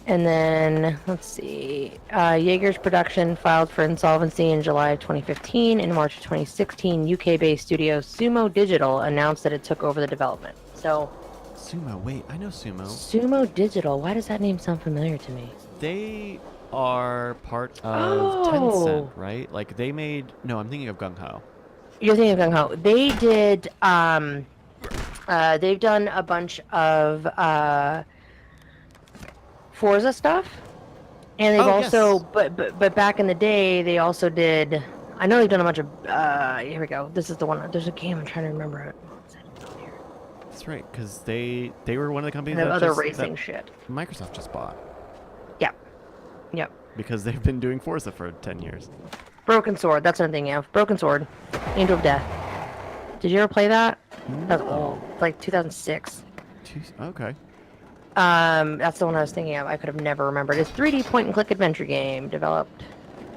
And then, let's see, Jaeger's production filed for insolvency in July of 2015. In March of 2016, UK-based studio Sumo Digital announced that it took over the development. So, Sumo, wait, I know Sumo. Sumo Digital, why does that name sound familiar to me? They are part of Oh. Tencent, right? Like they made. No, I'm thinking of Gung Ho. You're thinking of Gung Ho. They did, they've done a bunch of, Forza stuff, and they've also, but back in the day, they also did. I know they've done a bunch of. Here we go. This is the one. There's a game. I'm trying to remember it. That's right, because they were one of the companies And that, other just, racing that shit. Microsoft just bought Yep. Yep. because they've been doing Forza for 10 years. Broken Sword. That's what I'm thinking of. Broken Sword. Angel of Death. Did you ever play that? That's old. Like 2006. Jeez, okay. That's the one I was thinking of. I could have never remembered. It's a 3D point-and-click adventure game developed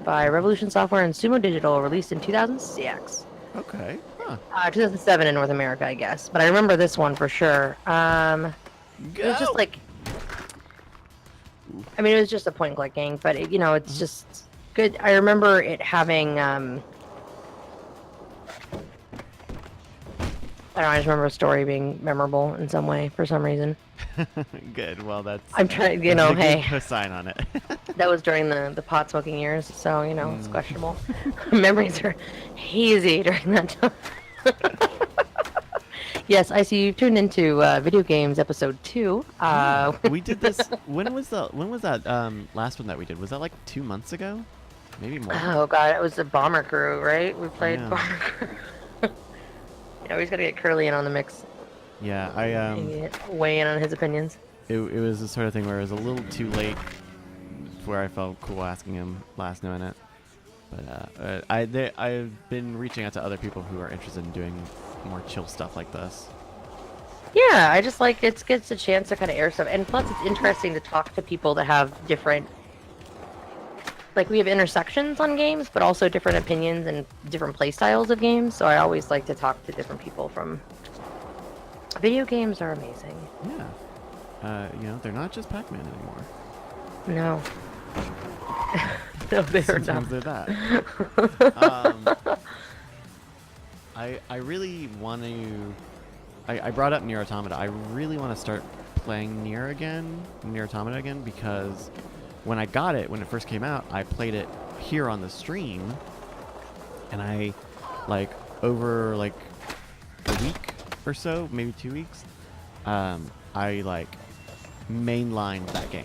by Revolution Software and Sumo Digital, released in 2006. Okay. Huh. 2007 in North America, I guess. But I remember this one for sure. It was just like... I mean, it was just a point-and-click game, but, it's just good. I remember it having... I don't know, I just remember a story being memorable in some way, for some reason. Good. Well, that's... I'm trying, that's a good hey... sign on it. That was during the pot smoking years, so it's questionable. Memories are hazy during that time. Yes, I see you've tuned into Video Games episode 2. We did this. When was that last one that we did? Was that like 2 months ago? Maybe more. Oh god, it was the Bomber Crew, right? We played Yeah. Bomber Crew. We just gotta get Curly in on the mix. Yeah, Weigh in on his opinions. it was the sort of thing where it was a little too late, where I felt cool asking him last minute. But I've been reaching out to other people who are interested in doing more chill stuff like this. Yeah, I just like it gets a chance to kind of air stuff, and plus it's interesting to talk to people that have different, like we have intersections on games, but also different opinions and different play styles of games. So I always like to talk to different people from. Video games are amazing. Yeah, they're not just Pac-Man anymore. No. No, they're Sometimes not. they're that. I really want to. I brought up Nier Automata. I really want to start playing Nier Automata again, because when I got it, when it first came out, I played it here on the stream, and I, over a week or so, maybe 2 weeks, I mainlined that game,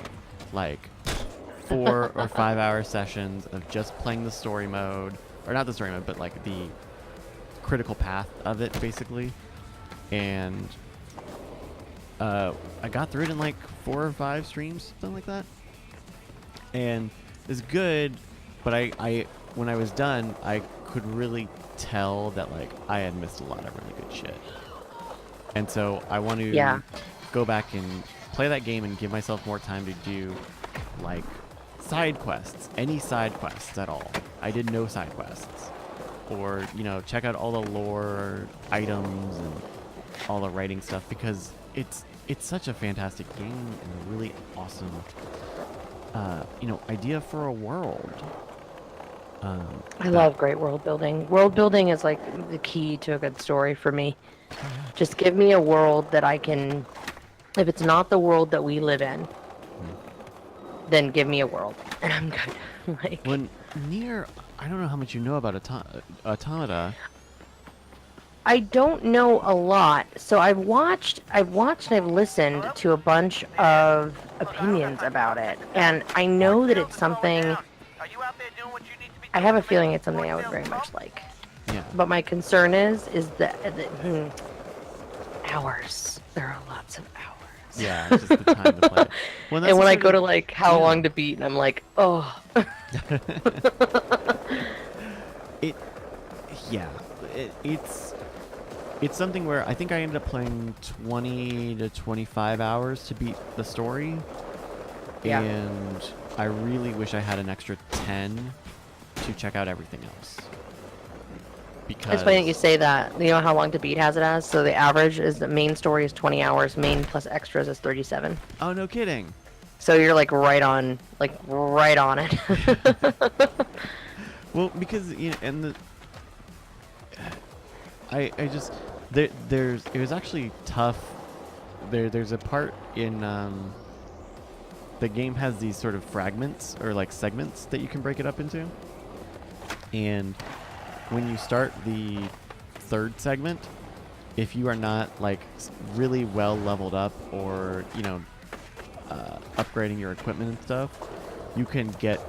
4 or 5 hour sessions of just playing the story mode, or not the story mode, but the critical path of it, basically. And I got through it in 4 or 5 streams, something like that. And it's good, but I when I was done, I could really tell that I had missed a lot of really good shit. And so I want to go back and play that game and give myself more time to do side quests, any side quests at all. I did no side quests. Or, check out all the lore items and all the writing stuff, because it's such a fantastic game and a really awesome idea for a world. I love great world building. World building is the key to a good story for me. Just give me a world that I can, if it's not the world that we live in, then give me a world and I'm good. When Nier, I don't know how much you know about Automata. I don't know a lot, so I've watched and I've listened to a bunch of opinions about it, and I know that it's something. I have a feeling it's something I would very much like. Yeah. But my concern is that hours. There are lots of hours. Yeah, it's just the time to play. Well, And when I go to how long to beat, and I'm like, oh. It's something where I think I ended up playing 20 to 25 hours to beat the story. Yeah. And I really wish I had an extra 10 to check out everything else. Because It's funny that you say that. You know how long to beat has it as? So the average is the main story is 20 hours, main plus extras is 37. Oh, no kidding. So you're right on it. Well, because and the I just it was actually tough. There's a part in the game has these sort of fragments or segments that you can break it up into, and when you start the third segment, if you are not really well leveled up or upgrading your equipment and stuff, you can get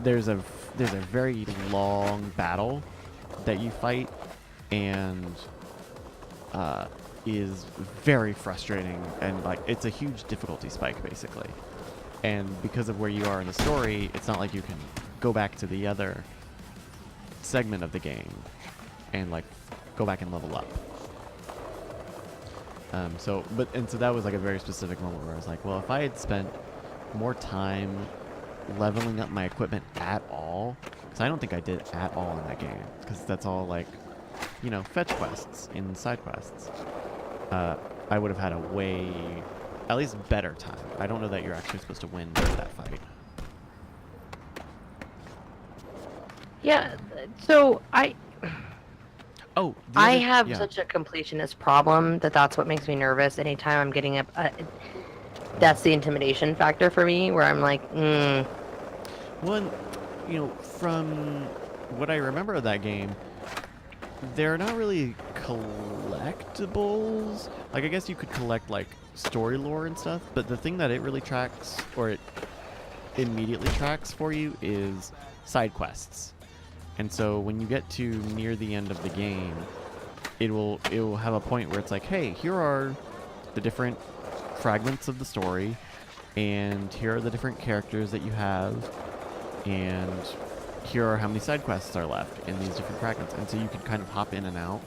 there's a very long battle that you fight, and is very frustrating, and it's a huge difficulty spike basically. And because of where you are in the story, it's not like you can go back to the other segment of the game and like go back and level up. So that was like a very specific moment where I was like, well, if I had spent more time leveling up my equipment at all, because I don't think I did at all in that game, because that's all like, you know, fetch quests and side quests. I would have had a way, at least better time. I don't know that you're actually supposed to win that fight. Yeah, so I have yeah. such a completionist problem that's what makes me nervous anytime I'm getting up. That's the intimidation factor for me, where I'm like, One, you know, from what I remember of that game, they're not really collectibles. Like, I guess you could collect, like, story lore and stuff, but the thing that it really tracks, or it immediately tracks for you, is side quests. And so when you get to near the end of the game, it will have a point where it's like, hey, here are the different fragments of the story, and here are the different characters that you have, and here are how many side quests are left in these different fragments. And so you can kind of hop in and out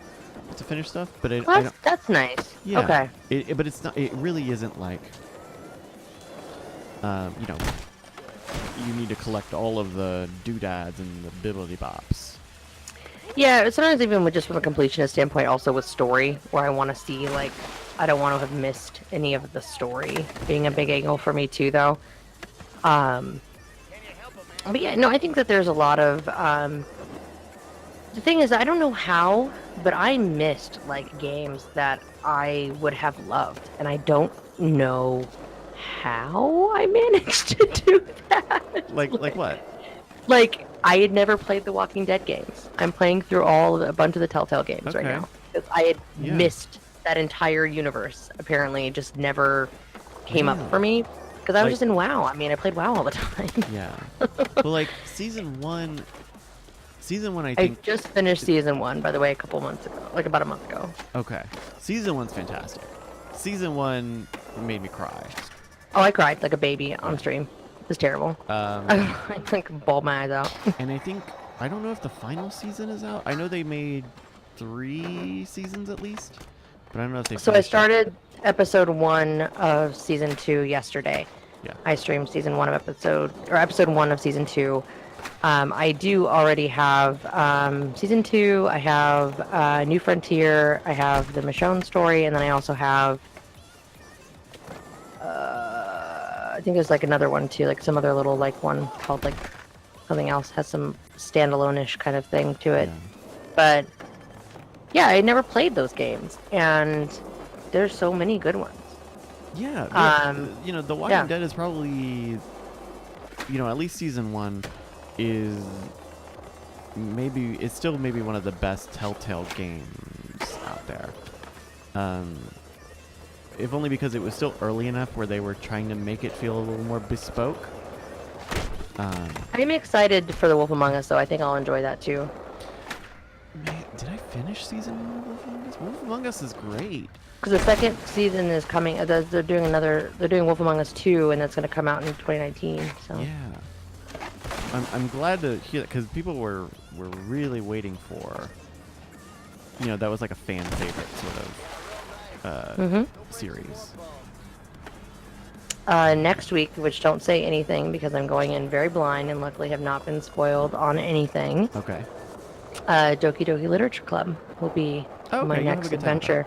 to finish stuff. But that's nice. Yeah. Okay. But it's not. It really isn't like, you know, you need to collect all of the doodads and the bibbidi bops. Yeah, sometimes even with just from a completionist standpoint, also with story, where I want to see, like, I don't want to have missed any of the story being a big angle for me too, though. But yeah, no, I think that there's a lot of, the thing is, I don't know how, but I missed, like, games that I would have loved, and I don't know how I managed to do that. Like what? Like, I had never played the Walking Dead games. I'm playing through a bunch of the Telltale games right now. Because I had missed that entire universe. Apparently, it just never came up for me. Because I was just in WoW. I mean, I played WoW all the time. Yeah. Well, like, season one, I think... I just finished season 1, by the way, a couple months ago. Like, about a month ago. Okay. Season 1's fantastic. Season 1 made me cry. Oh, I cried like a baby on stream. It was terrible. I like bawled my eyes out. And I don't know if the final season is out. I know they made 3 seasons at least, but I don't know if they. So I started episode 1 of season 2 yesterday. Yeah. I streamed episode 1 of season 2. I do already have season 2. I have New Frontier. I have the Michonne story, and then I also have. I think there's like another one too, like some other little like one called like something else, has some standalone-ish kind of thing to it. Yeah. But yeah, I never played those games, and there's so many good ones. Yeah. You know, The Walking Dead is probably, you know, at least season 1 is it's still maybe one of the best Telltale games out there. If only because it was still early enough where they were trying to make it feel a little more bespoke. I'm excited for The Wolf Among Us, though. I think I'll enjoy that too. Man, did I finish season 1 of Wolf Among Us? Wolf Among Us is great. Because the second season is coming. They're doing Wolf Among Us 2, and that's going to come out in 2019. So. Yeah. I'm glad to hear that, because people were really waiting for, you know, that was like a fan favorite sort of series. Next week, which don't say anything because I'm going in very blind and luckily have not been spoiled on anything. Okay. Doki Doki Literature Club will be my next adventure.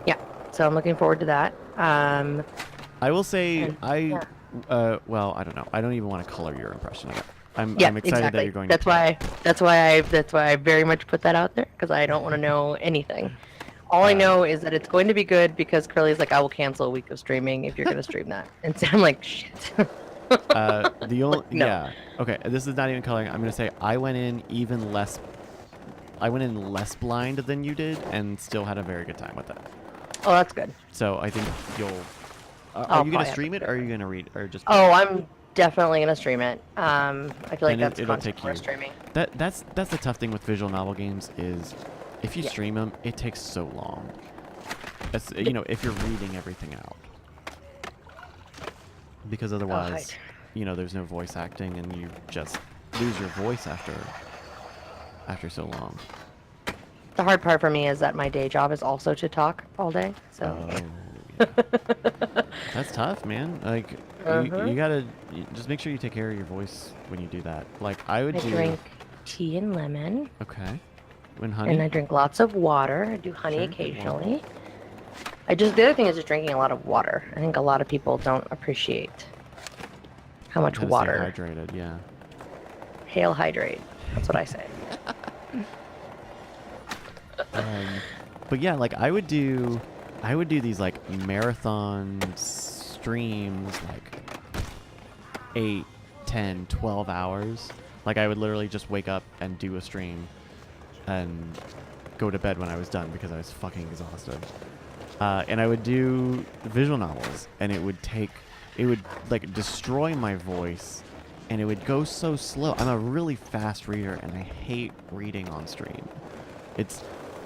Yeah, so I'm looking forward to that. I will say, well, I don't know. I don't even want to color your impression of it. I'm excited that you're going. That's why I very much put that out there, because I don't want to know anything. All I know is that it's going to be good, because Curly's like, I will cancel a week of streaming if you're going to stream that. And so I'm like, shit. Yeah. Okay, this is not even coloring. I'm going to say I went in less blind than you did and still had a very good time with it. Oh, that's good. So I think you'll... Are you going to stream it, or are you going to read, or just... Oh, I'm definitely going to stream it. I feel like that's it'll take you. Streaming. That's the tough thing with visual novel games is... If you stream them, it takes so long. You know, if you're reading everything out. Because otherwise, you know, there's no voice acting, and you just lose your voice after after so long. The hard part for me is that my day job is also to talk all day. So. Oh, yeah. That's tough, man. Like, you gotta just make sure you take care of your voice when you do that. Like, I would I do. drink tea and lemon. Okay. When honey. And I drink lots of water. I do honey Sure, good occasionally. The other thing is just drinking a lot of water. I think a lot of people don't appreciate how much Gotta stay water. hydrated, yeah. Hail hydrate. That's what I say. But yeah, like I would do these like marathon streams, like 8, 10, 12 hours. Like I would literally just wake up and do a stream and go to bed when I was done because I was fucking exhausted. And I would do visual novels, and it would like destroy my voice, and it would go so slow. I'm a really fast reader, and I hate reading on stream.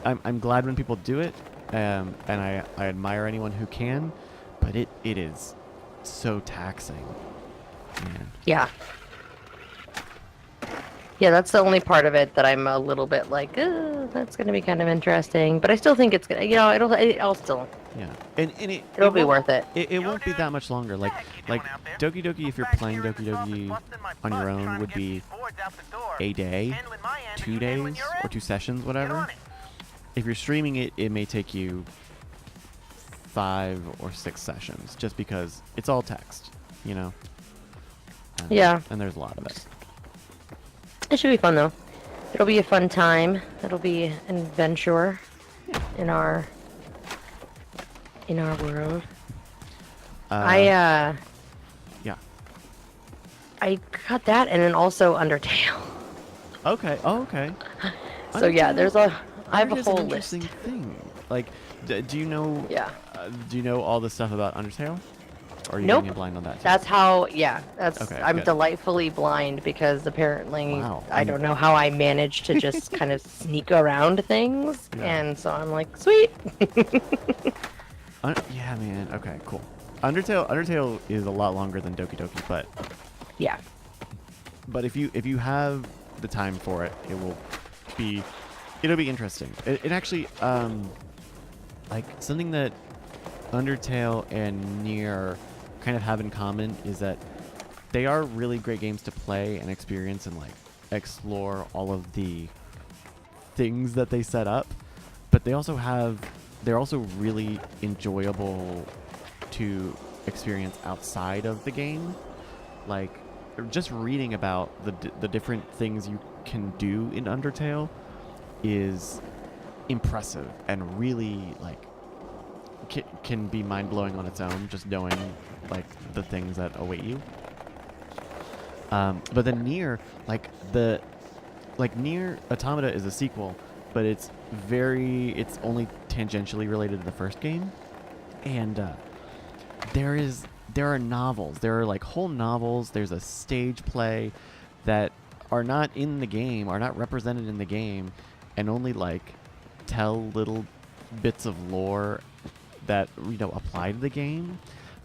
I'm glad when people do it, and I admire anyone who can, but it is so taxing, man. Yeah. Yeah, that's the only part of it that I'm a little bit like, that's going to be kind of interesting. But I still think it's gonna, I'll still. Yeah, and it'll be worth it. It won't be that much longer. Like Doki Doki, if you're playing Doki Doki on your own, would be a day, 2 days, or 2 sessions, whatever. If you're streaming it, it may take you 5 or 6 sessions, just because it's all text, you know. Yeah. And there's a lot of it. It should be fun though. It'll be a fun time. It'll be an adventure in our world. Yeah. I got that, and then also Undertale. Okay. Oh, okay. So yeah, I have a Undertale's whole an list. interesting thing. Like, do you know? Yeah. Do you know all the stuff about Undertale? Or are you Nope. going in blind on that too? That's how. Yeah. That's. Okay, I'm good. delightfully blind because apparently Wow, I don't know how I managed to just kind of sneak around things, Yeah. and so I'm like, sweet. Yeah, man. Okay, cool. Undertale is a lot longer than Doki Doki, but Yeah. if you have the time for it, it'll be interesting. It actually like something that Undertale and Nier kind of have in common is that they are really great games to play and experience and like explore all of the things that they set up, but they're also really enjoyable to experience outside of the game. Like just reading about the different things you can do in Undertale is impressive and really like can be mind-blowing on its own, just knowing like the things that await you. But then Nier, Nier Automata is a sequel, but it's only tangentially related to the first game, and there are novels. There are like whole novels. There's a stage play that are not in the game, are not represented in the game, and only like tell little bits of lore that apply to the game.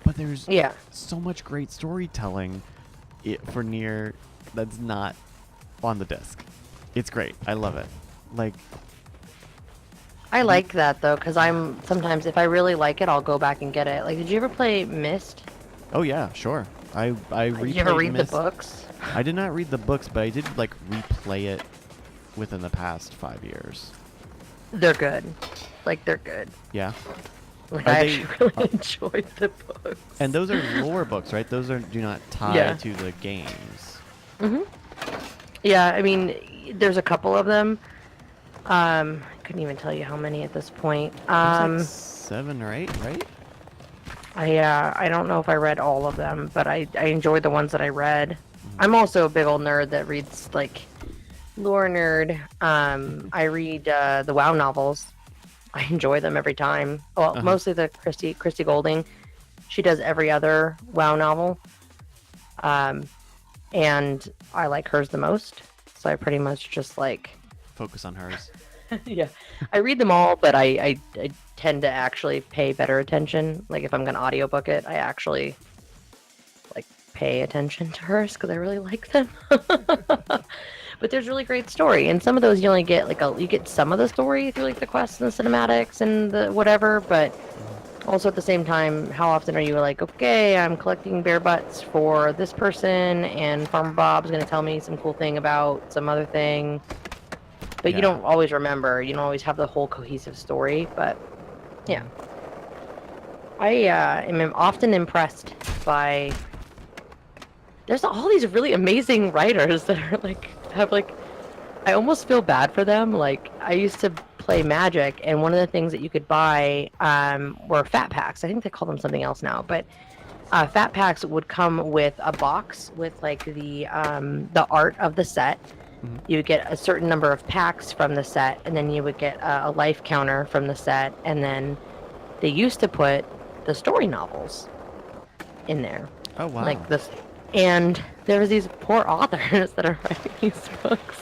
But there's so much great storytelling for Nier that's not on the disc. It's great. I love it. Like, I like that though, because I'm sometimes if I really like it, I'll go back and get it. Like, did you ever play Myst? oh yeah, sure. I Did you ever replayed read Myst. the books? I did not read the books, but I did like replay it within the past 5 years. They're good. Like, they're good. Yeah. Like, Are I they- actually really enjoyed the books. And those are lore books, right? Those do not tie to the games. Yeah, I mean, there's a couple of them. I couldn't even tell you how many at this point. There's like 7 or 8, right? I don't know if I read all of them, but I enjoyed the ones that I read. I'm also a big old nerd that reads like lore nerd. I read the WoW novels. I enjoy them every time. Well, mostly the Christy Golding. She does every other WoW novel. And I like hers the most. So I pretty much just like Focus on hers. yeah. I read them all, but I tend to actually pay better attention. Like if I'm gonna audiobook it, I actually like pay attention to hers because I really like them. But there's really great story, and some of those you only get you get some of the story through like the quests and the cinematics and the whatever. But also at the same time, how often are you like, okay, I'm collecting bear butts for this person, and Farmer Bob's gonna tell me some cool thing about some other thing. But you don't always remember. You don't always have the whole cohesive story. But yeah, I am often impressed by. There's all these really amazing writers that are have I almost feel bad for them. Like I used to play Magic, and one of the things that you could buy were fat packs. I think they call them something else now, but fat packs would come with a box with like the art of the set. You would get a certain number of packs from the set, and then you would get a life counter from the set, and then they used to put the story novels in there. Oh wow! Like this, and there was these poor authors that are writing these books,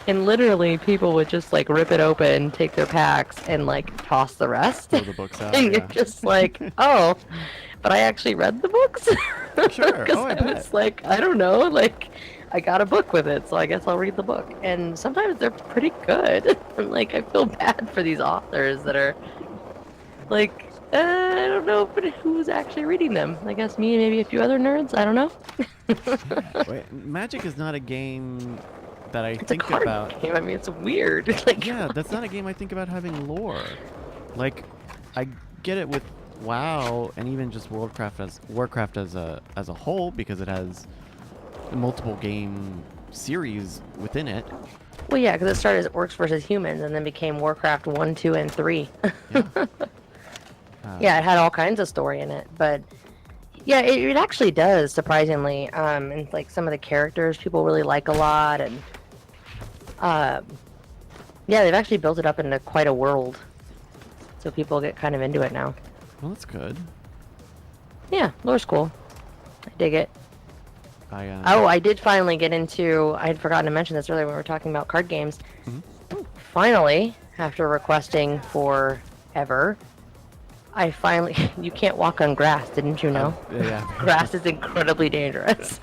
and literally people would just like rip it open, take their packs, and like toss the rest. Throw the books out. And you're just like, oh, but I actually read the books. Sure. Because Oh, I I was like, I don't know, like. I got a book with it, so I guess I'll read the book. And sometimes they're pretty good. I'm like, I feel bad for these authors that are like, I don't know who's actually reading them. I guess me and maybe a few other nerds. I don't know. Wait, Magic is not a game that I It's think a card about. game. I mean, it's weird. Like, Yeah, that's not a game I think about having lore. Like, I get it with WoW and even just Warcraft as a whole because it has multiple game series within it. well, yeah, because it started as Orcs versus Humans and then became Warcraft 1, 2, and 3. Yeah. Yeah, it had all kinds of story in it, but yeah, it actually does, surprisingly. And like some of the characters people really like a lot, and yeah, they've actually built it up into quite a world, so people get kind of into it now. Well, that's good. Yeah, lore's cool. I dig it. I Oh, I did finally get into. I had forgotten to mention this earlier when we were talking about card games. Finally, after requesting forever, I finally. You can't walk on grass, didn't you know? yeah. Grass is incredibly dangerous.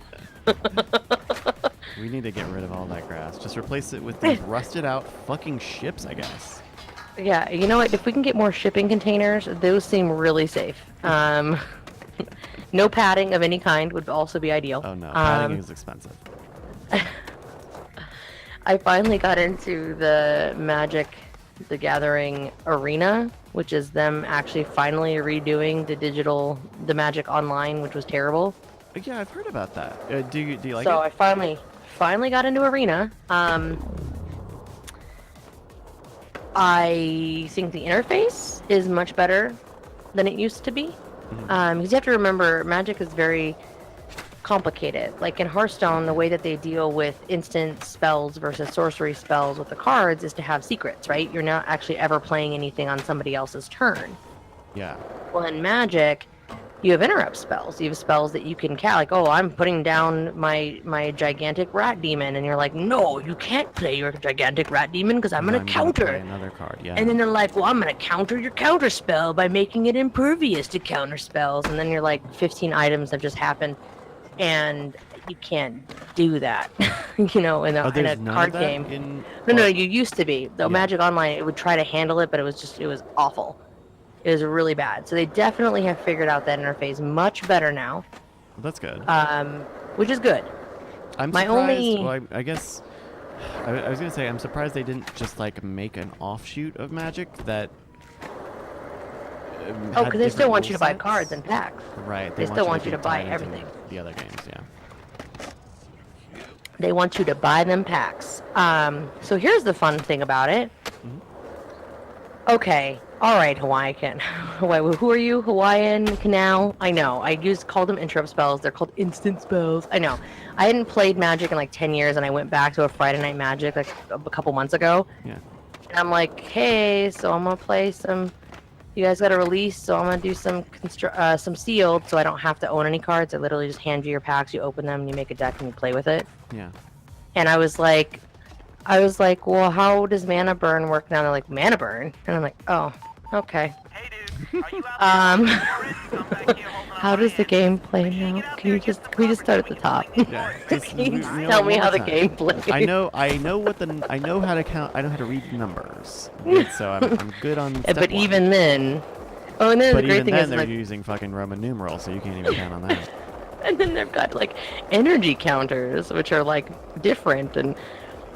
We need to get rid of all that grass. Just replace it with these rusted out fucking ships, I guess. Yeah, you know what? If we can get more shipping containers, those seem really safe. No padding of any kind would also be ideal. Oh no, padding is expensive. I finally got into the Magic the Gathering Arena, which is them actually finally redoing the Magic Online, which was terrible. Yeah, I've heard about that. Do you like So it? I finally got into Arena. I think the interface is much better than it used to be. Because you have to remember, Magic is very complicated. Like in Hearthstone, the way that they deal with instant spells versus sorcery spells with the cards is to have secrets, right? You're not actually ever playing anything on somebody else's turn. Yeah. Well, in Magic, you have interrupt spells. You have spells that you can cast, like, oh, I'm putting down my gigantic rat demon, and you're like, no, you can't play your gigantic rat demon because I'm gonna counter. Play another card, yeah. And then they're like, well, I'm gonna counter your counter spell by making it impervious to counter spells. And then you're like, 15 items have just happened, and you can't do that, you know, in a There's none card of that game. No, you used to be. Though Yeah. Magic Online, it would try to handle it, but it was awful. It was really bad. So they definitely have figured out that interface much better now. Well, that's good. Which is good. I'm my surprised. only- Well, I guess I was gonna say I'm surprised they didn't just like make an offshoot of Magic that. Oh, because they still want you to buy cards and packs. Right. they still want to you to be buy tied into everything. The other games, yeah. They want you to buy them packs. So here's the fun thing about it. Okay, all right, Hawaiian. Who are you? Hawaiian Canal? I know. Called them interrupt spells. They're called instant spells. I know. I hadn't played Magic in like 10 years, and I went back to a Friday Night Magic like a couple months ago. Yeah. And I'm like, hey, so I'm gonna play some. You guys got a release, so I'm gonna do some sealed, so I don't have to own any cards. I literally just hand you your packs, you open them, you make a deck, and you play with it. Yeah. And I was like, well, how does mana burn work now? They're like, mana burn? And I'm like, oh, okay. Hey dude, are you out there? I'm back here holding How does the game play now? Can we just start at the top? Yeah, just Can you just you know, tell me one how more the time. game plays? I know how to count. I know how to read numbers. Good, so I'm good on. Yeah, Step but one. even then, oh, and then But the great even thing then, is they're like, using fucking Roman numerals, so you can't even count on that. and then they've got like energy counters, which are like different, and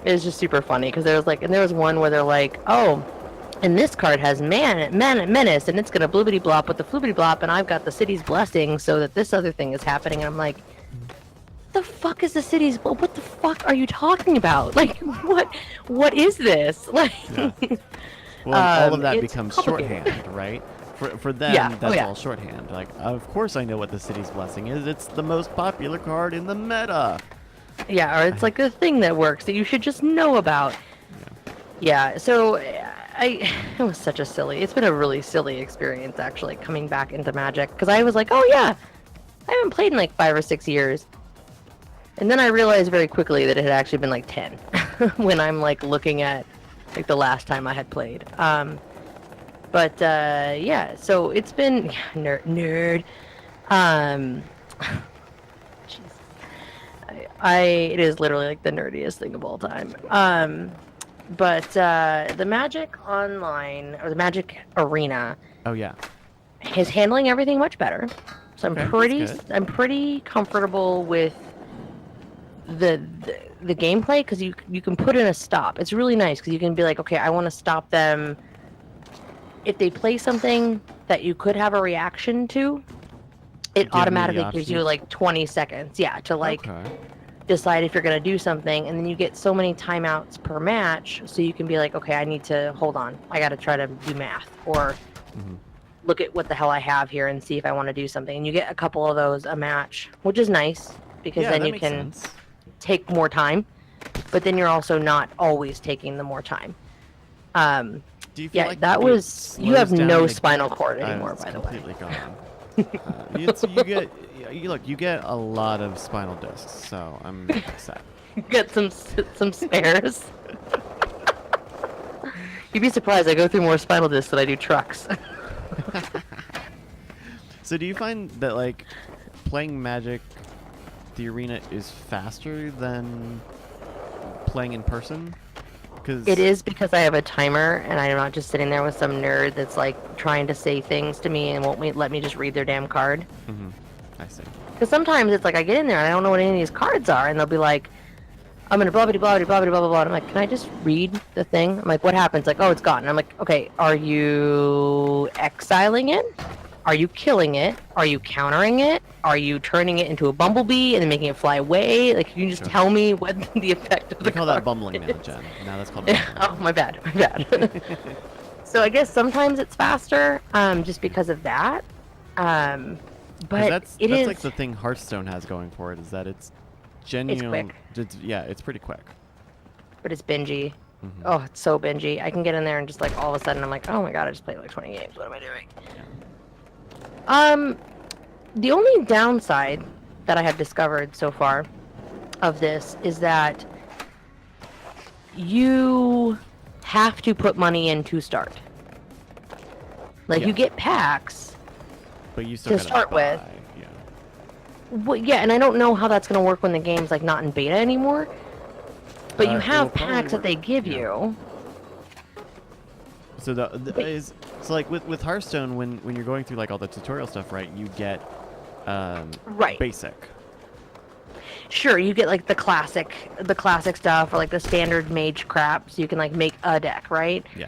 it's just super funny because there was one where they're like, oh, and this card has menace, and it's gonna bloobity blop with the floobity blop, and I've got the city's blessing, so that this other thing is happening, and I'm like, the fuck is the city's? What the fuck are you talking about? Like, what is this? Like, Yeah. Well, all of that it's becomes complicated. shorthand, right? For them, Yeah. that's Oh, yeah. all shorthand. Like, of course I know what the city's blessing is. It's the most popular card in the meta. Yeah, or it's like a thing that works that you should just know about. Yeah, so it was such a it's been a really silly experience actually coming back into Magic because I was like, oh yeah, I haven't played in like 5 or 6 years. And then I realized very quickly that it had actually been like 10 when I'm like looking at like the last time I had played. But yeah, so it's been nerd. Jeez. It is literally like the nerdiest thing of all time. But the Magic Online or the Magic Arena Oh yeah. is handling everything much better. So Okay, that's good. I'm pretty comfortable with the gameplay because you can put in a stop. It's really nice because you can be like, okay, I want to stop them if they play something that you could have a reaction to. It Give me the automatically gives you option. like 20 seconds, yeah, to like Okay. decide if you're going to do something, and then you get so many timeouts per match, so you can be like, okay, I need to hold on, I got to try to do math or Mhm. look at what the hell I have here and see if I want to do something, and you get a couple of those a match, which is nice because Yeah, then that you makes can sense. take more time, but then you're also not always taking the more time. Do you feel Yeah, like that it was you have slows down no the- spinal cord anymore, it's by the way. completely gone. You get a lot of spinal discs, so I'm upset. Get some spares. You'd be surprised. I go through more spinal discs than I do trucks. So do you find that like playing Magic, the arena is faster than playing in person? Because It is because I have a timer, and I'm not just sitting there with some nerd that's like trying to say things to me and let me just read their damn card. I see. Because sometimes it's like I get in there and I don't know what any of these cards are, and they'll be like, I'm gonna blah blah blah blah blah blah blah blah. And I'm like, can I just read the thing? I'm like, what happens? Like, oh, it's gone. And I'm like, okay, are you exiling it? Are you killing it? Are you countering it? Are you turning it into a bumblebee and then making it fly away? Like, can you just Sure. tell me what the effect of the We call that card bumbling now, is? Jen. Now that's called bumbling. Oh, my bad. So I guess sometimes it's faster, just because of that. 'Cause But that's it is. like the thing Hearthstone has going for it is that it's genuine. quick. Yeah, it's pretty quick. But it's bingey. Mhm. Oh, it's so bingey. I can get in there and just like all of a sudden I'm like, oh my god, I just played like 20 games. What am I doing? The only downside that I have discovered so far of this is that you have to put money in to start. Like, Yeah. you get packs. But you still To gotta start buy, with. Yeah. Well, yeah, and I don't know how that's going to work when the game's like not in beta anymore. But you It'll have probably packs that work- they give yeah. you. So so like with Hearthstone, when you're going through like all the tutorial stuff, right? You get Right. basic. Sure, you get like the classic stuff or like the standard mage crap, so you can like make a deck, right? Yeah.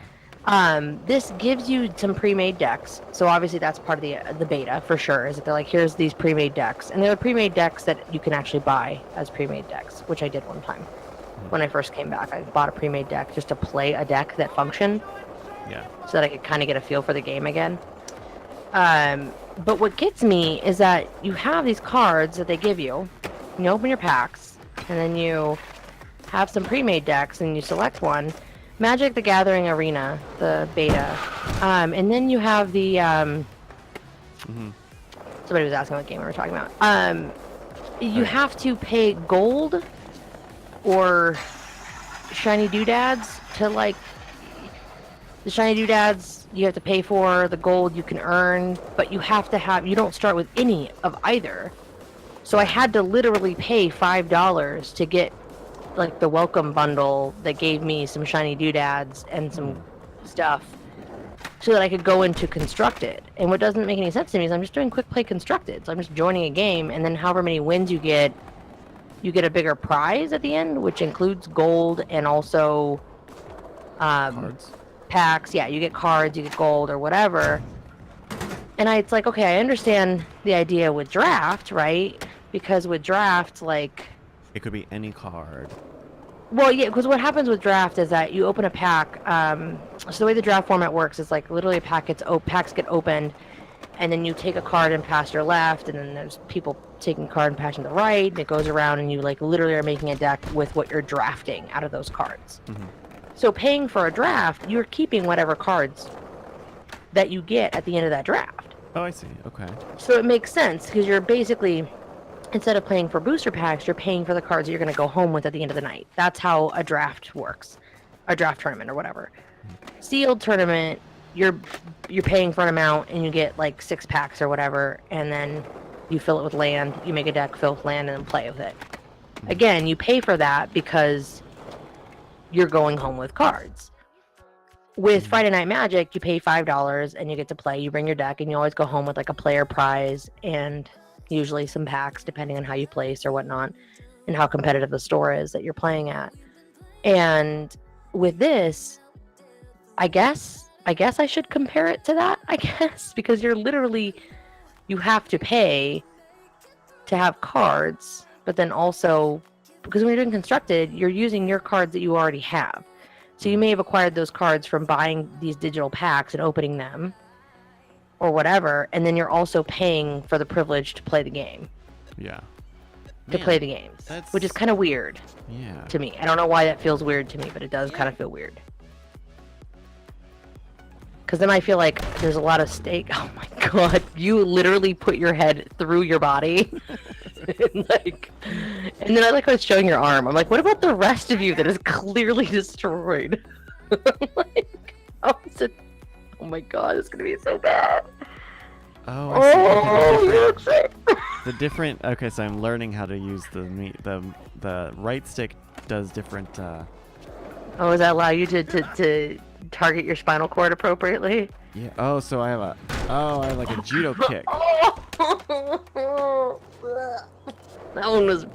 This gives you some pre-made decks, so obviously that's part of the beta for sure. Is that they're like, here's these pre-made decks, and they're pre-made decks that you can actually buy as pre-made decks, which I did one time when I first came back. I bought a pre-made deck just to play a deck that functioned, Yeah. so that I could kind of get a feel for the game again. But what gets me is that you have these cards that they give you. You open your packs, and then you have some pre-made decks, and you select one. Magic the Gathering Arena, the beta. And then you have the... Somebody was asking what game we were talking about. You have to pay gold or shiny doodads to, like... The shiny doodads you have to pay for, the gold you can earn, but you have to have, you don't start with any of either. So I had to literally pay $5 to get like the welcome bundle that gave me some shiny doodads and some stuff so that I could go into constructed. And what doesn't make any sense to me is I'm just doing quick play constructed. So I'm just joining a game, and then however many wins you get a bigger prize at the end, which includes gold and also Cards. packs. Yeah, you get cards, you get gold or whatever. And it's like, okay, I understand the idea with draft, right? Because with draft, like, It could be any card. well, yeah, because what happens with draft is that you open a pack. So the way the draft format works is like literally packs get opened, and then you take a card and pass your left, and then there's people taking a card and passing the right, and it goes around, and you like literally are making a deck with what you're drafting out of those cards. Mm-hmm. So paying for a draft, you're keeping whatever cards that you get at the end of that draft. Oh, I see. Okay. So it makes sense because you're basically, instead of paying for booster packs, you're paying for the cards that you're going to go home with at the end of the night. That's how a draft works, a draft tournament or whatever. Sealed tournament, you're paying for an amount and you get like 6 packs or whatever, and then you fill it with land. You make a deck, fill with land, and then play with it. Again, you pay for that because you're going home with cards. With Friday Night Magic, you pay $5 and you get to play. You bring your deck, and you always go home with like a player prize and usually some packs, depending on how you place or whatnot, and how competitive the store is that you're playing at. And with this, I guess I should compare it to that, I guess, because you're literally, you have to pay to have cards, but then also, because when you're doing constructed, you're using your cards that you already have. So you may have acquired those cards from buying these digital packs and opening them or whatever, and then you're also paying for the privilege to play the game. Yeah. To play the games, which is kind of weird to me. I don't know why that feels weird to me, but it does kind of feel weird. Because then I feel like there's a lot of stake. Oh my god, you literally put your head through your body. and then I like how it's showing your arm. I'm like, what about the rest of you that is clearly destroyed? Like, how is it? Oh my god, it's gonna be so bad. Oh, I see. The different. Okay, so I'm learning how to use the right stick does different. Oh, does that allow you to target your spinal cord appropriately? Yeah. Oh, so I have like a judo kick. That one was.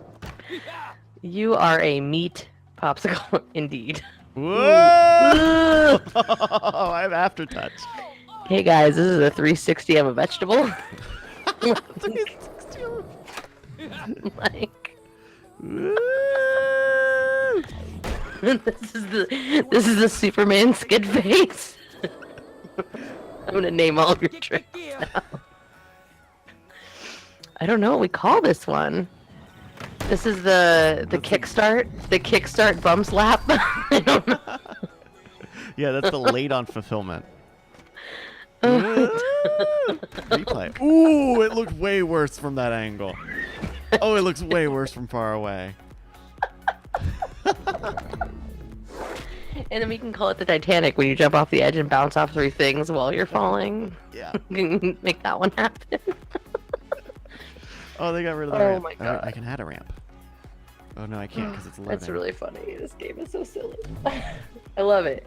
You are a meat popsicle, indeed. Whoa! I have aftertouch. Hey guys, this is a 360 of a vegetable. 360. Like. This is the Superman skid face. I'm gonna name all of your tricks now. I don't know what we call this one. This is the kickstart bum slap. I don't know. Yeah, that's the late on fulfillment. Replay. Ooh, it looked way worse from that angle. Oh, it looks way worse from far away. And then we can call it the Titanic when you jump off the edge and bounce off 3 things while you're falling. Yeah. Make that one happen. Oh, they got rid of the ramp. My god. I can add a ramp. Oh no, I can't because it's loading. That's really funny. This game is so silly. I love it.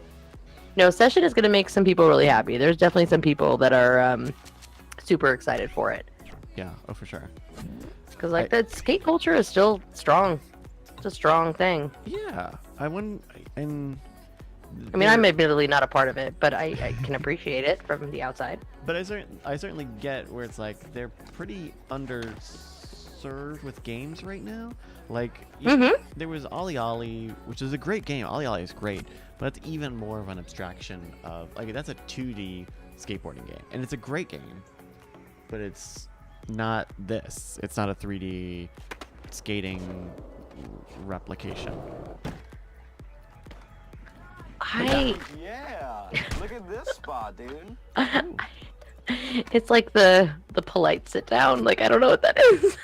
No, Session is going to make some people really happy. There's definitely some people that are super excited for it. Yeah, oh for sure. Because like that skate culture is still strong. It's a strong thing. Yeah, I wouldn't. I mean, I'm admittedly not a part of it, but I can appreciate it from the outside. But I certainly get where it's like they're pretty underserved with games right now. Like there was Ollie Ollie, which is a great game. Ollie Ollie is great, but it's even more of an abstraction of like that's a 2D skateboarding game, and it's a great game, but it's not this. It's not a 3D skating replication. Yeah, look at this spot, dude. It's like the polite sit down. Like I don't know what that is.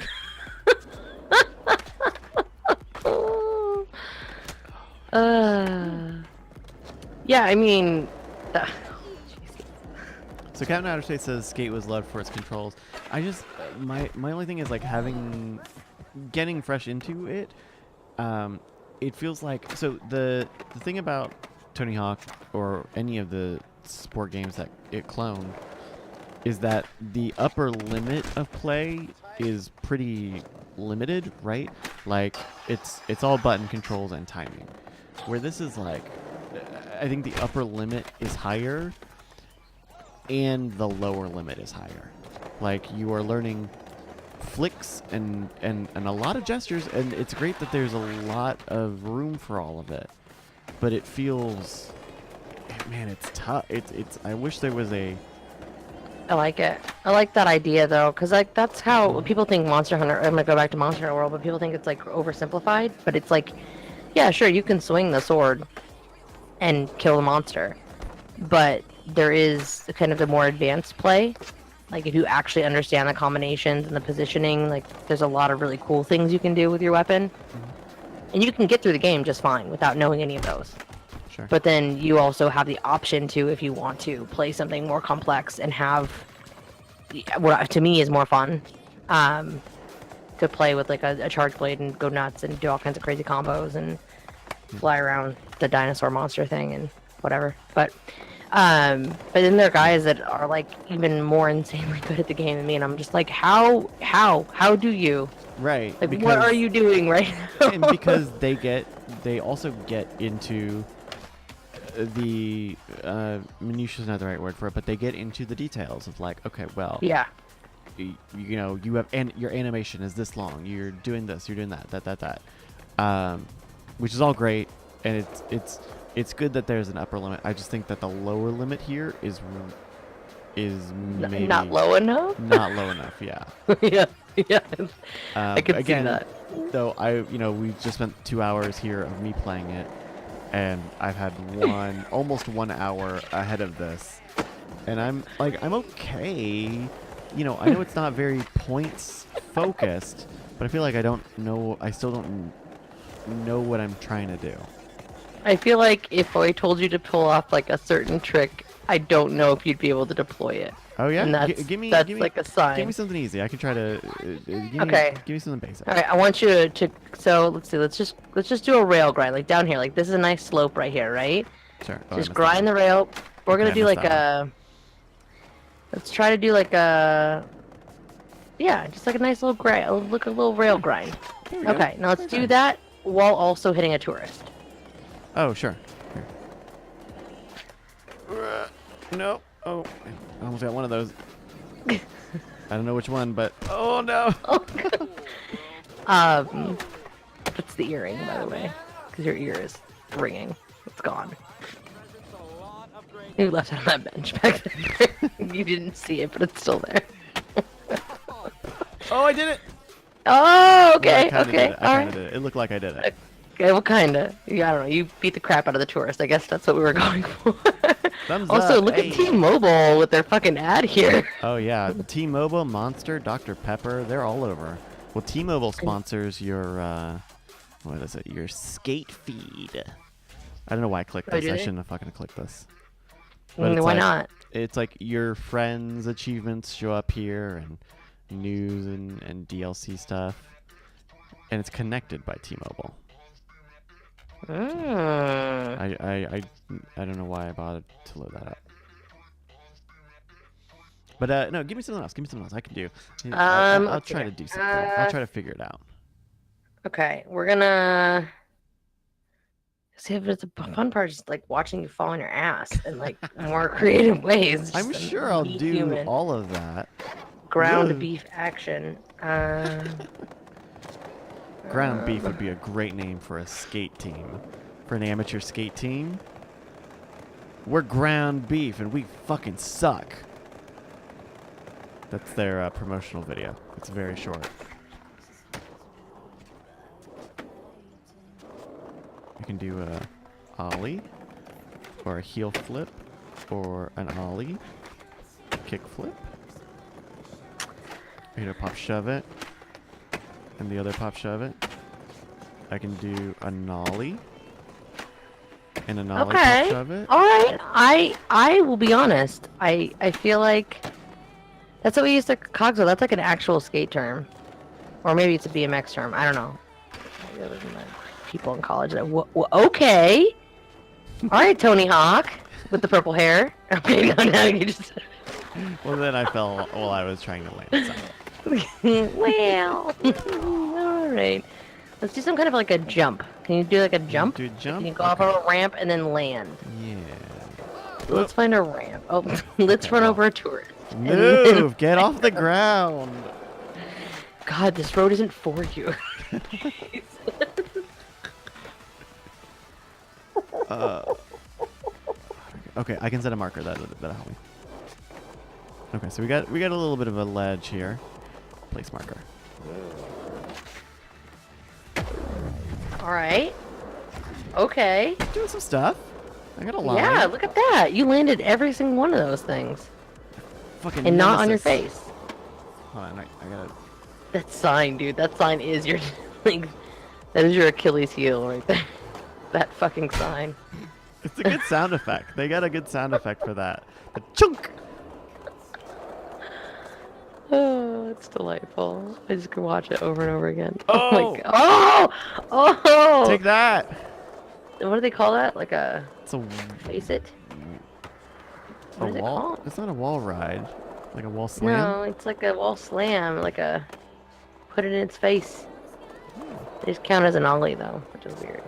Yeah, I mean, So Captain Outer Space says Skate was loved for its controls. I just my only thing is like getting fresh into it. It feels like the thing about Tony Hawk or any of the sport games that it cloned is that the upper limit of play is pretty limited, right? Like it's all button controls and timing. Where this is like, I think the upper limit is higher and the lower limit is higher. Like you are learning flicks and a lot of gestures, and it's great that there's a lot of room for all of it. But it feels, man, it's tough. It's. I wish there was a. I like it. I like that idea though, because like that's how people think Monster Hunter. I'm gonna go back to Monster Hunter World, but people think it's like oversimplified. But it's like, yeah, sure, you can swing the sword and kill the monster, but there is kind of the more advanced play. Like if you actually understand the combinations and the positioning, like there's a lot of really cool things you can do with your weapon, and you can get through the game just fine without knowing any of those. Sure. But then you also have the option to, if you want to, play something more complex and have what to me is more fun, to play with like a charge blade and go nuts and do all kinds of crazy combos and fly around the dinosaur monster thing and whatever. But then there are guys that are like even more insanely good at the game than me, and I'm just like, how do you? Right. Like, what are you doing right now? And because they also get into the minutiae is not the right word for it, but they get into the details of like, okay, well, Yeah. you know, you have your animation is this long, you're doing this, you're doing that, which is all great, and it's good that there's an upper limit. I just think that the lower limit here is maybe Not low enough. not low enough. Yeah. Yeah. I can again, see that. Though we've just spent 2 hours here of me playing it, and I've had almost 1 hour ahead of this, and I'm okay. You know, I know it's not very points focused, but I feel like I still don't know what I'm trying to do. I feel like if I told you to pull off like a certain trick, I don't know if you'd be able to deploy it. Oh yeah, And that's give me like a sign. Give me something easy. I can try to. Okay. Give me something basic. All right, I want you to. So let's see. Let's just do a rail grind, like down here. Like this is a nice slope right here, right? Sure. Oh, Just grind the rail. We're gonna Okay, I do missed like that a. Let's try to do like a. Yeah, just like a nice little grind. Look, a little rail grind. There we go. Okay, now let's Very do nice. that while also hitting a tourist. Oh sure. Here. No. Oh, I almost got one of those. I don't know which one, but oh no. Oh god. It's the earring, by the way, because your ear is ringing. It's gone. You left it on that bench back there. You didn't see it, but it's still there. Oh, I did it. Oh, okay, Well, I kinda okay, did it. I all kind right. of did it. It looked like I did it. Okay, well, kinda. Yeah, I don't know. You beat the crap out of the tourist. I guess that's what we were going for. Thumbs Also, up. look Hey. at T-Mobile with their fucking ad here. Oh yeah, T-Mobile, Monster, Dr. Pepper, they're all over. Well, T-Mobile sponsors your what is it? Your skate feed. I don't know why I clicked Oh, this. do I they? shouldn't have fucking clicked this. But it's Why like, not? It's like your friends' achievements show up here, and news and DLC stuff, and it's connected by T-Mobile. Mm. I don't know why I bothered to load that up. But no, give me something else. Give me something else. I can do. I'll let's see try here. to do something. I'll try to figure it out. Okay, we're gonna see if it's a fun part. Just like watching you fall on your ass in like more creative ways. I'm Just sure I'll be do human. all of that. Ground Yeah. beef action. Ground beef would be a great name for a skate team. For an amateur skate team. We're ground beef and we fucking suck. That's their promotional video. It's very short. You can do a ollie, or a heel flip, or an ollie, kick flip. I can pop shove it, and the other pop shove it. I can do a nollie, and a knowledge Okay. of it. All right. I will be honest. I feel like that's what we use the cogs with. That's like an actual skate term, or maybe it's a BMX term. I don't know. Maybe it was my people in college that. Okay. All right, Tony Hawk with the purple hair. Okay, now you just. Well, then I fell while I was trying to land. So. Well. All right. Let's do some kind of like a jump. Can you do like a jump? Do a jump? Can you go off of a ramp and then land? Yeah. Let's find a ramp. Oh, let's run over a tourist. Move! Get off the ground! God, this road isn't for you. Okay, I can set a marker. That'll help me. Okay, so we got a little bit of a ledge here. Place marker. All right. Okay. Doing some stuff. I got a line. Yeah, look at that. You landed every single one of those things. Fucking And not on your nemesis. face. Hold on, I gotta. That sign, dude. That sign is your like. That is your Achilles heel right there. That fucking sign. It's a good sound effect. They got a good sound effect for that. The chunk. Oh, it's delightful. I just could watch it over and over again. Oh! Oh my god. Oh! Take that. What do they call that? Like a It's a face it? a What is it wall. called? It's not a wall ride. Like a wall slam. No, it's like a wall slam. Like a put it in its face. They just count as an ollie though, which is weird.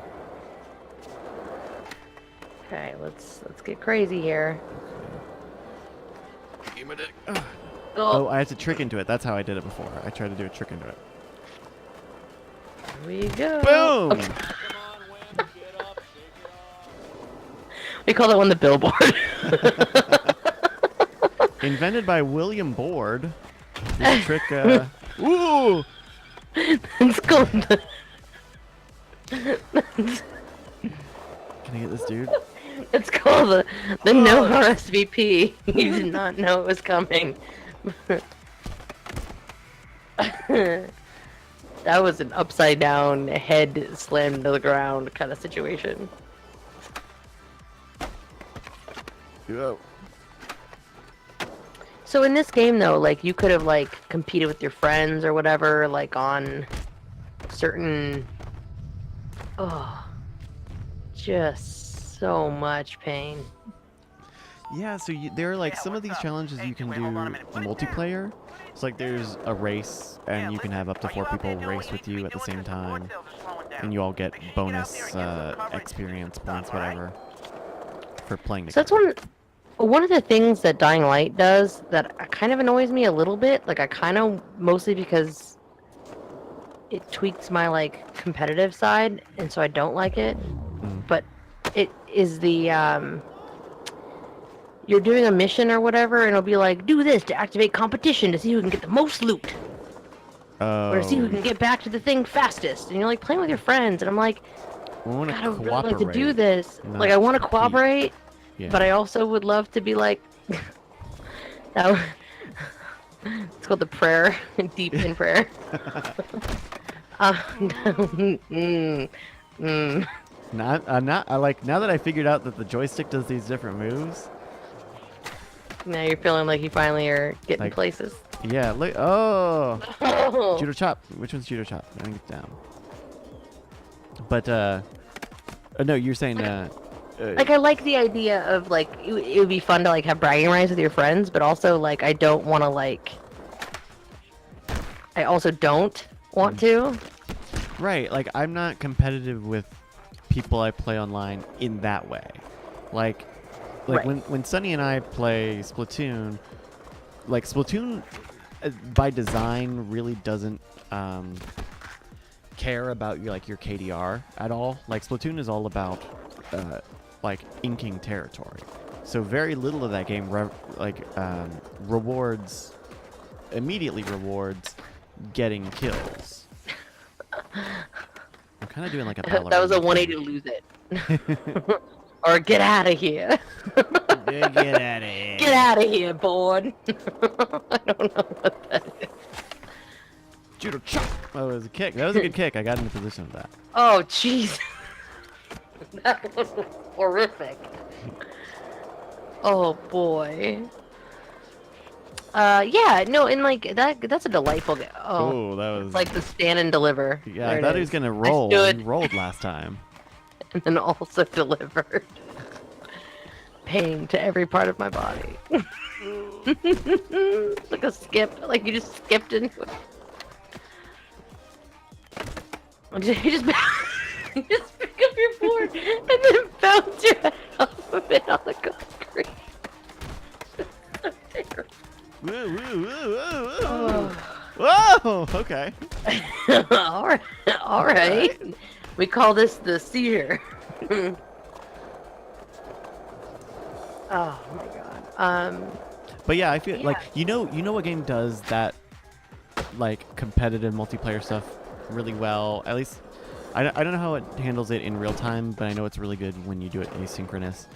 Okay, let's get crazy here. Oh, I had to trick into it. That's how I did it before. I tried to do a trick into it. Here we go. Boom! Okay. We call that one the billboard. Invented by William Board. This trick, ooh! It's called the... Can I get this dude? It's called the no RSVP. You did not know it was coming. That was an upside down head slammed to the ground kind of situation. Yo. So in this game though, like you could have like competed with your friends or whatever, like on certain just so much pain. Yeah, so there are like some of these challenges you can do multiplayer. It's like there's a race, and you can have up to 4 people race with you at the same time, and you all get bonus experience points, whatever, for playing So together. that's one of the things that Dying Light does that kind of annoys me a little bit. Like I kind of mostly because it tweaks my like competitive side, and so I don't like it. But it is the you're doing a mission or whatever, and it'll be like, do this to activate competition to see who can get the most loot, or to see who can get back to the thing fastest. And you're like playing with your friends, and I'm like, We want God, I to would really like to do cooperate. this. not Like I want to compete. cooperate, Yeah. but I also would love to be like, that. It's called the prayer, deep in prayer. I like now that I figured out that the joystick does these different moves. Now you're feeling like you finally are getting Like- places. Yeah, look. Oh, Oh. judo chop. Which one's judo chop? I think it's down. But no, you're saying Like I like the idea of like it would be fun to like have bragging rights with your friends, but also like I don't want to like. I also don't want to. right. Like I'm not competitive with people I play online in that way. Like Right. when Sunny and I play Splatoon, like Splatoon by design really doesn't care about your KDR at all. Like Splatoon is all about like inking territory. So very little of that game immediately rewards getting kills. I'm kind of doing like a That was a ballerina 180 to lose it. Or get out of here. thing. Get out of here. Get out of here, board. I don't know what that is. Judo chop. Oh, it was a kick. That was a good kick. I got into position with that. Oh, jeez. That one was horrific. Oh boy. Yeah, no, and like that's a delightful game. Oh, Oh, that was it's like the stand and deliver. yeah. There I it thought he is. was gonna I roll. stood He rolled last time. and then also delivered. Pain to every part of my body. Like a skip, like you just skipped into it. You just you just pick up your board and then bounce your head off of it on the concrete. So terrible. Woo, woo, woo, woo, woo. Oh. Whoa! Okay. all right, all right. We call this the seizure. Oh my god. But yeah, I feel Yeah. like you know what game does that like competitive multiplayer stuff really well. At least I don't know how it handles it in real time, but I know it's really good when you do it asynchronous.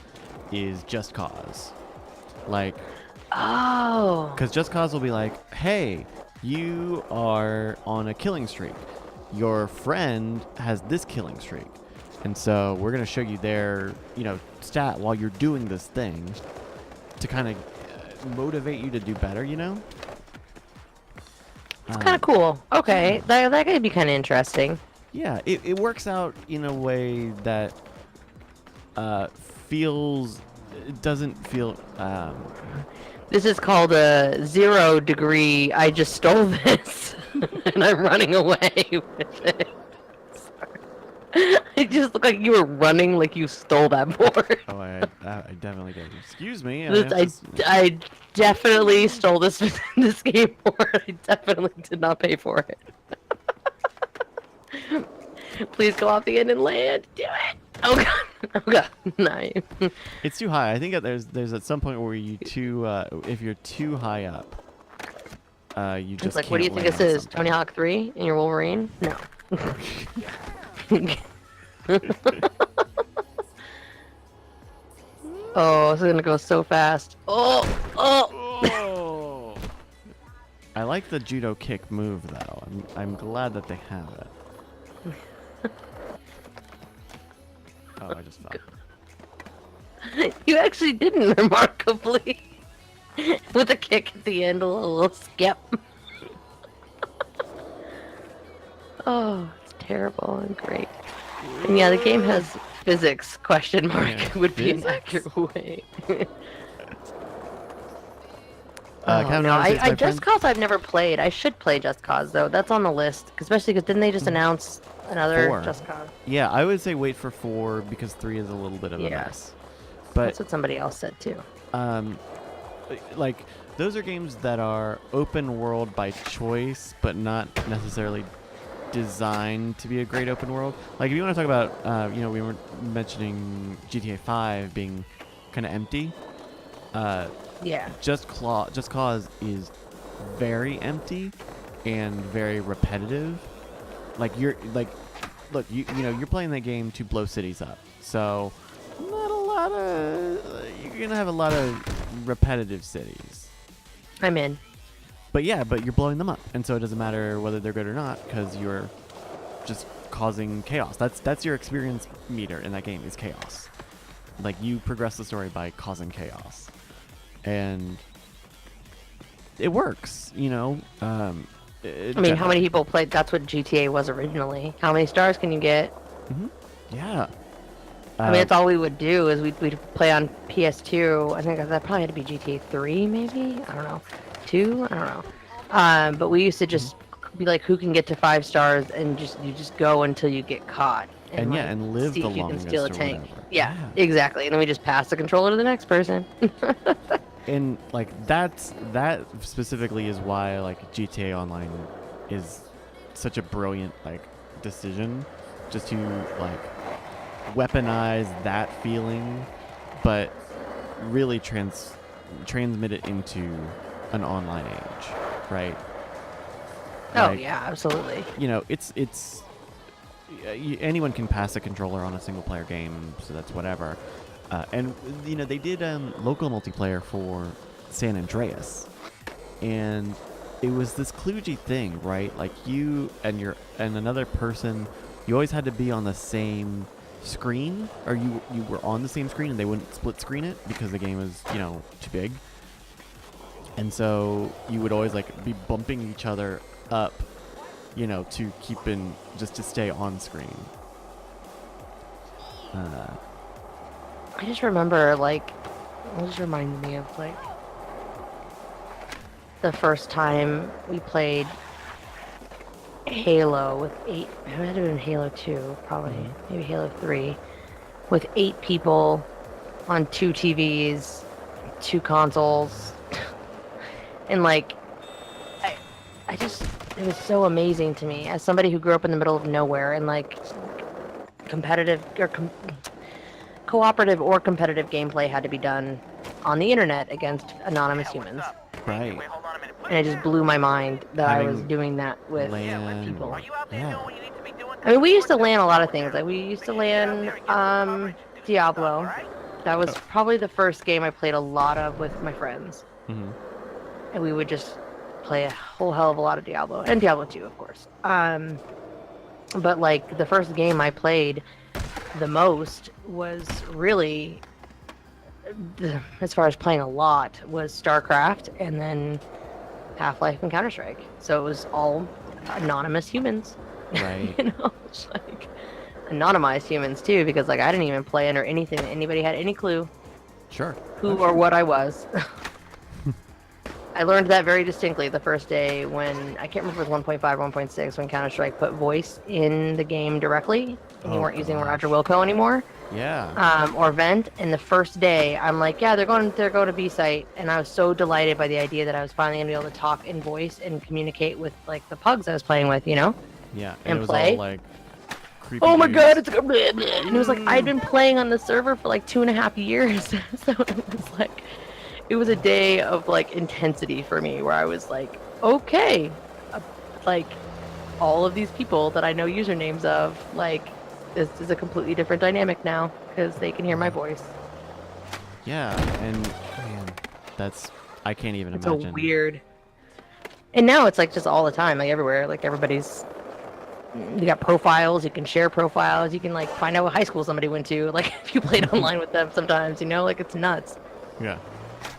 Is Just Cause. Like, Oh. because Just Cause will be like, hey, you are on a killing streak. Your friend has this killing streak. And so we're going to show you their, stat while you're doing this thing to kind of motivate you to do better, It's kind of cool. Okay, that could be kind of interesting. Yeah, it works out in a way that it doesn't feel This is called a 0 degree. I just stole this, and I'm running away with it. Sorry. It just looked like you were running like you stole that board. Oh, I definitely did. Excuse me. I definitely stole this this game board. I definitely did not pay for it. Please go off the end and land. Do it. Oh god. Oh god. Nice. It's too high. I think that there's at some point where if you're too high up, you just It's like, what do you think can't this land on is? something. Tony Hawk 3 in your Wolverine? No. Oh, this is gonna go so fast. Oh, oh. Oh! I like the judo kick move though. I'm glad that they have it. Oh, I just fell. You actually didn't remarkably. With a kick at the end, a little skip. Oh, it's terrible and great. And yeah, the game has physics, question mark, Yeah, would be an physics? accurate way. Kevin, no, honestly, it's my Just friend- Cause I've never played. I should play Just Cause though. That's on the list, especially because didn't they just announce another 4. Just Cause? Yeah, I would say wait for 4 because 3 is a little bit of a Yeah. mess. But That's what somebody else said too. like those are games that are open world by choice, but not necessarily designed to be a great open world. Like if you want to talk about, we were mentioning GTA 5 being kind of empty. Yeah. Just Cause is very empty and very repetitive. Like look, you're playing that game to blow cities up. So not a lot of you're gonna have a lot of repetitive cities. I'm in. But you're blowing them up, and so it doesn't matter whether they're good or not because you're just causing chaos. That's your experience meter in that game is chaos. Like you progress the story by causing chaos, and it works. I mean, how many people played? That's what GTA was originally. How many stars can you get? Yeah. I mean, that's all we would do is we'd play on PS2. I think that probably had to be GTA 3, maybe. I don't know. 2? I don't know. But we used to just be like, who can get to 5 stars, and you just go until you get caught. And yeah, and live see the if you can longest steal a or tank. whatever. Yeah, Yeah. exactly. And then we just pass the controller to the next person. And like that specifically is why like GTA Online is such a brilliant like decision, just to like weaponize that feeling, but really transmit it into an online age, right? Oh Like, yeah, absolutely. it's anyone can pass a controller on a single player game, so that's whatever. And they did local multiplayer for San Andreas, and it was this kludgy thing, right? Like you and another person, you always had to be on the same screen, or you were on the same screen and they wouldn't split screen it because the game was, you know, too big. And so you would always like be bumping each other up, you know, to keep in, just to stay on screen. I just remember, like, it just reminded me of, like, the first time we played Halo with 8, it had to have been Halo 2, probably, maybe Halo 3, with 8 people on 2 TVs, 2 consoles, and, like, I just, it was so amazing to me, as somebody who grew up in the middle of nowhere, and, like, competitive, or cooperative or competitive gameplay had to be done on the internet against anonymous humans. Right. And it just blew my mind that I was Having doing that with LAN. people. Yeah. I mean, we used to LAN a lot of things. Like, we used to LAN Diablo. That was probably the first game I played a lot of with my friends. Mm-hmm. And we would just play a whole hell of a lot of Diablo. And Diablo 2, of course. But, like, the first game I played the most was really, as far as playing a lot, was StarCraft, and then Half-Life and Counter-Strike. So it was all anonymous humans. Right. You know, it's like anonymized humans too, because like I didn't even play under anything that anybody had any clue Sure. who or what I was. I learned that very distinctly the first day when, I can't remember if it was 1.5 or 1.6, when Counter-Strike put voice in the game directly, and you weren't using Roger Wilco anymore. Yeah. Or Vent. And the first day, I'm like, yeah, they're going to B site, and I was so delighted by the idea that I was finally gonna be able to talk in voice and communicate with like the pugs I was playing with, you know? Yeah. And it was play. all like creepy. Oh my dudes. god, it's like, blah, blah. And it was like I'd been playing on the server for like 2.5 years, so it was like, it was a day of like intensity for me, where I was like, okay, like all of these people that I know usernames of, like, this is a completely different dynamic now because they can hear my voice. Yeah, and man, I can't even It's imagine. so weird. And now it's like just all the time, like everywhere, like everybody's, you got profiles, you can share profiles, you can like find out what high school somebody went to, like if you played online with them sometimes, you know, like it's nuts. Yeah.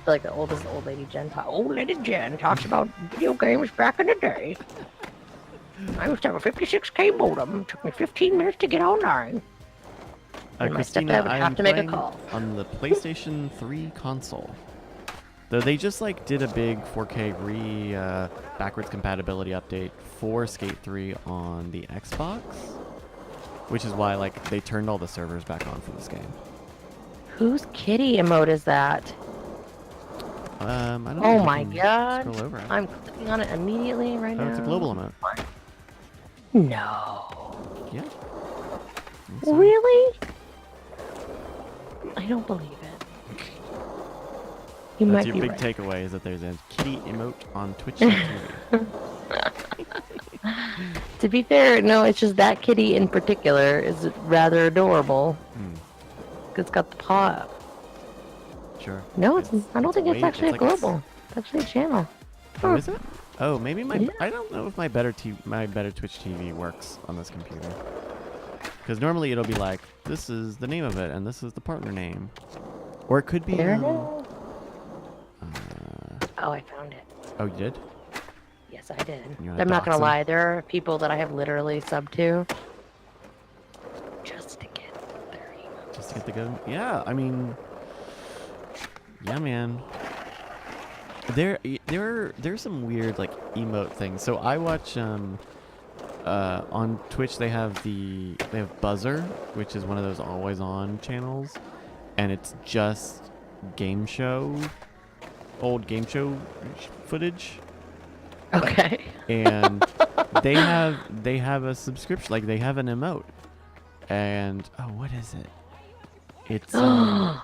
Like the old lady Jen talks about video games back in the day. I used to have a 56K modem. It took me 15 minutes to get online. And my Christina, stepdad would I have am to make a playing call. on the PlayStation 3 console. Though they just like did a big 4K backwards compatibility update for Skate3 on the Xbox, which is why like they turned all the servers back on for this game. Whose kitty emote is that? I don't know Oh if you my can god. Scroll over. I'm clicking on it immediately right now. It's a global emote. No. Yeah. Really? I don't believe it. You That's might your be big right. takeaway, is that there's a kitty emote on Twitch TV. To be fair, no, it's just that kitty in particular is rather adorable. It's got the paw up. Sure. No, I don't think it's way- actually it's a like global. It's actually a channel. Oh, is it? Oh, maybe my Yeah. I don't know if my better Twitch TV works on this computer. Because normally it'll be like, this is the name of it, and this is the partner name, or it could be. There it is. Oh, I found it. Oh, you did? Yes, I did. You wanna I'm not dox gonna them? lie. There are people that I have literally subbed to just to get their email. Just to get the go. Yeah, I mean, yeah, man. There's some weird like emote things. So I watch on Twitch they have Buzzer, which is one of those always on channels, and it's just old game show footage. Okay. And they have a subscription, like they have an emote, and oh, what is it? It's oh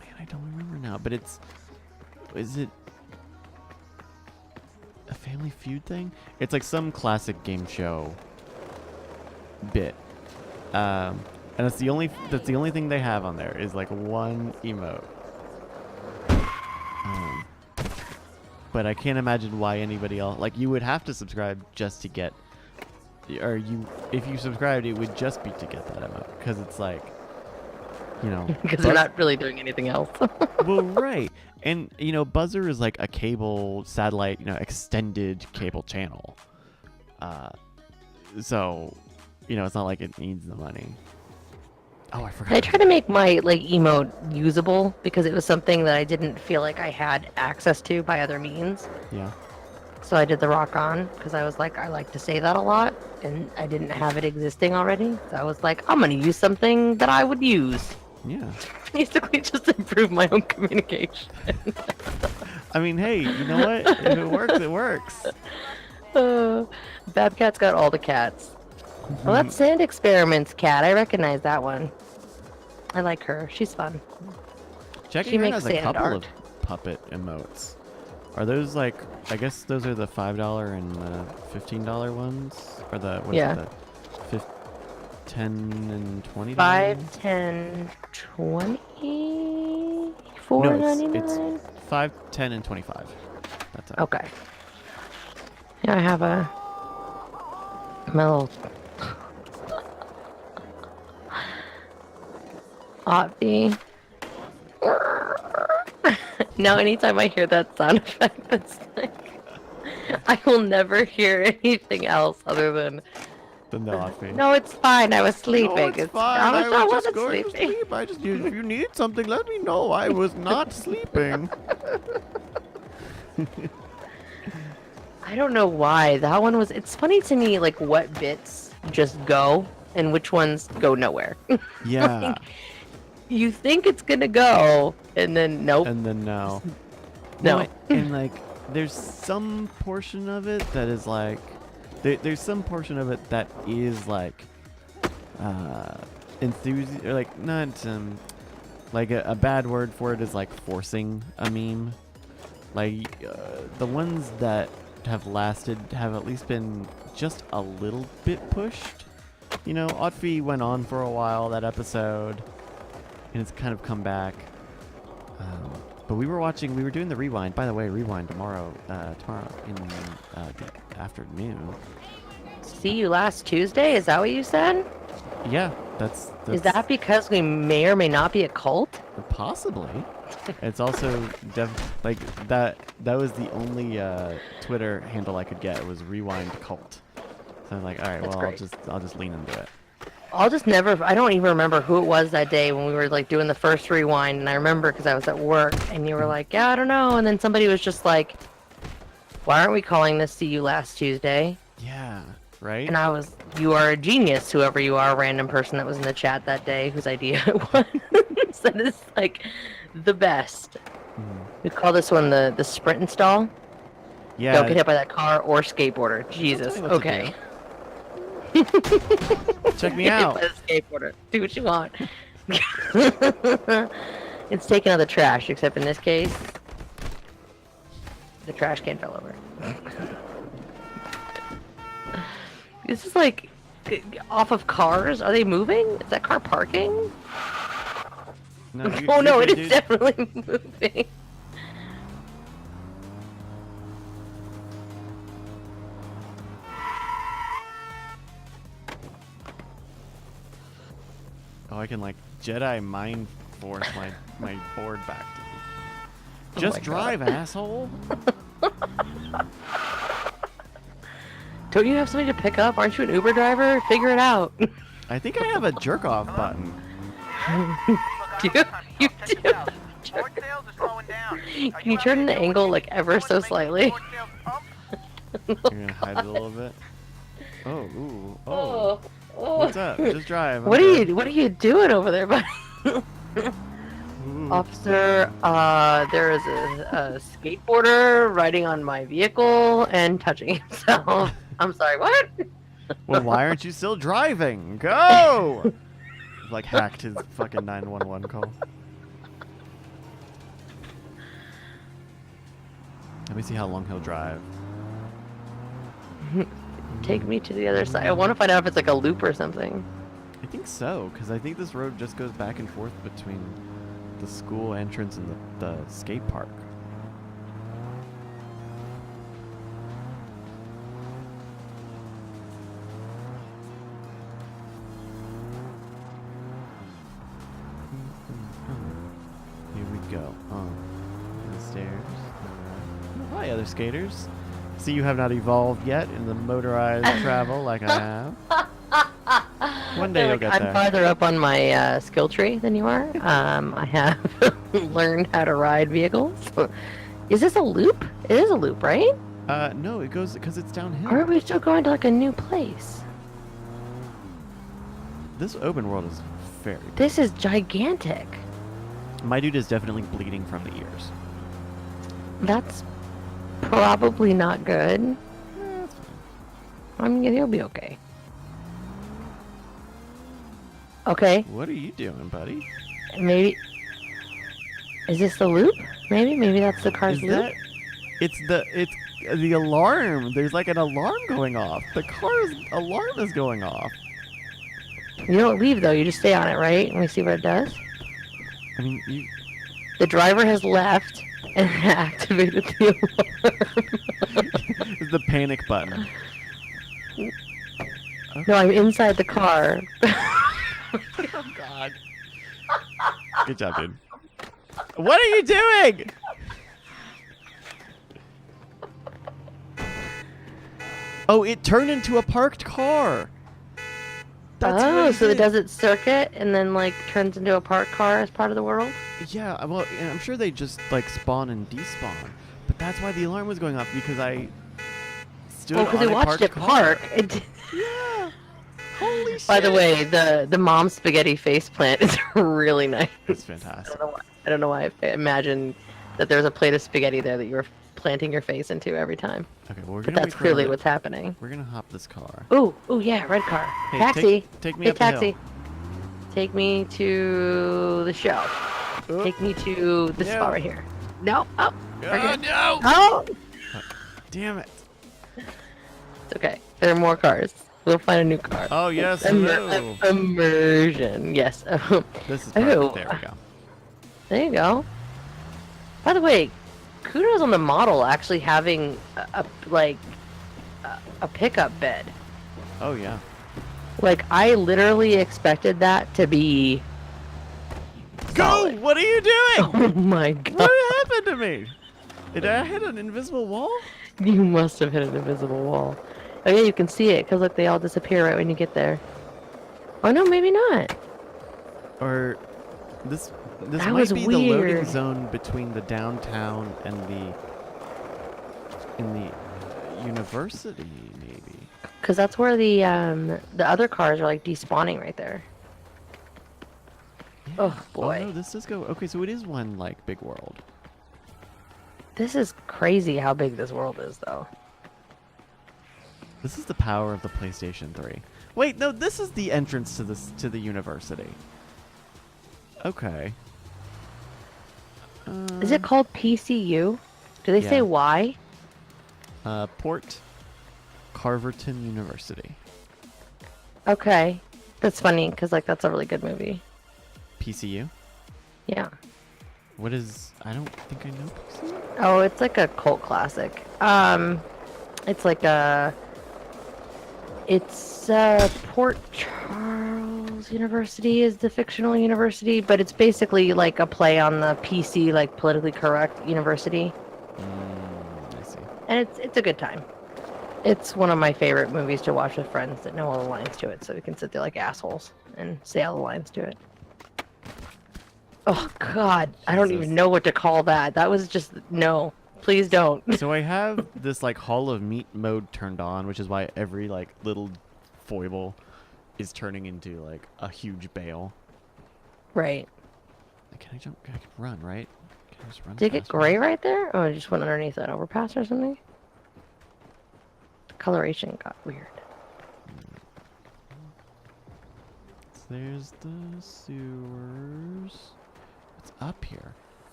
man, I don't remember now, but is it a Family Feud thing? It's like some classic game show bit, and that's the only thing they have on there is like one emote. But I can't imagine why anybody else, like, you would have to subscribe just to get or if you subscribed, it would just be to get that emote because it's like, you know, Because they're not really doing anything else. well, right, and you know, Buzzer is like a cable satellite, you know, extended cable channel. So, you know, it's not like it needs the money. Oh, I forgot. I tried to make my like emote usable because it was something that I didn't feel like I had access to by other means. Yeah. So I did the rock on because I was like, I like to say that a lot, and I didn't have it existing already. So I was like, I'm gonna use something that I would use. Yeah. Basically, just improve my own communication. I mean, hey, you know what? If it works, it works. Babcat's got all the cats. Well, that's Sand Experiments cat. I recognize that one. I like her. She's fun. Jackie She Hearn makes has a sand couple art. of puppet emotes. Are those like? I guess those are the $5 and the $15 ones, or the what is Yeah. it, the 10 and $20. 5, 10, 20, it's $4.99. 5, 10, and 25. That's it. Okay. Yeah, I have my little Oppie. Now, anytime I hear that sound effect, it's like I will never hear anything else other than The not me. no, it's fine. I was sleeping. No, it's fine. I was just wasn't going to sleeping. sleep. I just if you need something, let me know. I was not sleeping. I don't know why that one was. It's funny to me, like what bits just go and which ones go nowhere. Yeah. You think it's gonna go, and then nope. And then no. No. Well, and like, there's some portion of it that is like, there's some portion of it that is like, or like not like a bad word for it is like forcing a meme. Like the ones that have lasted have at least been just a little bit pushed. You know, Otfi went on for a while that episode, and it's kind of come back. But we were doing the rewind. By the way, rewind tomorrow in the afternoon. See you last Tuesday. Is that what you said? Yeah, that's Is that because we may or may not be a cult? possibly. It's also like that. That was the only Twitter handle I could get. It was rewind cult. So I was like, all right, That's well, great. I'll just lean into it. I don't even remember who it was that day when we were like doing the first rewind, and I remember because I was at work, and you were like, yeah, I don't know, and then somebody was just like, why aren't we calling this See You Last Tuesday? Yeah, right. And you are a genius, whoever you are, random person that was in the chat that day, whose idea it was. So it's like the best. We call this one the sprint install. Yeah. Don't get hit by that car or skateboarder. Jesus. tell me what to Okay. Check me Get hit out. by the skateboarder. Do what you want. It's taking out the trash, except in this case, the trash can fell over. This is like off of cars. Are they moving? Is that car parking? No, Oh no, you're it good, is dude. definitely moving. Oh, I can like Jedi mind force my board back to me. Oh Just my God. drive, asshole. Don't you have somebody to pick up? Aren't you an Uber driver? Figure it out. I think I have a jerk off button. Do you do? Can you turn the angle like ever so slightly? You're gonna hide it a little bit. Oh, ooh, oh. What's up? Just drive. What are you doing over there, buddy? Officer, there is a skateboarder riding on my vehicle and touching himself. I'm sorry, what? Well, why aren't you still driving? Go! Like hacked his fucking 911 call. Let me see how long he'll drive. Take me to the other side. I want to find out if it's like a loop or something. I think so, because I think this road just goes back and forth between the school entrance and the skate park. other skaters. See, you have not evolved yet in the motorized travel like I have. One day you'll get I'm there. farther up on my skill tree than you are. I have learned how to ride vehicles. Is this a loop? It is a loop, right? No, it goes because it's downhill. Or are we still going to like a new place? This open world is very big. This is gigantic. My dude is definitely bleeding from the ears. That's probably not good. That's fine. I mean, he'll be okay. Okay, What are you doing, buddy? maybe. Is this the loop? Maybe that's the car's Is loop. that? It's the alarm. There's like an alarm going off. The car's alarm is going off. You don't leave though. You just stay on it, right? And we see what it does. I mean, you. The driver has left and activated the alarm. It's the panic button. No, I'm inside the car. Oh God. Good job, dude. What are you doing? Oh, it turned into a parked car. That's Oh, what so it did. does its circuit and then like turns into a parked car as part of the world? Yeah, well, and I'm sure they just like spawn and despawn, but that's why the alarm was going off because I stood Well, because on we a watched parked it car. park. It Yeah. Holy shit. By the way, the mom spaghetti face plant is really nice. It's fantastic. I don't know why I imagined that there's a plate of spaghetti there that you were planting your face into every time. Okay, well, we're But gonna that's wait for clearly another- what's happening. We're gonna hop this car. Ooh, yeah, red car. Hey, Taxi. take me Hey, up the hill. taxi. Take me to the show. Oh. Take me to this No. spot right here. No. Oh. Oh, Okay. no! Oh. Damn it! It's okay. There are more cars. We'll find a new car. Oh yes, hello. Immersion. Yes. This is Oh. perfect. There we go. There you go. By the way, kudos on the model actually having a pickup bed. Oh yeah. Like I literally expected that to be. Go! solid. What are you doing? Oh my god! What happened to me? Did I hit an invisible wall? You must have hit an invisible wall. Oh yeah, you can see it because look, they all disappear right when you get there. Oh no, maybe not. Or this That might was be the loading weird. zone between the downtown and the university, maybe. Because that's where the other cars are like despawning right there. Oh boy, Oh no, this does go. Okay, so it is one like big world. this is crazy how big this world is though. This is the power of the PlayStation 3. Wait, no, this is the entrance to the university. Okay. Is it called PCU? Do they say Yeah. why? Port Carverton University. Okay, that's funny because like that's a really good movie. PCU? Yeah. What is... I don't think I know PCU. Oh, it's like a cult classic. It's like a... It's Port Charles University is the fictional university, but it's basically like a play on the PC, like politically correct university, I see. and it's a good time. It's one of my favorite movies to watch with friends that know all the lines to it, so we can sit there like assholes and say all the lines to it. Oh God, I don't Jesus. even know what to call that. That was just no. Please don't. So I have this like Hall of Meat mode turned on, which is why every like little foible is turning into like a huge bale. Right. Can I jump? I can run, right? Can I just run? Did it get faster? gray right there? Oh, it just went underneath that overpass or something? Coloration got weird. So there's the sewers. What's up here?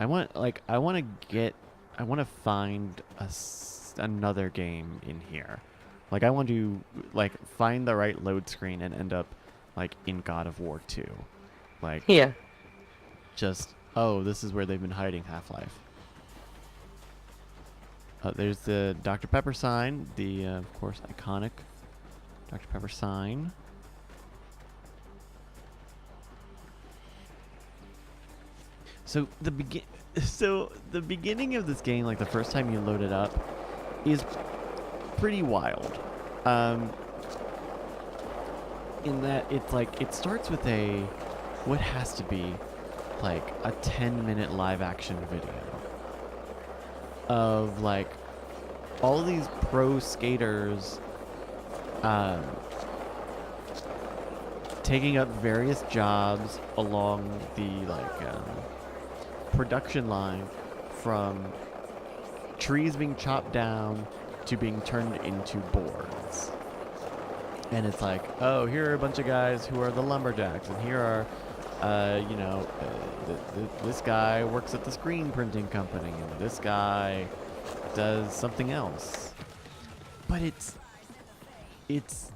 I want to find another game in here. Like I want to like find the right load screen and end up like in God of War 2. Like Yeah. just oh, this is where they've been hiding Half-Life. There's the Dr. Pepper sign, the of course iconic Dr. Pepper sign. so the beginning of this game, like the first time you load it up, is pretty wild. In that it's like it starts with what has to be like a 10-minute live action video of like all these pro skaters taking up various jobs along the production line, from trees being chopped down to being turned into boards. And it's like, oh, here are a bunch of guys who are the lumberjacks, and here are this guy works at the screen printing company, and this guy does something else. But it's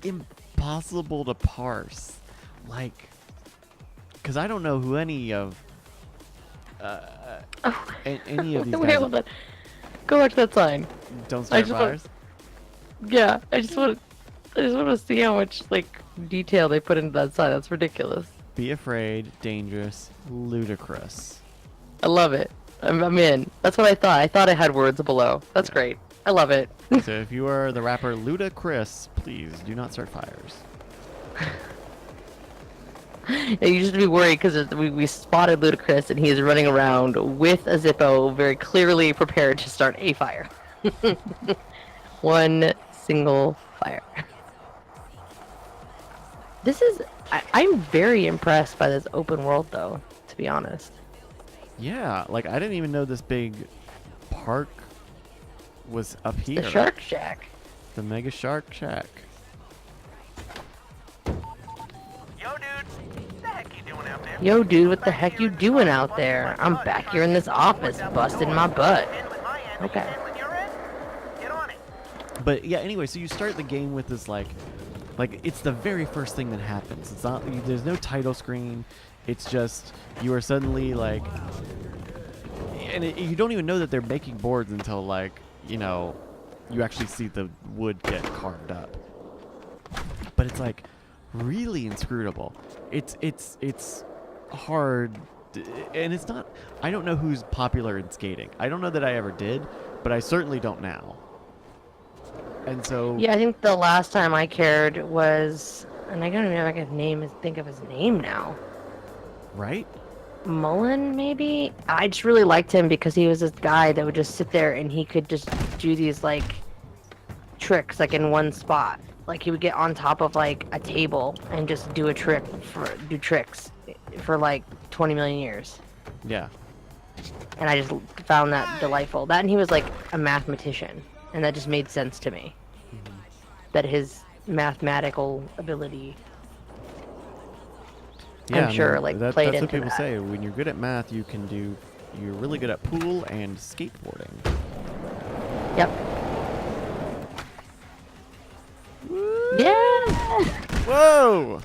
impossible to parse, like, because I don't know who any of any of these Wait, guys hold on. Go watch that sign. don't start fires. Yeah, I just want to see how much like detail they put into that sign. That's ridiculous. Be afraid, dangerous, ludicrous. I love it. I'm in. That's what I thought. I thought I had words below. That's great. I love it. So if you are the rapper Ludacris, please do not start fires. Yeah, you just be worried because we spotted Ludacris and he is running around with a Zippo, very clearly prepared to start a fire. One single fire. I'm very impressed by this open world, though, to be honest. Yeah, like I didn't even know this big park was up here. The Shark Shack. The Mega Shark Shack. Yo, dude, what the heck you doing out there? I'm back here in this office, busting my butt. Okay. But yeah, anyway, so you start the game with this like it's the very first thing that happens. It's not, there's no title screen. It's just you are suddenly like, and you don't even know that they're making boards until like, you know, you actually see the wood get carved up. But it's like really inscrutable. It's hard, and it's not. I don't know who's popular in skating. I don't know that I ever did, but I certainly don't now. And so Yeah, I think the last time I cared was, and I don't even know if I can think of his name now. right? Mullen, maybe? I just really liked him because he was this guy that would just sit there and he could just do these like tricks like in one spot. Like he would get on top of like a table and just do do tricks for like 20 million years. Yeah. And I just found that delightful. That, and he was like a mathematician, and that just made sense to me. Mm-hmm. That his mathematical ability, Yeah, I'm sure, like, played that's what into people that. say. When you're good at math, you're really good at pool and skateboarding. Yep. Yeah! Whoa!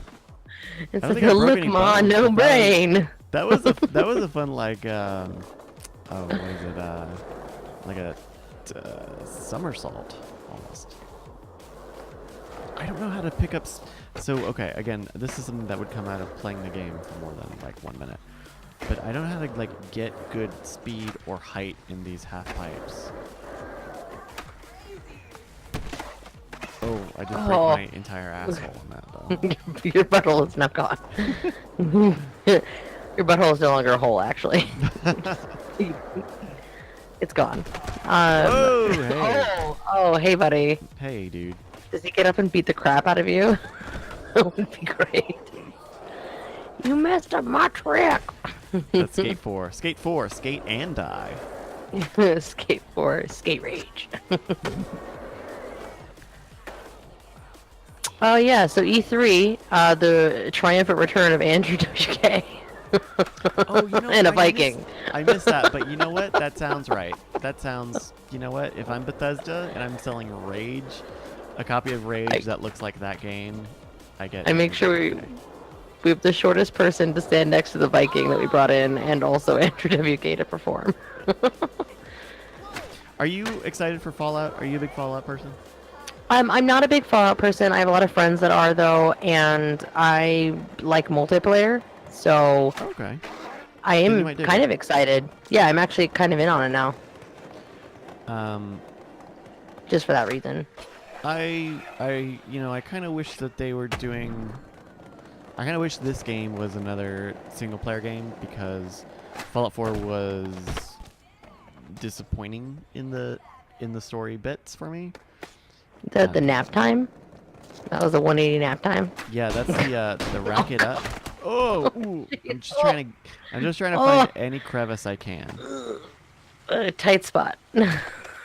It's I don't like think I a broke look, any ma, bones, no but brain. that was a fun like what is it like a somersault almost. I don't know how to pick up. So okay, again, this is something that would come out of playing the game for more than like 1 minute. But I don't know how to like get good speed or height in these half pipes. Oh, I just broke my entire asshole on that though. Your butthole is now gone. Your butthole is no longer a hole, actually. It's gone. Oh, hey. Oh, hey, buddy. Hey, dude. Does he get up and beat the crap out of you? That would be great. You messed up my trick. That's Skate 4. Skate 4. Skate and die. Skate 4. Skate rage. Oh yeah, so E3, the triumphant return of Andrew WK. Oh, you know, And a Viking. I missed that, but you know what? That sounds right. That sounds, you know what? If I'm Bethesda and I'm selling Rage, a copy of Rage that looks like that game, I get. I make sure we have the shortest person to stand next to the Viking that we brought in, and also Andrew WK to perform. Are you excited for Fallout? Are you a big Fallout person? I'm not a big Fallout person. I have a lot of friends that are, though, and I like multiplayer. So Okay. I you am might dig kind it. of excited. Yeah, I'm actually kind of in on it now, just for that reason. I kind of wish that they were doing. I kind of wish this game was another single player game because Fallout 4 was disappointing in the story bits for me. The nap time? That was the 180 nap time? Yeah, that's the rack it up. Oh, ooh, I'm just trying to Oh. find any crevice I can. Tight spot.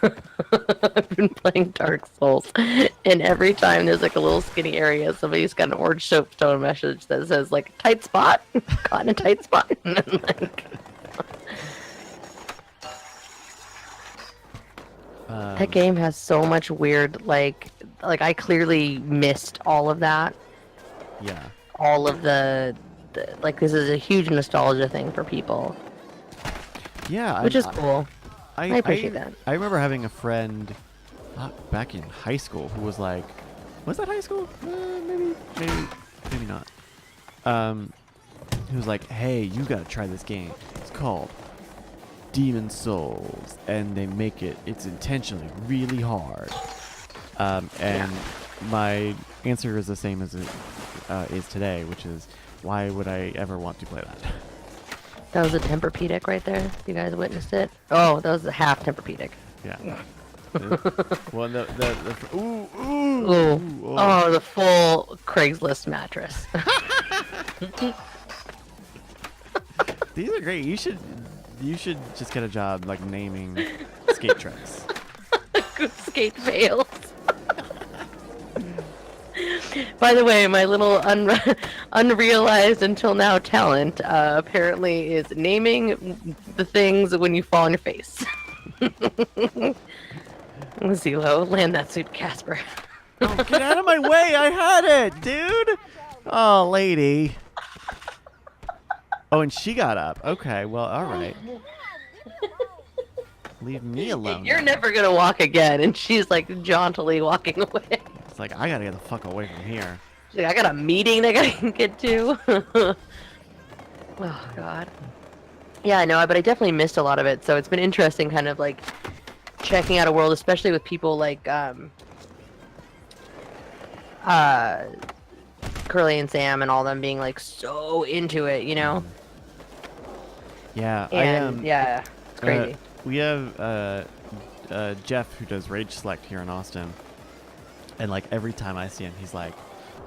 I've been playing Dark Souls, and every time there's like a little skinny area, somebody's got an orange soapstone message that says like tight spot, caught in a tight spot. And I'm like, that game has so much weird like I clearly missed all of that. Yeah. All of the like this is a huge nostalgia thing for people, Yeah, which is cool. I appreciate that. I remember having a friend back in high school who was like, was that high school? Maybe not. He was like, hey, you gotta try this game. It's called Demon Souls, and they make it's intentionally really hard. And my answer is the same as it is today, which is, why would I ever want to play that? That was a Tempur-Pedic right there. You guys witnessed it? Oh, that was a half Tempur-Pedic. Yeah. Well, ooh, Ooh. Oh, the full Craigslist mattress. These are great. You should just get a job like naming skate tracks. Good skate fails. By the way, my little unrealized until now talent apparently is naming the things when you fall on your face. Zelo, land that suit, Casper. Oh, get out of my way! I had it, dude. Oh, lady. Oh, and she got up. Okay, well, all right. Leave me alone. You're never gonna walk again, and she's like jauntily walking away. It's like, I gotta get the fuck away from here. She's like, I got a meeting that I can get to. Oh god. Yeah, I know, but I definitely missed a lot of it. So it's been interesting, kind of like checking out a world, especially with people like Curly and Sam and all them being like so into it, you know. Yeah, And yeah, it's crazy. We have Jeff, who does Rage Select here in Austin, and like every time I see him, he's like,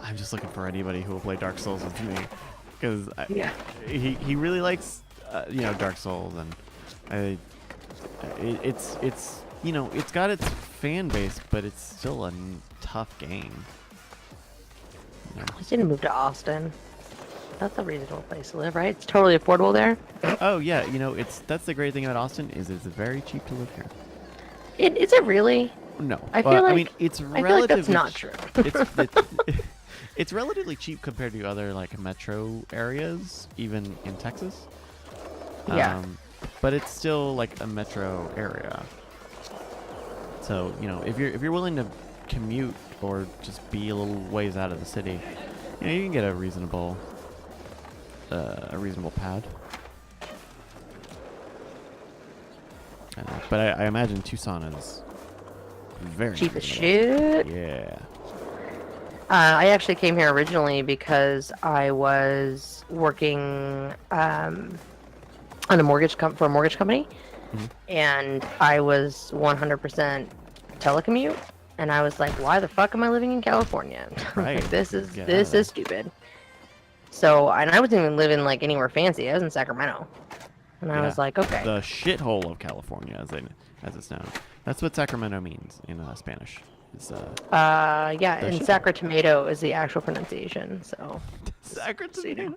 I'm just looking for anybody who will play Dark Souls with me, because he really likes Dark Souls, and it's it's got its fan base, but it's still a tough game. You know? I just need to move to Austin. That's a reasonable place to live, right? It's totally affordable there. Oh yeah, that's the great thing about Austin is it's very cheap to live here. Is it really? No, I feel like I mean it's I feel like that's not true. It's relatively cheap compared to other like metro areas, even in Texas. Yeah. But it's still like a metro area. So if you're willing to commute or just be a little ways out of the city, you can get a reasonable pad. But I imagine Tucson is very Cheap as reasonable. shit. Yeah. I actually came here originally because I was working on a mortgage for a mortgage company, and I was 100% telecommute, and I was like, why the fuck am I living in California? Right. Like, this is stupid. So, and I wasn't even living like anywhere fancy. I was in Sacramento, and I was like, okay. The shithole of California, as it's known. That's what Sacramento means in Spanish. It's, yeah, and Sacratomato is the actual pronunciation. So. Sacratomato.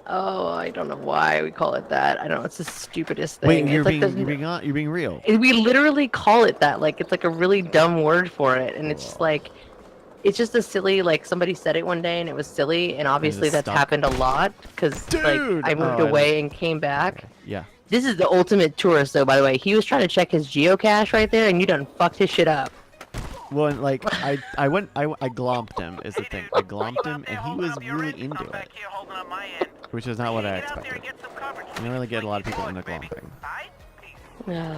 Oh, I don't know why we call it that. I don't know. It's the stupidest thing. Wait, it's you're like being real. We literally call it that. Like, it's like a really dumb word for it, and it's just like, it's just a silly, like, somebody said it one day and it was silly, and obviously that's happened a lot because like I moved away and came back. Okay. Yeah. This is the ultimate tourist, though. By the way, he was trying to check his geocache right there, and you done fucked his shit up. Well, and, like I glomped him is the thing. I glomped him, and he was really into it, which is not what I expected. You don't really get a lot of people into glomping. God,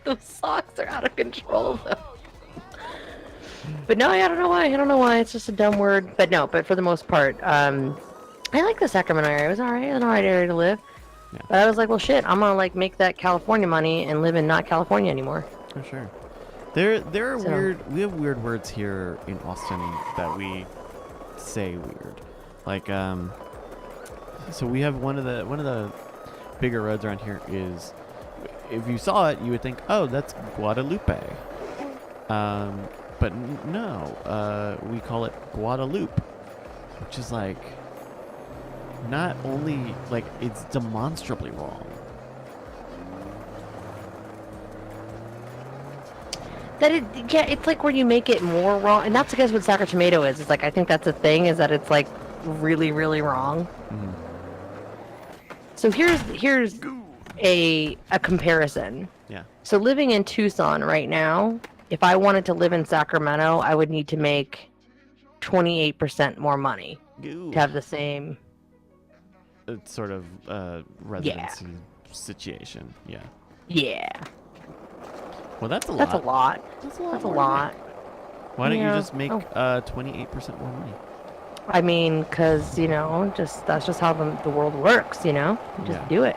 those socks are out of control though. But no, I don't know why. I don't know why. It's just a dumb word. But no, but for the most part, I like the Sacramento area. It was alright. It was an alright area to live. Yeah. But I was like, well, shit, I'm gonna like make that California money and live in not California anymore. For sure. There are So- weird. We have weird words here in Austin that we say weird. Like so we have one of the bigger roads around here is, if you saw it, you would think, oh, that's Guadalupe. But no, we call it Guadalupe, which is like not only like it's demonstrably wrong. It's like where you make it more wrong, and that's I guess what sour tomato is. It's like I think that's the thing is that it's like really, really wrong. Mhm. So here's a comparison. Yeah. So living in Tucson right now, if I wanted to live in Sacramento, I would need to make 28% more money Ooh. to have the same. Sort of residency situation. Yeah. Yeah, Well, that's a that's a lot. lot. That's a lot. That's a more to lot. make. Why don't you Yeah. just make Oh. 28% more money? I mean, because that's just how the world works. You just Yeah. do it.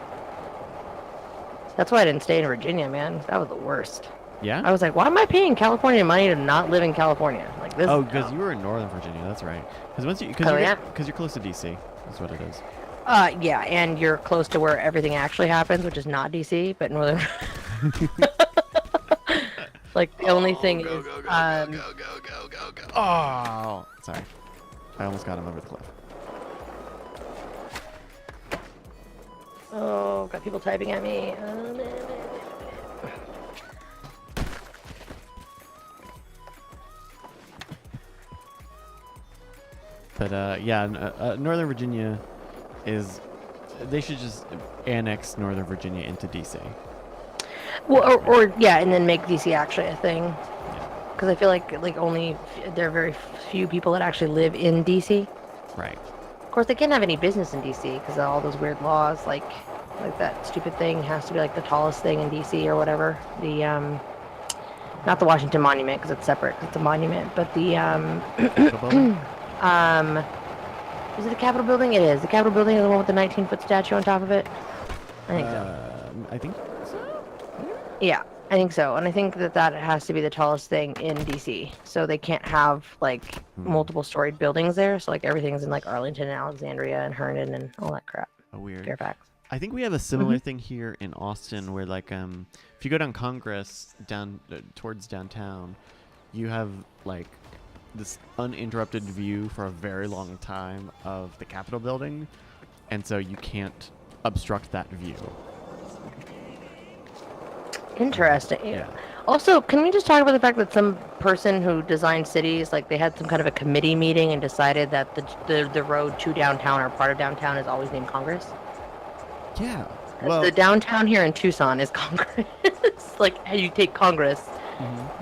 That's why I didn't stay in Virginia, man. That was the worst. Yeah. I was like, why am I paying California money to not live in California? Like this. Oh, is because dumb. you were in Northern Virginia. That's right. Because once you, Oh, yeah? because you're close to DC. That's what it is. Yeah, and you're close to where everything actually happens, which is not DC, but Northern. Like the only thing is, Go. Oh, sorry. I almost got him over the cliff. oh, got people typing at me. But yeah, Northern Virginia is. They should just annex Northern Virginia into DC. Well, or yeah, and then make DC actually a thing. Because I feel like only there are very few people that actually live in DC. Right. Of course, they can't have any business in DC because of all those weird laws, like that stupid thing has to be like the tallest thing in DC or whatever. The not the Washington Monument because it's separate. 'Cause it's a monument, but the is it the Capitol building? It is. The Capitol building is the one with the 19-foot statue on top of it. I think so. I think so. Yeah, I think so. And I think that has to be the tallest thing in DC. So they can't have like multiple storied buildings there. So like everything's in like Arlington and Alexandria and Herndon and all that crap. Oh, weird. Fairfax. I think we have a similar thing here in Austin, where like if you go down Congress down towards downtown, you have like this uninterrupted view for a very long time of the Capitol building, and so you can't obstruct that view. Interesting. Yeah. Also, can we just talk about the fact that some person who designed cities, like they had some kind of a committee meeting and decided that the road to downtown or part of downtown is always named Congress? Yeah. Well, The downtown here in Tucson is Congress. Like you take Congress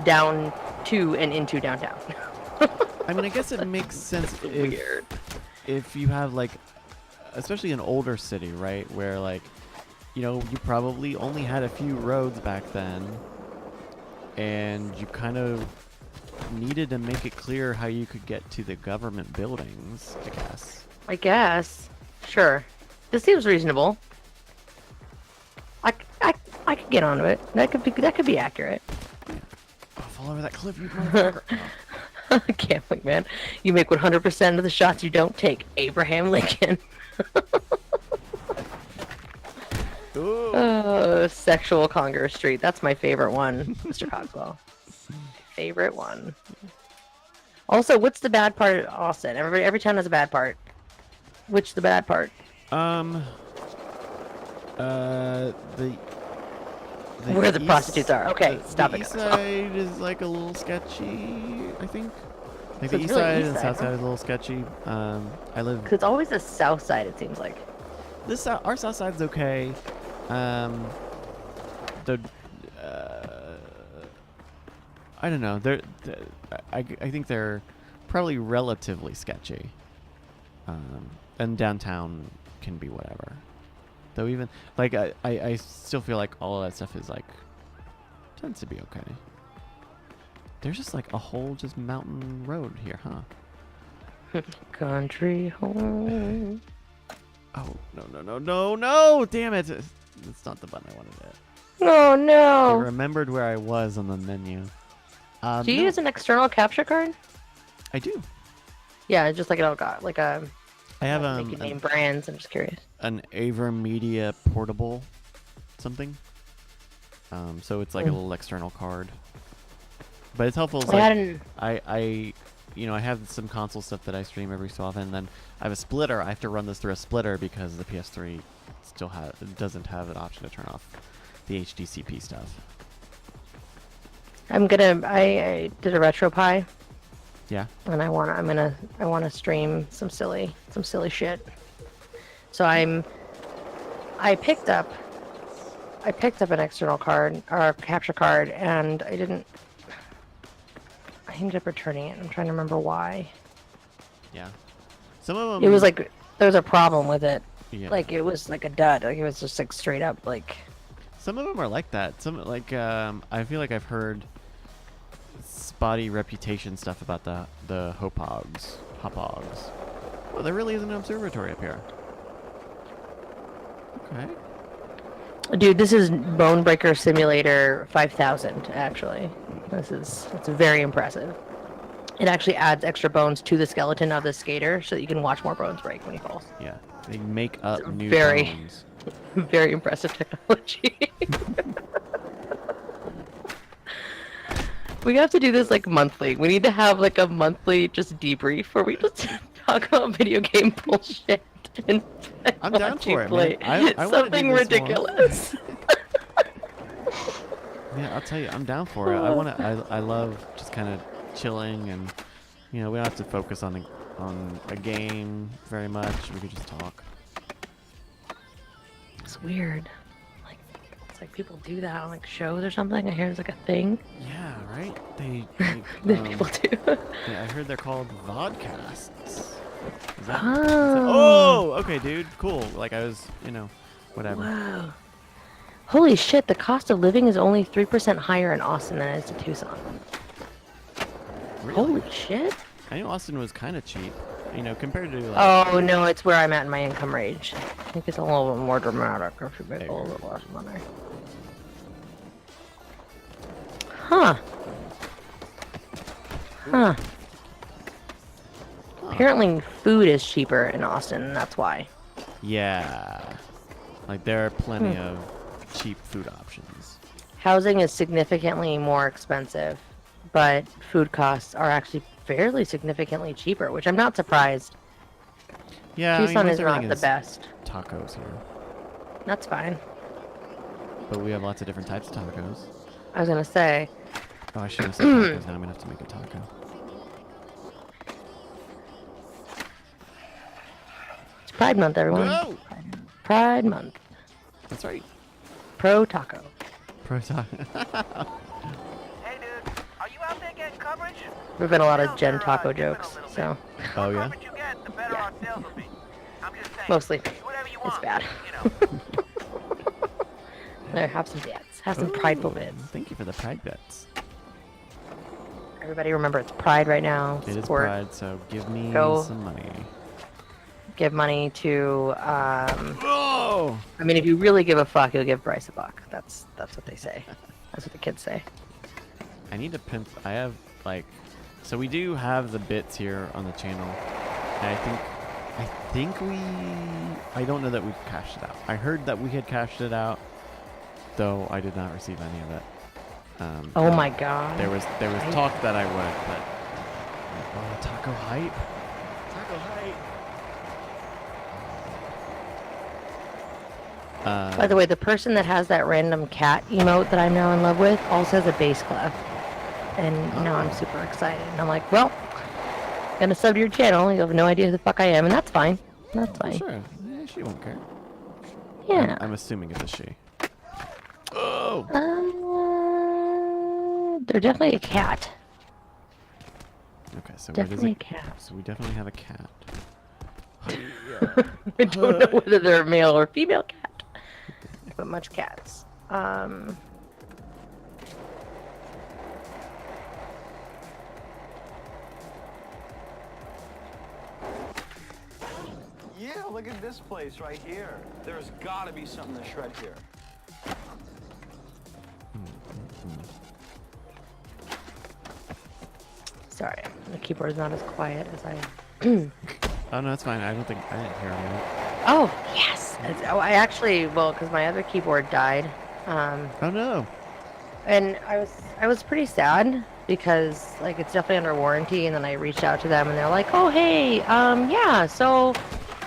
down to and into downtown. I mean, I guess it makes sense Weird. if you have like, especially an older city, right, where like, you probably only had a few roads back then, and you kind of needed to make it clear how you could get to the government buildings, I guess. I guess. Sure. This seems reasonable. I could get onto it. That could be accurate. Oh, fall over that cliff, you motherfucker. I can't wait, man. You make 100% of the shots you don't take. Abraham Lincoln. Sexual Congress Street. That's my favorite one, Mr. Cogswell. Favorite one. Also, what's the bad part of Austin? Every town has a bad part. Which the bad part? Where the prostitutes are. Okay, stop it, The east Cogswell. side is like a little sketchy, I think. Like So the it's east really side east and side, south huh? side is a little sketchy. I live. Because it's always the south side, it seems like. Our south side's okay. The I don't know. I think they're probably relatively sketchy. And downtown can be whatever. Though even like I still feel like all of that stuff is like tends to be okay. There's just like a whole just mountain road here, huh? Country home. Oh no! Damn it! That's not the button I wanted to hit. Oh I no! remembered where I was on the menu. Do you No, use an external capture card? I do. Yeah, just like it all got like a. I have Make you name brands. I'm just curious. an AverMedia portable something. So it's like a little external card. But it's helpful. It's I like, hadn't. I I have some console stuff that I stream every so often. And then I have a splitter. I have to run this through a splitter because the PS3 still doesn't have an option to turn off the HDCP stuff. I did a RetroPie, Yeah. and I wanna stream some silly shit. So I picked up an external card or a capture card, and I ended up returning it. I'm trying to remember why. Yeah. Some of them. It was like there was a problem with it. Yeah. Like it was like a dud. Like it was just like straight up like. Some of them are like that. Some like I feel like I've heard spotty reputation stuff about the hopogs. Well, there really is an observatory up here. Okay. Dude, this is Bonebreaker Simulator 5000. Actually, it's very impressive. It actually adds extra bones to the skeleton of the skater, so that you can watch more bones break when he falls. Yeah. They make up new very- bones. Very impressive technology. We have to do this like monthly. We need to have like a monthly just debrief where we just talk about video game bullshit and I'm down watch you for it, play man. I wanna do something this more. ridiculous. Yeah, I'll tell you, I'm down for it. I love just kind of chilling, and we don't have to focus on a game very much. We could just talk. It's weird. It's like people do that on like shows or something. I hear it's like a thing Yeah, right. They that people do. yeah, I heard they're called vodcasts. Is that, Oh. okay, dude, cool. Like I was, whatever. Wow. Holy shit, the cost of living is only 3% higher in Austin than it is in Tucson. Really? Holy shit. I knew Austin was kind of cheap, compared to like. Oh no, it's where I'm at in my income range. I think it's a little bit more dramatic if you make a little bit less money. Huh. Huh. Apparently food is cheaper in Austin, and that's why. Yeah, like there are plenty of cheap food options. Housing is significantly more expensive, but food costs are actually fairly significantly cheaper, which I'm not surprised. Yeah, Tucson most is not everything the best. Tacos here, That's fine. but we have lots of different types of tacos. I was gonna say, Oh, I shouldn't have said tacos. Now I'm gonna have to make a taco. it's Pride Month, everyone. Whoa! Pride Month. That's right. Pro Taco. Pro taco. Hey, dude, are you out there getting coverage? There've been a lot of Gen Taco jokes, so Oh yeah. You get, the better our sales will be. I'm just saying. mostly Whatever you it's want. bad. You know. There, have some bits. Have some prideful Ooh, bits. Thank you for the pride bets. Everybody remember it's Pride right now. It is Support. pride, so give me Go. some money. Give money to Oh! I mean, if you really give a fuck, you'll give Bryce a buck. That's what they say. That's what the kids say. I need to pimp. I have so we do have the bits here on the channel, and I don't know that we've cashed it out. I heard that we had cashed it out, though I did not receive any of it. Oh my god. There was talk that I would, but taco hype. Taco hype. By the way, the person that has that random cat emote that I'm now in love with also has a bass clef. And now I'm super excited. And I'm like, well, gonna sub to your channel. You have no idea who the fuck I am, and that's fine. That's fine. Sure. Yeah, she won't care. Yeah. I'm assuming it's a she. Oh! They're definitely a cat. Okay, so Definitely a cat. So we definitely have a cat. I don't know whether they're a male or female cat, but much cats. Yeah, look at this place right here. There's gotta be something to shred here. Sorry, the keyboard is not as quiet as I. Oh no, that's fine. I didn't hear anything. Oh yes. I actually because my other keyboard died. Oh no. And I was pretty sad because like it's definitely under warranty, and then I reached out to them and they're like, oh hey, yeah, so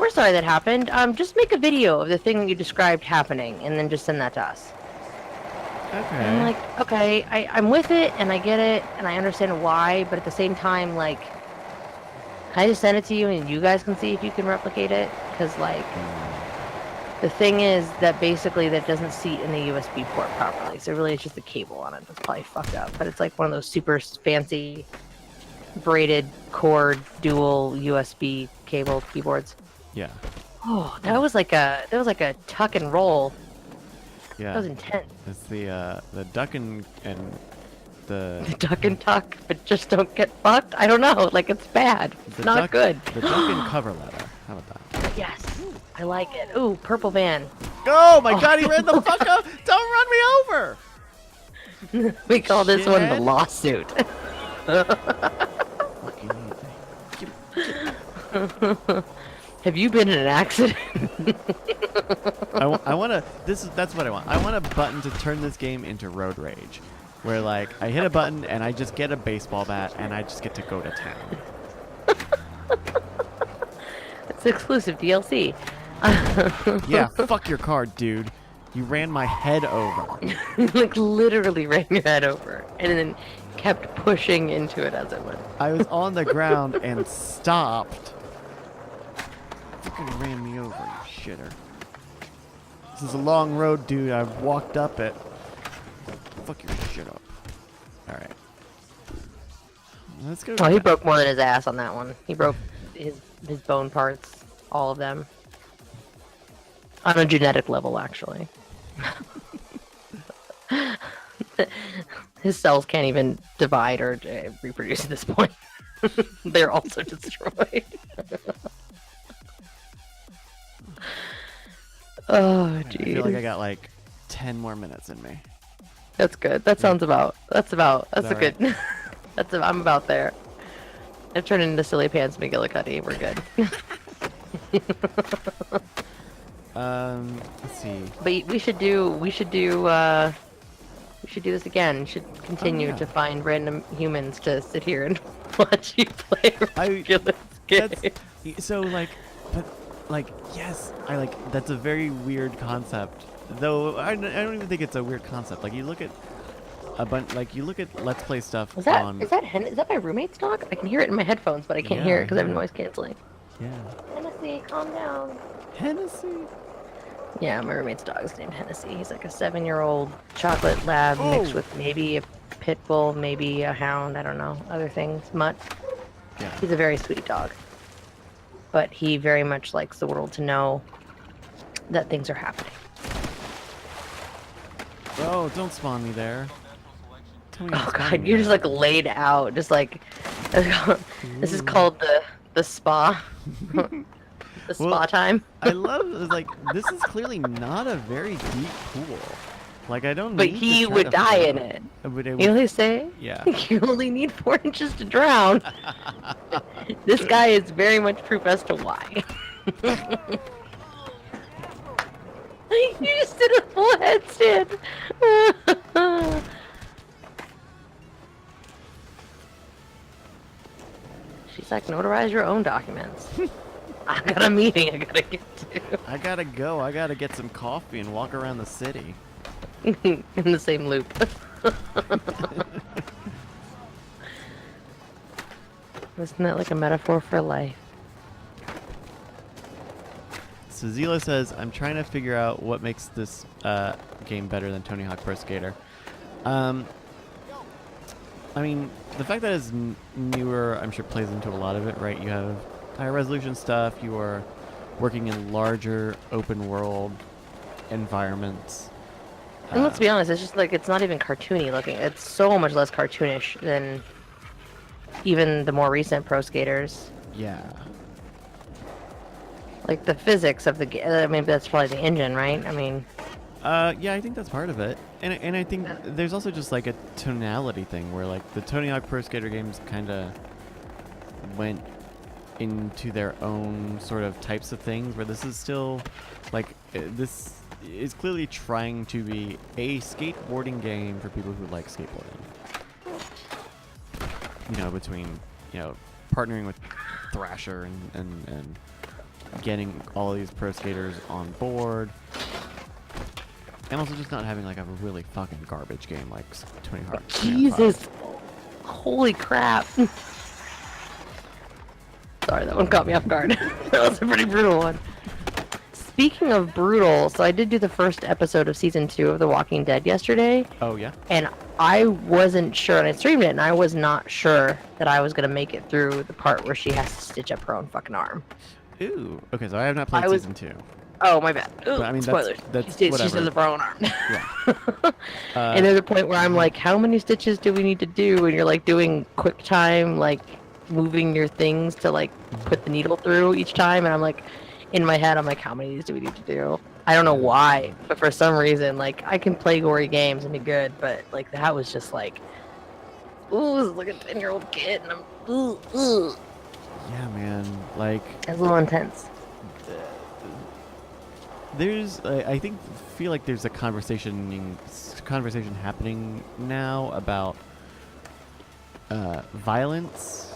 we're sorry that happened. Just make a video of the thing that you described happening and then just send that to us. Okay. And I'm like, okay, I'm with it and I get it and I understand why, but at the same time, like, can I just send it to you and you guys can see if you can replicate it? Because like, the thing is that basically that doesn't seat in the USB port properly, so really it's just the cable on it that's probably fucked up. But it's like one of those super fancy braided cord dual USB cable keyboards. Yeah. Oh, that was like a tuck and roll. Yeah. That was intense. It's the duck and the Duck and tuck, but just don't get fucked. I don't know. Like it's bad. It's the not duck, good. The duck and cover letter. How about that? Yes, I like it. Ooh, purple van. Oh my God! He ran the fuck up! Don't run me over! We call this one the Shit. lawsuit. Have you been in an accident? I want to. That's what I want. I want a button to turn this game into road rage, where like I hit a button and I just get a baseball bat and I just get to go to town. It's exclusive DLC. Yeah, fuck your car, dude. You ran my head over. Like literally ran your head over, and then kept pushing into it as it went. I was on the ground and stopped. Fucking ran me over, you shitter. This is a long road, dude. I've walked up it. Fuck your shit up. Alright. Let's go. Oh, he broke more than his ass on that one. He broke his bone parts, all of them. On a genetic level, actually. His cells can't even divide or reproduce at this point. They're also destroyed. Oh, I feel like I jeez. got like 10 more minutes in me. That's good. That's a good. I'm about there. I've turned into Silly Pants McGillicuddy. We're good. Let's see. But we should do this again. We should continue yeah. to find random humans to sit here and watch you play a ridiculous game. So like, but like, yes, I like. That's a very weird concept. Though I don't even think it's a weird concept. Like you look at a bunch, like you look at Let's Play stuff Is that on. is that my roommate's dog? I can hear it in my headphones, but I can't hear it because I have noise canceling. Yeah. Hennessy, calm down. Hennessy. Yeah, my roommate's dog is named Hennessy. He's like a 7-year-old chocolate lab mixed with maybe a pit bull, maybe a hound. I don't know, other things. Mutt. Yeah. He's a very sweet dog, but he very much likes the world to know that things are happening. Oh, don't spawn me there. Tell me Oh not to spawn god, me you're just there. like laid out, just like this is called the spa. The spa Well, time. I love like this is clearly not a very deep pool. Like I don't. But need he to try would to die in float. it. But it You know what would, they say? yeah. You only need 4 inches to drown. This guy is very much proof as to why. You just did a full headstand. She's like, notarize your own documents. I got a meeting I gotta get to. I gotta go. I gotta get some coffee and walk around the city. In the same loop. Isn't that like a metaphor for life? So Zila says, I'm trying to figure out what makes this game better than Tony Hawk Pro Skater. I mean, the fact that it's newer, I'm sure plays into a lot of it, right? You have higher resolution stuff. You are working in larger open world environments. And let's be honest, it's just like it's not even cartoony looking. It's so much less cartoonish than even the more recent pro skaters. Yeah. Like the physics of the game. I mean, that's probably the engine, right? I mean, Yeah, I think that's part of it, and I think there's also just like a tonality thing where like the Tony Hawk Pro Skater games kind of went into their own sort of types of things, where this is still like this is clearly trying to be a skateboarding game for people who like skateboarding. You know, between partnering with Thrasher and getting all these pro skaters on board. And also just not having like a really fucking garbage game like Tony Hawk. Jesus. Holy crap. Sorry, that one caught me off guard. That was a pretty brutal one. Speaking of brutal, so I did do the first episode of season 2 of The Walking Dead yesterday. Oh, yeah? And I wasn't sure, and I streamed it, and I was not sure that I was going to make it through the part where she has to stitch up her own fucking arm. Ooh. Okay, so I have not played season 2. Oh, my bad. Ooh, But, I mean, spoilers. that's She whatever. does her own arm. Yeah. And there's a point where I'm like, how many stitches do we need to do? And you're like doing quick time, like moving your things to like put the needle through each time. And I'm like, in my head, I'm like, how many of these do we need to do? I don't know why, but for some reason, like I can play gory games and be good, but like that was just like, ooh, this is like a 10-year-old kid, and I'm ooh. Yeah, man. Like, It's a little intense. there's, I feel like there's a conversation happening now about violence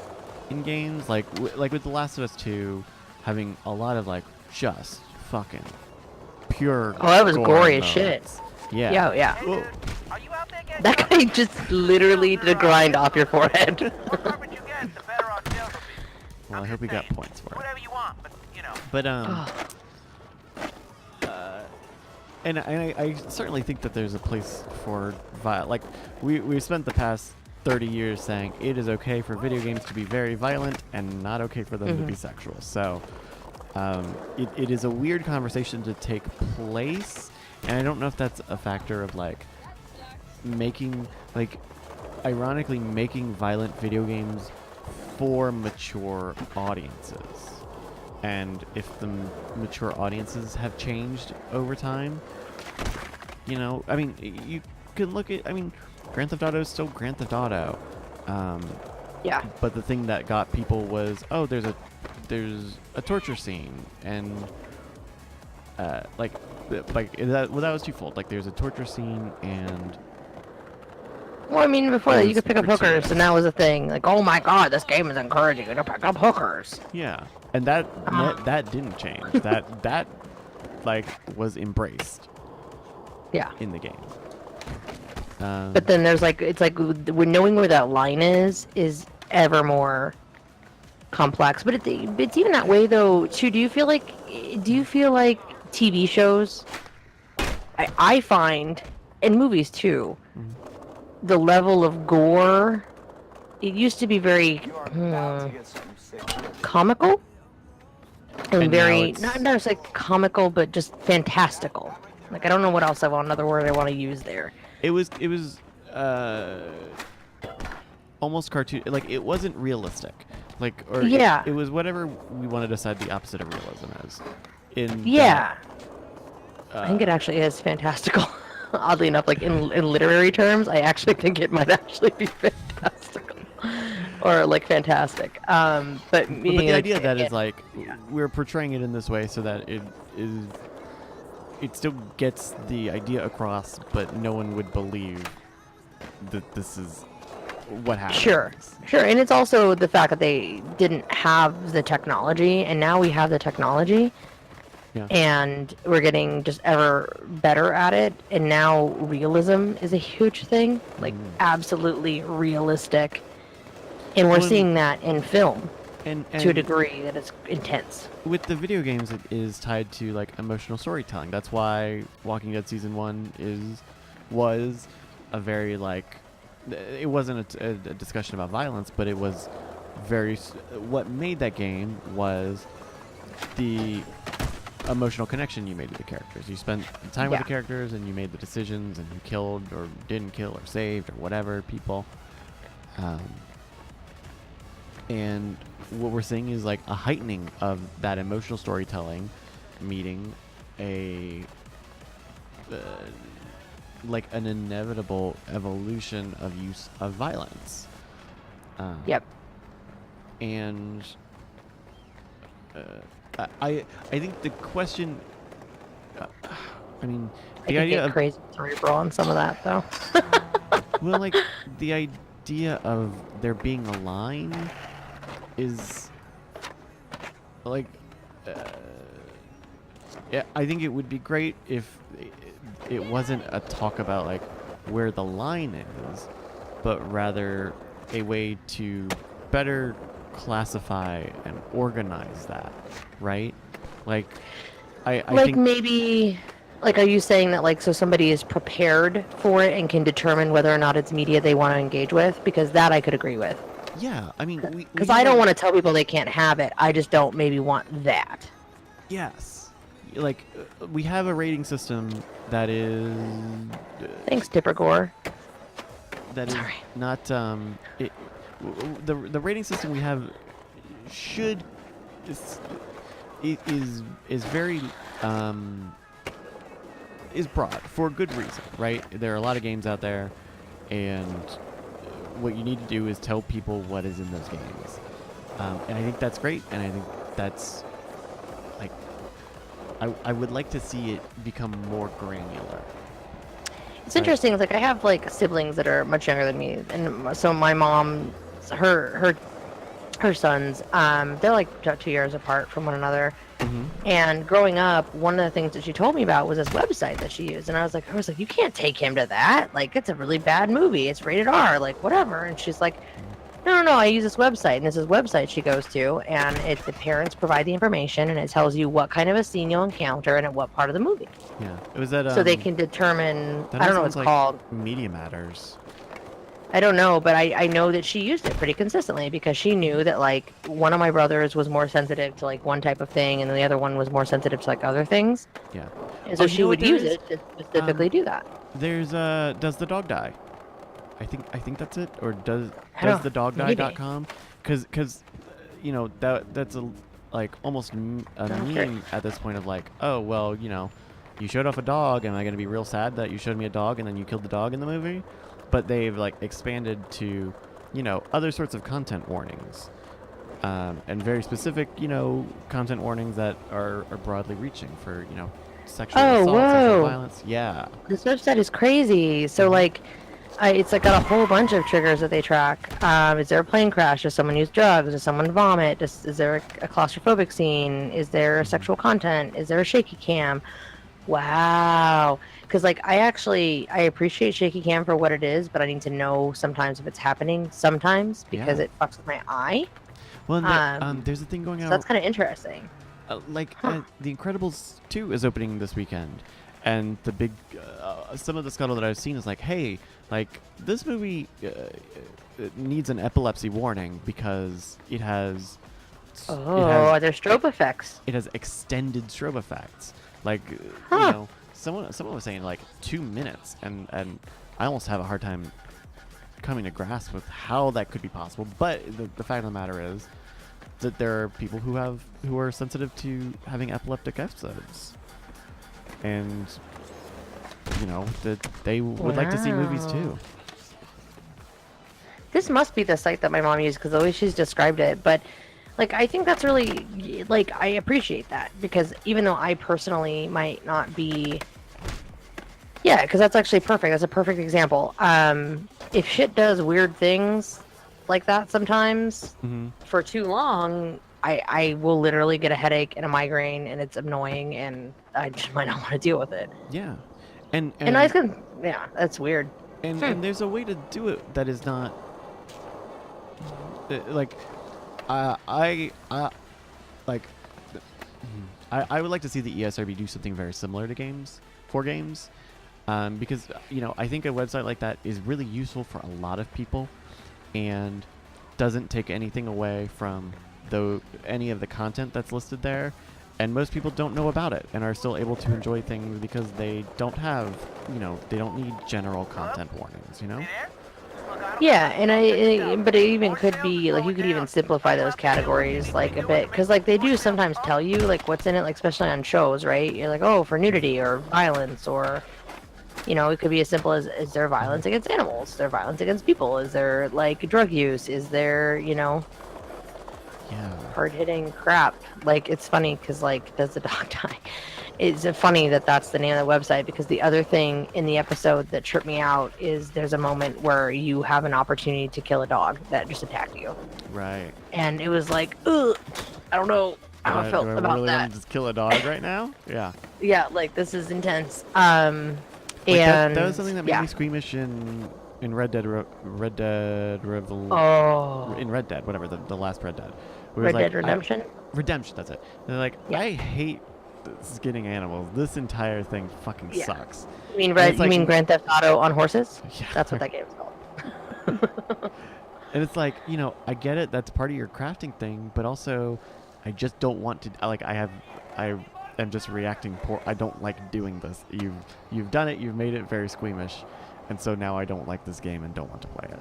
in games, like with The Last of Us 2 having a lot of like just fucking pure. Oh, that was gore gory as moments. shit. Yeah. Yeah. Hey, Whoa. dude, are you out there getting That guy just literally did a grind off your forehead. The more garbage you get, the better our sales will be. Well, I hope we got points for it. Whatever you want, but you know. But and I certainly think that there's a place for like we spent the past 30 years saying it is okay for video games to be very violent and not okay for them to be sexual. So it is a weird conversation to take place, and I don't know if that's a factor of like ironically making violent video games for mature audiences. And if the mature audiences have changed over time, I mean, you can look at, Grand Theft Auto is still Grand Theft Auto. Yeah. But the thing that got people was, oh, there's a torture scene, and that was twofold. Like, there's a torture scene, and Well, I mean, before that, you could pick up Gratuitous. hookers, and that was the thing. Like, oh my god, this game is encouraging you to pick up hookers. yeah, and that didn't change. that was embraced Yeah. in the game. But then there's like, it's like when knowing where that line is ever more complex. But it's even that way though too. Do you feel like TV shows? I find, in movies too, the level of gore. It used to be very About to get something sick. comical and And now very it's- not necessarily comical, but just fantastical. Like I don't know what else another word I want to use there. It was almost cartoon. Like, it wasn't realistic. Like, or Yeah. it was whatever we want to decide the opposite of realism is. Yeah. I think it actually is fantastical. Oddly enough, like in literary terms, I actually think it might actually be fantastical, or like fantastic. But But meaning the like, idea that is it- like we're portraying it in this way so that it still gets the idea across, but no one would believe that this is what happened. Sure, and it's also the fact that they didn't have the technology, and now we have the technology. Yeah. And we're getting just ever better at it, and now realism is a huge thing, like absolutely realistic, and we're Well, seeing that in film And to a degree that it's intense. with the video games, it is tied to like emotional storytelling. That's why Walking Dead season 1 was a very like it wasn't a discussion about violence, but it was what made that game was the emotional connection you made to the characters. You spent time with the characters, and you made the decisions, and you killed or didn't kill or saved or whatever people. And what we're seeing is like a heightening of that emotional storytelling, meeting a like an inevitable evolution of use of violence. Yep. And I think the question. I mean, the idea get of crazy cerebral on some of that though. well, like the idea of there being a line is like. Yeah, I think it would be great if it wasn't a talk about like where the line is, but rather a way to better classify and organize that, right? Like, I like think maybe, like, are you saying that like so somebody is prepared for it and can determine whether or not it's media they want to engage with? Because that I could agree with. yeah, I mean, Because I don't want to tell people they can't have it. I just don't maybe want that. Yes, like we have a rating system that is. Thanks, Tipper Gore. That is Sorry. not the rating system we have should is very is broad for good reason, right? There are a lot of games out there, and what you need to do is tell people what is in those games, and I think that's great, and I think that's like I would like to see it become more granular. It's interesting. It's like I have like siblings that are much younger than me, and so my mom, her sons, they're like 2 years apart from one another. Mm-hmm. And growing up, one of the things that she told me about was this website that she used, and I was like, you can't take him to that. Like, it's a really bad movie. It's rated R. Like, whatever. And she's like, no. I use this website, and this is a website she goes to, and the parents provide the information, and it tells you what kind of a scene you'll encounter and at what part of the movie. Yeah, it was that. So they can determine. That I don't know what sounds it's like called. Media Matters. I don't know, but I know that she used it pretty consistently because she knew that like one of my brothers was more sensitive to like one type of thing, and the other one was more sensitive to like other things. Yeah. And so Oh, she you know would what there use is? it to specifically do that. There's Does the Dog Die? I think that's it, or does the dog die.com? Because you know that's a like almost a meme at this point of like, oh well, you know, you showed off a dog, am I gonna be real sad that you showed me a dog and then you killed the dog in the movie? But they've like expanded to, you know, other sorts of content warnings, and very specific, you know, content warnings that are broadly reaching for, you know, sexual assault, sexual violence. Yeah. This website is crazy. So like, it's like got a whole bunch of triggers that they track. Is there a plane crash? Does someone use drugs? Does someone vomit? Is there a claustrophobic scene? Is there sexual content? Is there a shaky cam? Wow. Because like I appreciate shaky cam for what it is, but I need to know sometimes if it's happening sometimes because it fucks with my eye. Well, there's a thing going on. So that's kind of interesting. The Incredibles 2 is opening this weekend, and the big some of the scuttle that I've seen is like, hey, like this movie it needs an epilepsy warning because it has there's strobe effects. It has extended strobe effects. Like you know, someone was saying like 2 minutes, and I almost have a hard time coming to grasp with how that could be possible. But the fact of the matter is that there are people who are sensitive to having epileptic episodes, and you know that they would like to see movies too. This must be the site that my mom used because the way she's described it, but like I think that's really like I appreciate that because even though I personally might not be, because that's actually perfect. That's a perfect example. If shit does weird things like that sometimes for too long, I will literally get a headache and a migraine, and it's annoying, and I just might not want to deal with it. Yeah, and I can, that's weird. And there's a way to do it that is not like. I would like to see the ESRB do something very similar to games, Because I think a website like that is really useful for a lot of people, and doesn't take anything away from any of the content that's listed there. And most people don't know about it and are still able to enjoy things because they don't have, they don't need general content warnings, Yeah, and but it even could be like you could even simplify those categories like a bit, because like they do sometimes tell you like what's in it, like especially on shows, right? You're like, oh, for nudity or violence, or it could be as simple as, is there violence against animals? Is there violence against people? Is there like drug use? Is there hard-hitting crap? Like, it's funny because like, does the dog die? It's funny that that's the name of the website, because the other thing in the episode that tripped me out is there's a moment where you have an opportunity to kill a dog that just attacked you. Right. And it was like, ugh, I don't know how I felt do I about really that. want to just kill a dog right now? Yeah. Yeah, like this is intense. Like And that was something that made yeah. me squeamish in Red Dead Oh. in Red Dead, whatever, the last Red Dead. Red Dead Redemption? Redemption, that's it. They're like, Yeah. I hate getting animals. This entire thing fucking Yeah. sucks. You mean you mean Grand Theft Auto on horses? Yeah. That's what that game is called. And it's like, I get it, that's part of your crafting thing, but also I just don't want to, I am just reacting poor. I don't like doing this. You've done it, you've made it very squeamish, and so now I don't like this game and don't want to play it.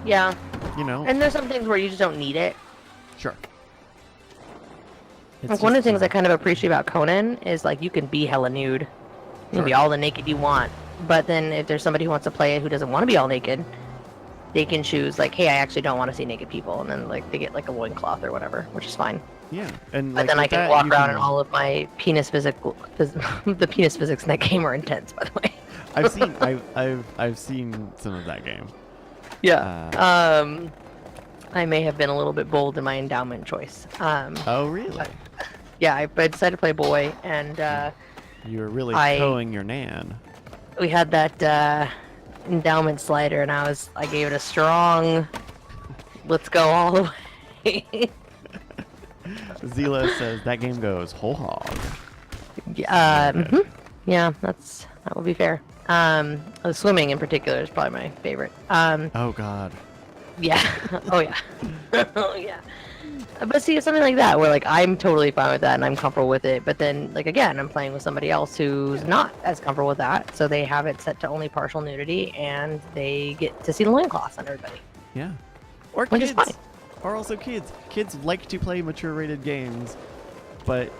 Yeah. And And there's some things where you just don't need it. sure. Like one of the things I kind of appreciate about Conan is like you can be hella nude. You can be all the naked you want. But then if there's somebody who wants to play it who doesn't want to be all naked, they can choose like, hey, I actually don't want to see naked people, and then like they get like a loincloth or whatever, which is fine. Yeah, and But then I can walk around and all of my penis the penis physics in that game are intense, by the way. I've seen some of that game. Yeah. I may have been a little bit bold in my endowment choice. Oh really? Yeah, I decided to play boy, and You were really towing your nan. we had that endowment slider, and I gave it a strong, let's go all the way. Zila says that game goes whole hog. Yeah, that would be fair. The swimming in particular is probably my favorite. Oh god. Yeah. Oh yeah. Oh yeah. But see, it's something like that where like I'm totally fine with that and I'm comfortable with it. But then like again, I'm playing with somebody else who's not as comfortable with that, so they have it set to only partial nudity and they get to see the loincloths on everybody. Yeah. Or Which kids. is fine. Or also kids. Kids like to play mature rated games, but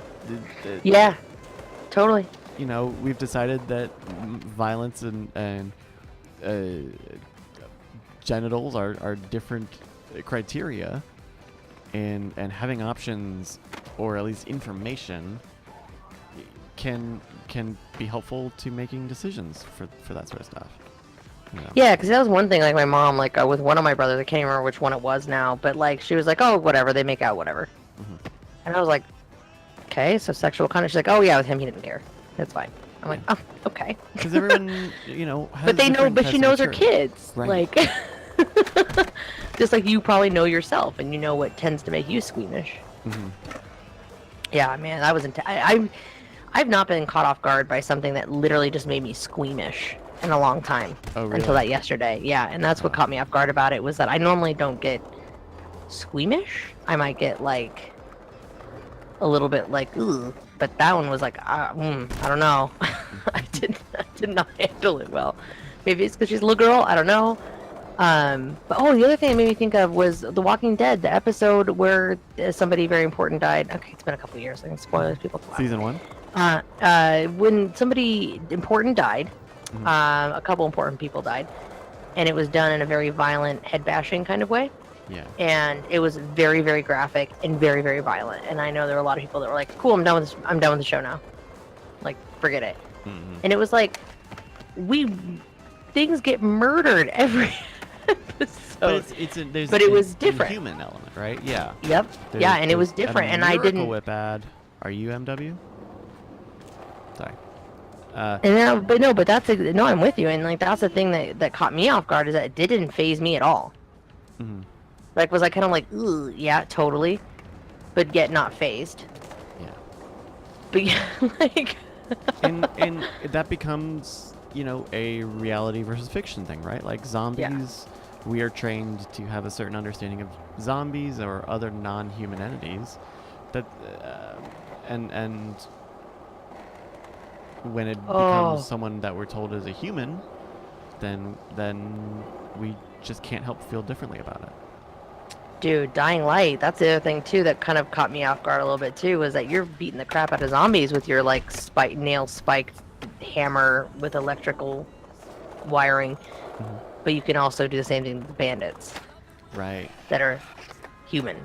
Yeah. Totally. We've decided that violence and genitals are different criteria, and having options or at least information can be helpful to making decisions for that sort of stuff. Yeah, because that was one thing, like my mom, like with one of my brothers, I can't remember which one it was now, but like she was like, oh, whatever, they make out, whatever. And I was like, okay, so sexual content. She's like, oh yeah, with him, he didn't care. That's fine. I'm like, oh, okay. Because everyone, has But they know, different but she types of knows her maturity. kids. Right. Like, just like you probably know yourself, and you know what tends to make you squeamish. Yeah, man, that was I've not been caught off guard by something that literally just made me squeamish in a long time. Oh, really? Until that yesterday. Yeah, and that's what caught me off guard about it, was that I normally don't get squeamish. I might get like a little bit like, ooh, but that one was like, I don't know. I did not handle it well. Maybe it's because she's a little girl. I don't know. But the other thing it made me think of was The Walking Dead, the episode where somebody very important died. Okay, it's been a couple years. I think spoilers, people. Season 1. When somebody important died, a couple important people died, and it was done in a very violent head bashing kind of way. Yeah. And it was very, very graphic and very, very violent. And I know there were a lot of people that were like, "Cool, I'm done with this. I'm done with the show now. Like, forget it." And it was like, things get murdered every episode. But it was different. Human element, right? Yeah. Yep. Yeah, and it was different, and I didn't. Whip ad. Are you MW? Sorry. But that's no, I'm with you, and like that's the thing that caught me off guard, is that it didn't phase me at all. Like, was I kind of like, ooh, yeah, totally, but yet not phased. Yeah. But yeah, like, and that becomes, you know, a reality versus fiction thing, right? Like zombies, we are trained to have a certain understanding of zombies or other non-human entities. That and when it becomes someone that we're told is a human, then we just can't help feel differently about it. Dude, Dying Light, that's the other thing too that kind of caught me off guard a little bit too, was that you're beating the crap out of zombies with your like nail spiked hammer with electrical wiring. But you can also do the same thing with the bandits. Right. That are human.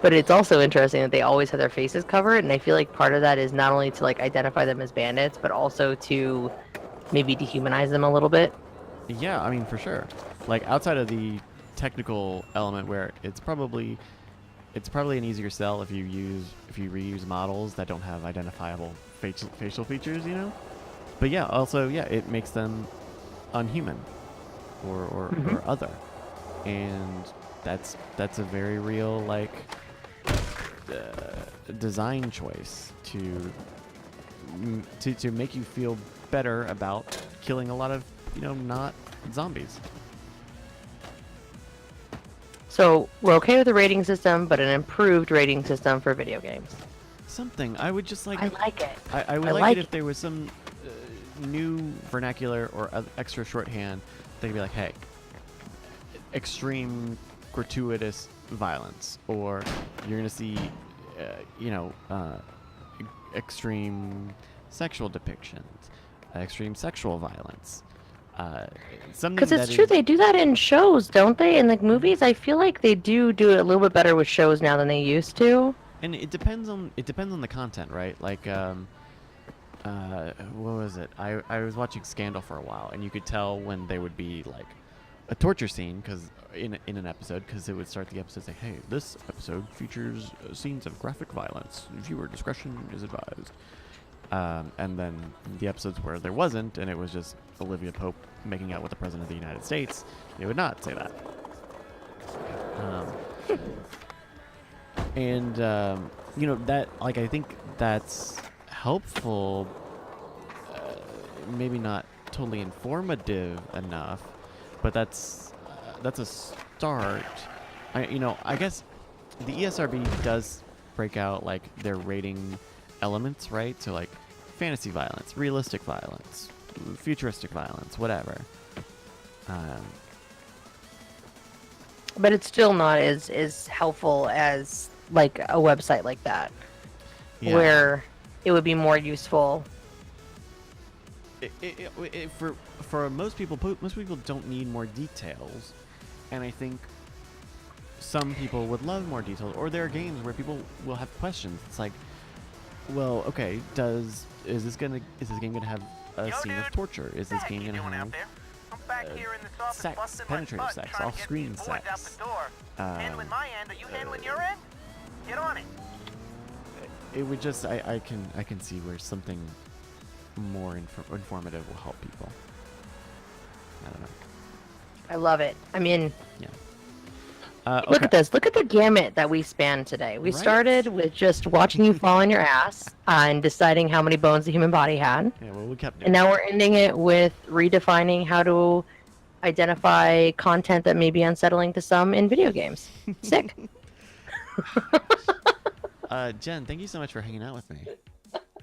But it's also interesting that they always have their faces covered, and I feel like part of that is not only to like identify them as bandits, but also to maybe dehumanize them a little bit. Yeah, I mean, for sure. Like outside of the technical element where it's probably an easier sell if you reuse models that don't have identifiable facial features, you know. But yeah, also it makes them unhuman or other, and that's a very real like design choice to make you feel better about killing a lot of, you know, not zombies. So we're okay with the rating system, but an improved rating system for video games. Something I would just like. I like it. I would like it if there was some new vernacular or extra shorthand that could be like, hey, extreme gratuitous violence, or you're gonna see, you know, extreme sexual depictions, extreme sexual violence. Something because it's true, they do that in shows, don't they? In like movies, I feel like they do it a little bit better with shows now than they used to. And it depends on the content, right? Like, what was it? I was watching Scandal for a while, and you could tell when they would be like a torture scene, because in an episode, because it would start the episode saying, "Hey, this episode features scenes of graphic violence. Viewer discretion is advised." And then the episodes where there wasn't, and it was just Olivia Pope making out with the President of the United States, they would not say that. And you know, that, like, I think that's helpful, maybe not totally informative enough, but that's a start. I guess the ESRB does break out like their rating elements, right? So like fantasy violence, realistic violence, futuristic violence, whatever. But it's still not as helpful as like a website like that, where it would be more useful. For most people don't need more details, and I think some people would love more details. Or there are games where people will have questions. It's like, well, okay, is this game gonna have a scene of torture? Is this game gonna have sex, penetrative sex, off-screen sex? Handling my end, are you handling your end? Get on it. It would just, I can see where something more informative will help people. I don't know. I love it. I mean, yeah. Look at this. Look at the gamut that we spanned today. We started with just watching you fall on your ass and deciding how many bones the human body had. Yeah, well, we kept doing and now we're ending it with redefining how to identify content that may be unsettling to some in video games. Sick. Jen, thank you so much for hanging out with me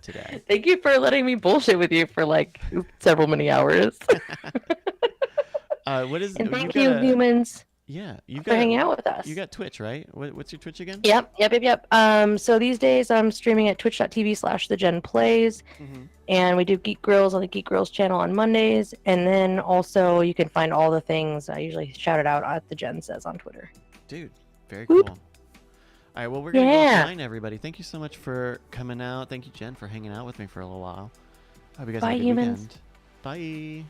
today. Thank you for letting me bullshit with you for like several many hours. What is? And thank you, humans. Yeah, for hanging out with us. You got Twitch, right? What's your Twitch again? Yep. So these days I'm streaming at twitch.tv/TheJen Plays, and we do Geek Grills on the Geek Grills channel on Mondays, and then also you can find all the things I usually shout it out at TheJen Says on Twitter. Dude, very cool. All right, well, we're gonna go offline, everybody. Thank you so much for coming out. Thank you, Jen, for hanging out with me for a little while. Hope you guys have a good weekend. Bye.